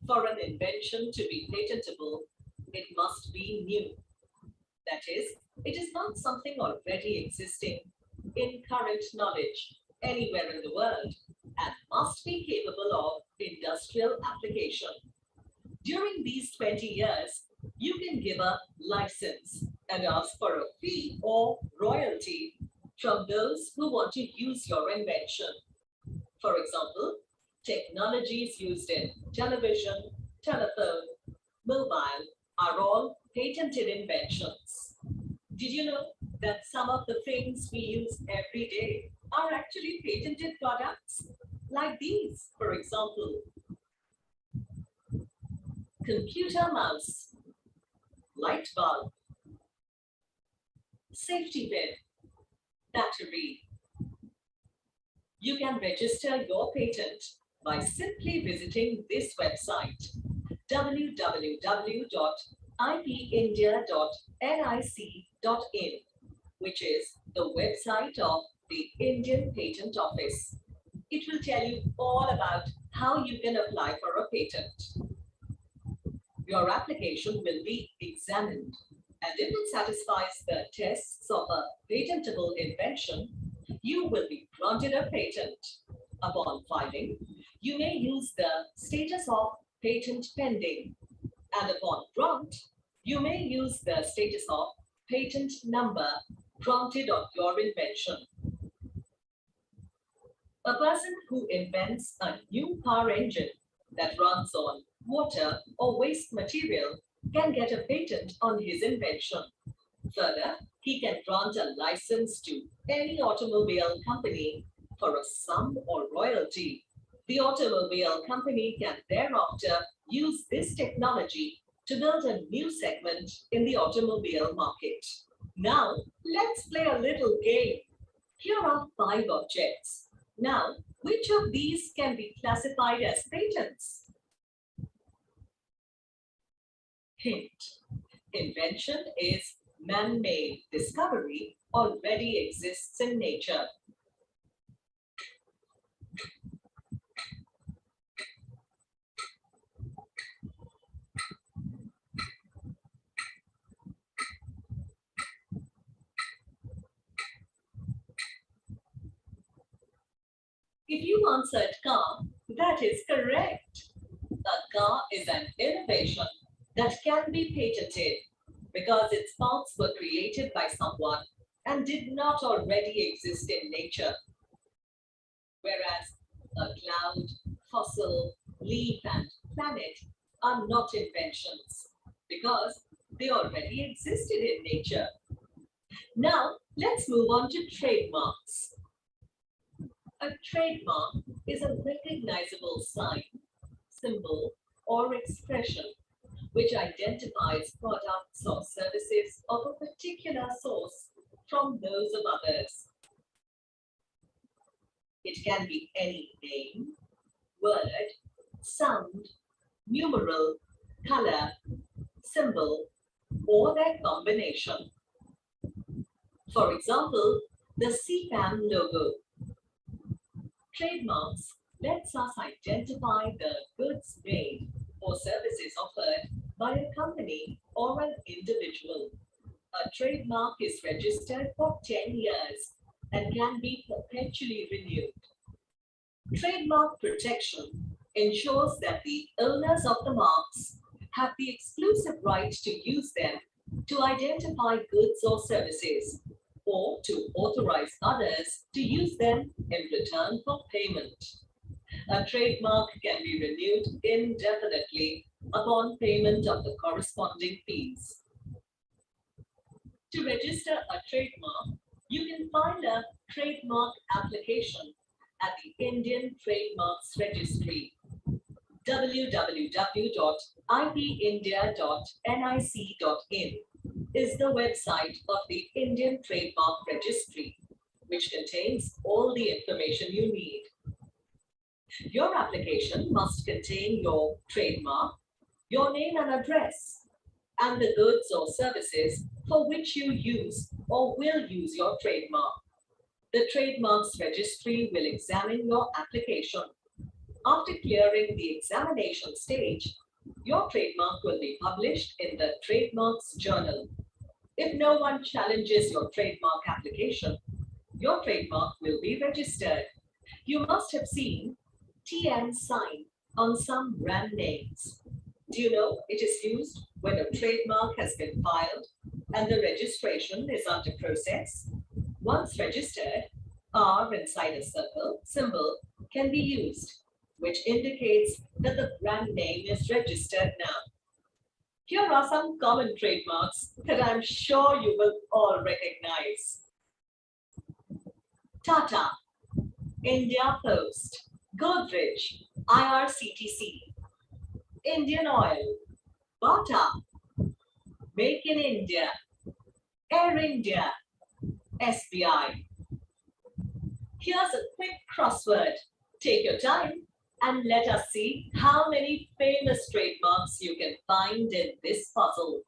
For an invention to be patentable, it must be new. That is, it is not something already existing in current knowledge anywhere in the world and must be capable of industrial application. During these 20 years, you can give a license and ask for a fee or royalty from those who want to use your invention. For example, technologies used in television, telephone, mobile are all patented inventions. Did you know that some of the things we use every day are actually patented products? Like these, for example, computer mouse, light bulb, safety pin, battery. You can register your patent by simply visiting this website, www.ipindia.nic.in, which is the website of the Indian Patent Office. It will tell you all about how you can apply for a patent. Your application will be examined, and if it satisfies the tests of a patentable invention, you will be granted a patent. Upon filing, you may use the status of patent pending, and upon grant, you may use the status of patent number granted on your invention. A person who invents a new car engine that runs on water or waste material can get a patent on his invention. Further, he can grant a license to any automobile company for a sum or royalty. The automobile company can thereafter use this technology to build a new segment in the automobile market. Now, let's play a little game. Here are 5 objects. Now, which of these can be classified as patents? Hint: invention is man-made discovery already exists in nature. If you answered car, that is correct. A car is an innovation that can be patented because its parts were created by someone and did not already exist in nature. Whereas a cloud, fossil, leaf, and planet are not inventions because they already existed in nature. Now, let's move on to trademarks. A trademark is a recognizable sign, symbol, or expression which identifies products or services of a particular source from those of others. It can be any name, word, sound, numeral, color, symbol, or their combination. For example, the CPAM logo. Trademarks lets us identify the goods made or services offered by a company or an individual. A trademark is registered for 10 years and can be perpetually renewed. Trademark protection ensures that the owners of the marks have the exclusive right to use them to identify goods or services, or to authorize others to use them in return for payment. A trademark can be renewed indefinitely upon payment of the corresponding fees. To register a trademark, You can file a trademark application at the Indian Trademarks Registry. www.ipindia.nic.in is the website of the Indian Trademark Registry, which contains all the information you need. Your application must contain your trademark, your name and address, and the goods or services for which you use or will use your trademark. The Trademarks Registry will examine your application. After clearing the examination stage, your trademark will be published in the Trademarks Journal. If no one challenges your trademark application, your trademark will be registered. You must have seen TN sign on some brand names. Do you know it is used when a trademark has been filed and the registration is under process? Once registered, R inside a circle symbol can be used, which indicates that the brand name is registered now. Here are some common trademarks that I'm sure you will all recognize. Tata, India Post, Godrej, IRCTC, Indian Oil, Bata, Make in India, Air India, SBI. Here's a quick crossword. Take your time and let us see how many famous trademarks you can find in this puzzle.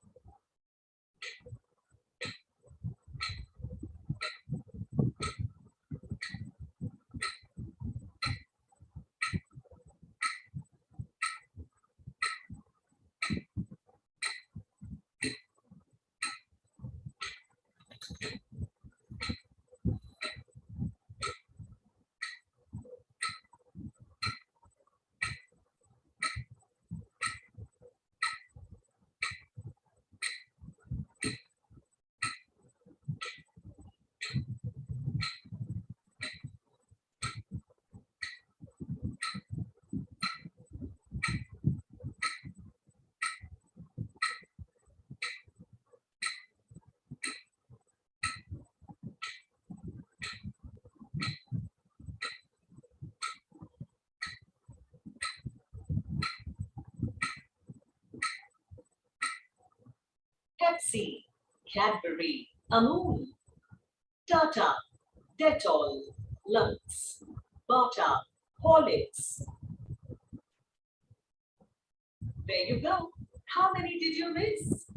Pepsi, Cadbury, Amul, Tata, Dettol, Lux, Bata, Horlicks. There you go. How many did you miss?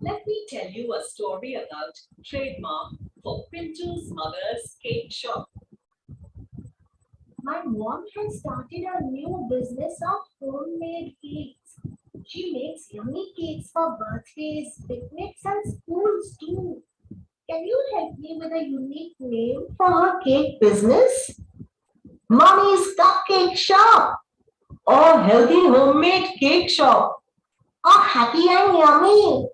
Let me tell you a story about trademark for Pintu's mother's cake shop. My mom has started a new business of homemade cakes. She makes yummy cakes for birthdays, picnics, and schools too. Can you help me with a unique name for her cake business? Mommy's Cupcake Shop or Healthy Homemade Cake Shop. Or happy and yummy.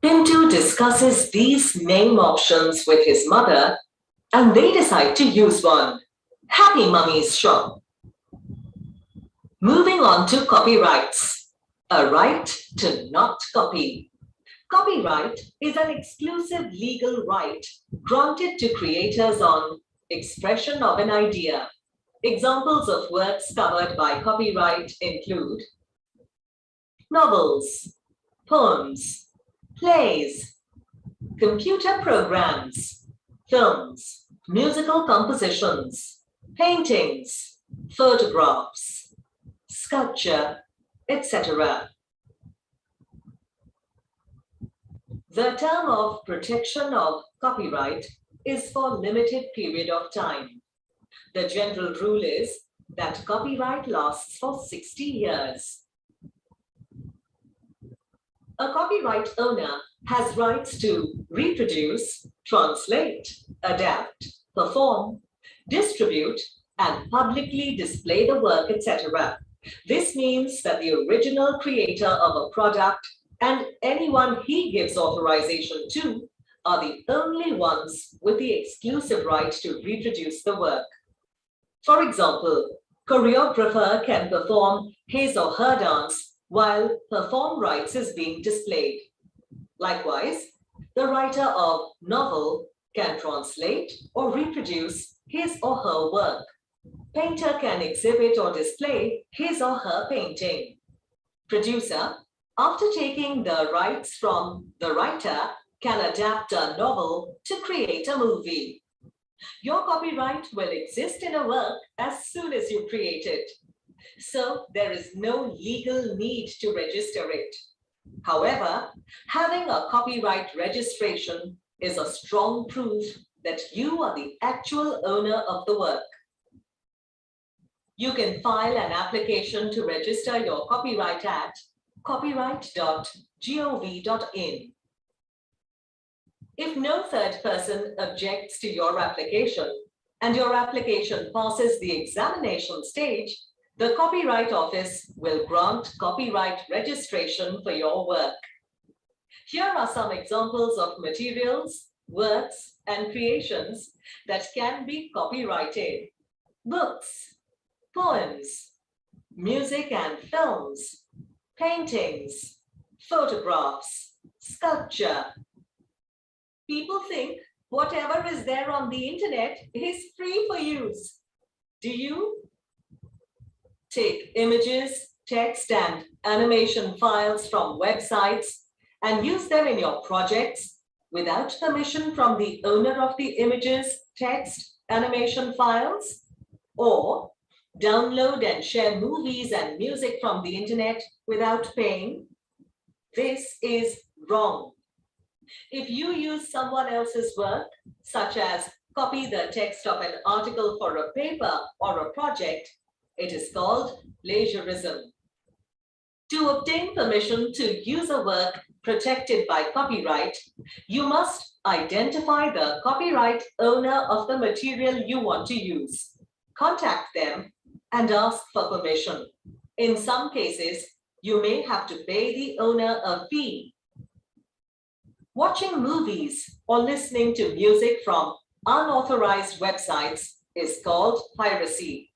Pintu discusses these name options with his mother and they decide to use one. Happy Mummy's Shop. Moving on to copyrights. A right to not copy. Copyright is an exclusive legal right granted to creators on expression of an idea. Examples of works covered by copyright include novels, poems, plays, computer programs, films, musical compositions, paintings, photographs, sculpture, etc. The term of protection of copyright is for limited period of time. The general rule is that copyright lasts for 60 years. A copyright owner has rights to reproduce, translate, adapt, perform, distribute, and publicly display the work, etc. This means that the original creator of a product and anyone he gives authorization to are the only ones with the exclusive right to reproduce the work. For example, choreographer can perform his or her dance while perform rights is being displayed. Likewise, The writer of novel can translate or reproduce his or her work. Painter can exhibit or display his or her painting. Producer, after taking the rights from the writer, can adapt a novel to create a movie. Your copyright will exist in a work as soon as you create it. So there is no legal need to register it. However, having a copyright registration is a strong proof that you are the actual owner of the work. You can file an application to register your copyright at copyright.gov.in. If no third person objects to your application and your application passes the examination stage, the Copyright Office will grant copyright registration for your work. Here are some examples of materials, works, and creations that can be copyrighted. Books, poems, music and films, paintings, photographs, sculpture. People think whatever is there on the internet is free for use. Do you? Take images, text, and animation files from websites and use them in your projects without permission from the owner of the images, text, animation files? Or download and share movies and music from the internet without paying? This is wrong. If you use someone else's work, such as copy the text of an article for a paper or a project, it is called plagiarism. To obtain permission to use a work protected by copyright, you must identify the copyright owner of the material you want to use. Contact them and ask for permission. In some cases, you may have to pay the owner a fee. Watching movies or listening to music from unauthorized websites is called piracy.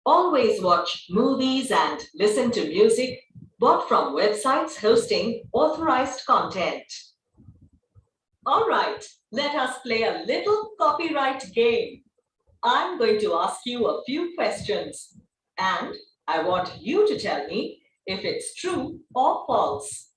Always watch movies and listen to music bought from websites hosting authorized content. All right, let us play a little copyright game. I'm going to ask you a few questions, and I want you to tell me if it's true or false.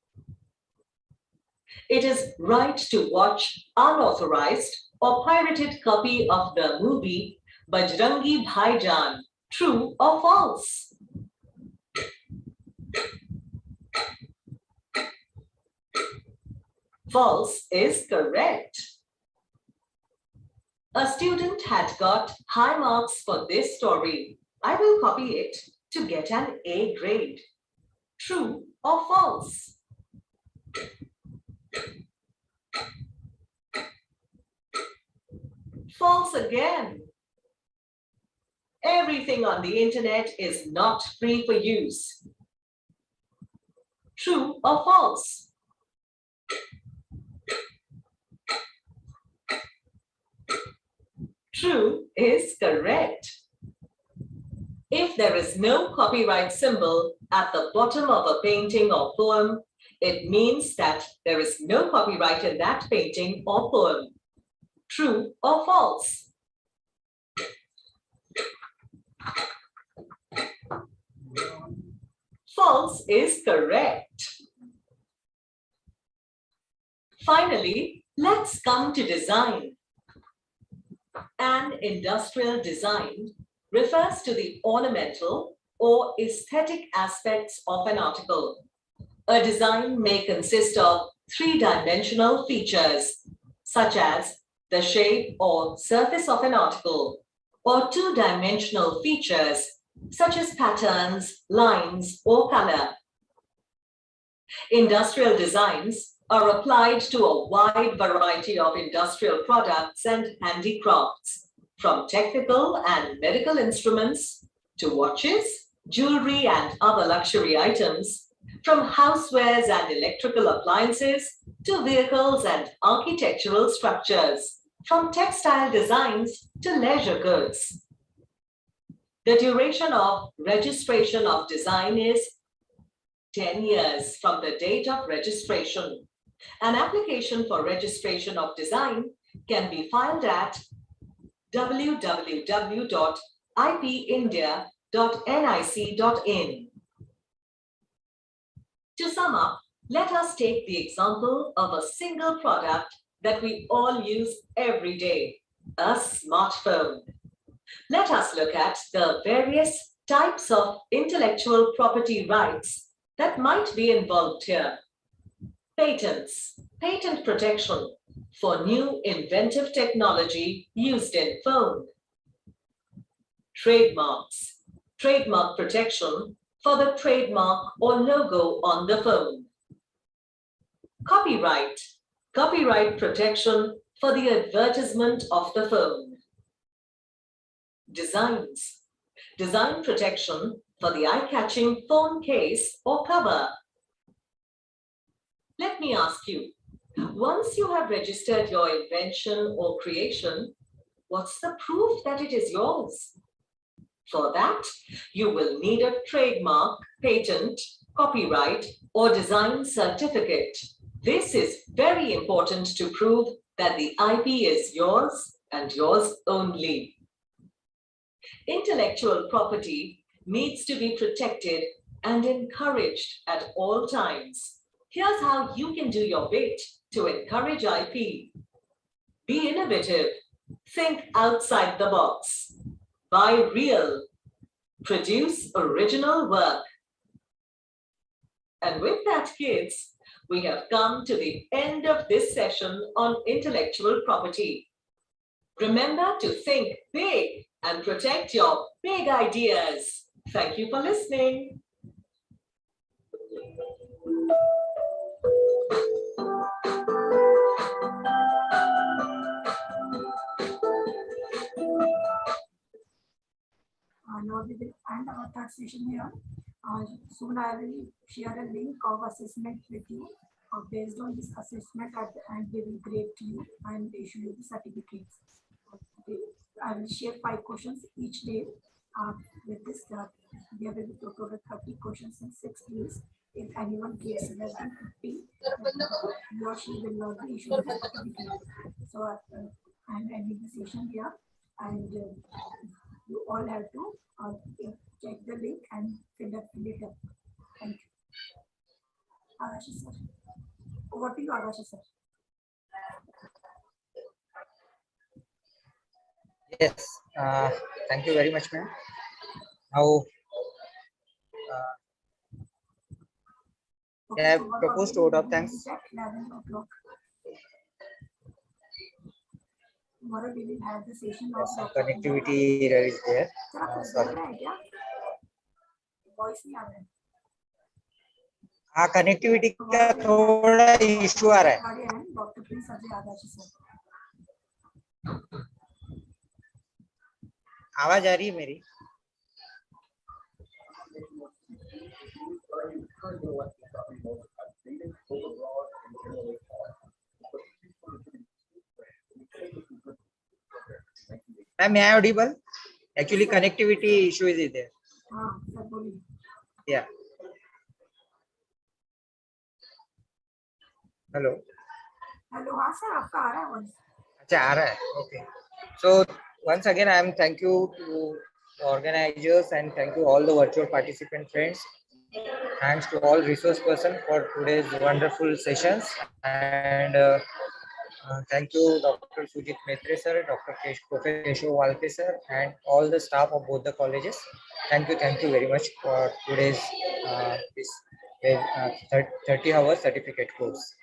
It is right to watch unauthorized or pirated copy of the movie Bajrangi Bhaijaan. True or false? False is correct. A student had got high marks for this story. I will copy it to get an A grade. True or false? False again. Everything on the internet is not free for use. True or false? True is correct. If there is no copyright symbol at the bottom of a painting or poem, it means that there is no copyright in that painting or poem. True or false? False is correct. Finally, let's come to design. An industrial design refers to the ornamental or aesthetic aspects of an article. A design may consist of three-dimensional features, such as the shape or surface of an article, or two-dimensional features, such as patterns, lines, or color. Industrial designs are applied to a wide variety of industrial products and handicrafts, from technical and medical instruments to watches, jewelry, and other luxury items, from housewares and electrical appliances to vehicles and architectural structures, from textile designs to leisure goods. The duration of registration of design is 10 years from the date of registration. An application for registration of design can be filed at www.ipindia.nic.in. To sum up, let us take the example of a single product that we all use every day, a smartphone. Let us look at the various types of intellectual property rights that might be involved here. Patents, patent protection for new inventive technology used in phone. Trademarks, trademark protection for the trademark or logo on the phone. Copyright, copyright protection for the advertisement of the phone. Designs, design protection for the eye-catching phone case or cover. Let me ask you, once you have registered your invention or creation, what's the proof that it is yours? For that, you will need a trademark, patent, copyright, or design certificate. This is very important to prove that the IP is yours and yours only. Intellectual property needs to be protected and encouraged at all times. Here's how you can do your bit to encourage IP. Be innovative. Think outside the box. Buy real. Produce original work. And with that, kids, we have come to the end of this session on intellectual property. Remember to think big and protect your big ideas. Thank you for listening. Now we will end our third session here. Soon I will share a link of assessment with you. Based on this assessment, at the end we will grade to you and issue you the certificates. Okay. I will share 5 questions each day. With this, we have a total of 30 questions in 6 days. If anyone gets less than 50, he or she will not be issued the certificate. So I'm ending the session here, and you all have to check the link and fill up later. Thank you. Agashi sir. Over to you, Agashi sir. Yes, thank you very much, ma'am. Now, I have proposed to vote of thanks. 11 o'clock. Tomorrow we will have the session of Some connectivity error is there. Sorry. Voice नहीं आ रहा है. हाँ, connectivity का थोड़ा issue आ रहा है. Doctor please Ajay आदाशी सर. आवाज आ रही है मेरी? Am I audible? Actually, connectivity issue is there. Yeah. Hello. Hello, हाँ सर आपका आ रहा है वॉइस. अच्छा आ रहा है. Okay. So once again, I am thank you to the organizers and thank you all the virtual participant friends. Thanks to all resource person for today's wonderful sessions, and thank you Dr. Sujit Maitre sir, Dr. Professor Keshav Walke sir, and all the staff of both the colleges. Thank you very much for today's this 30-hour certificate course.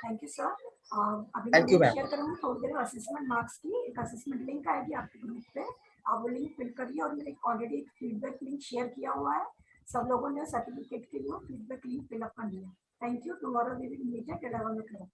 Thank you sir. अभी Thank you, ma'am. Share करूँगी थोड़ी देर में assessment marks की एक assessment link आएगी आपके group पे. आप वो लिंक फिल करिए और मैंने ऑलरेडी एक फीडबैक लिंक शेयर किया हुआ है. सब लोगों ने सर्टिफिकेट के लिए फीडबैक लिंक फिल अप कर लिया. Thank you. Tomorrow we will meet at 11 o'clock.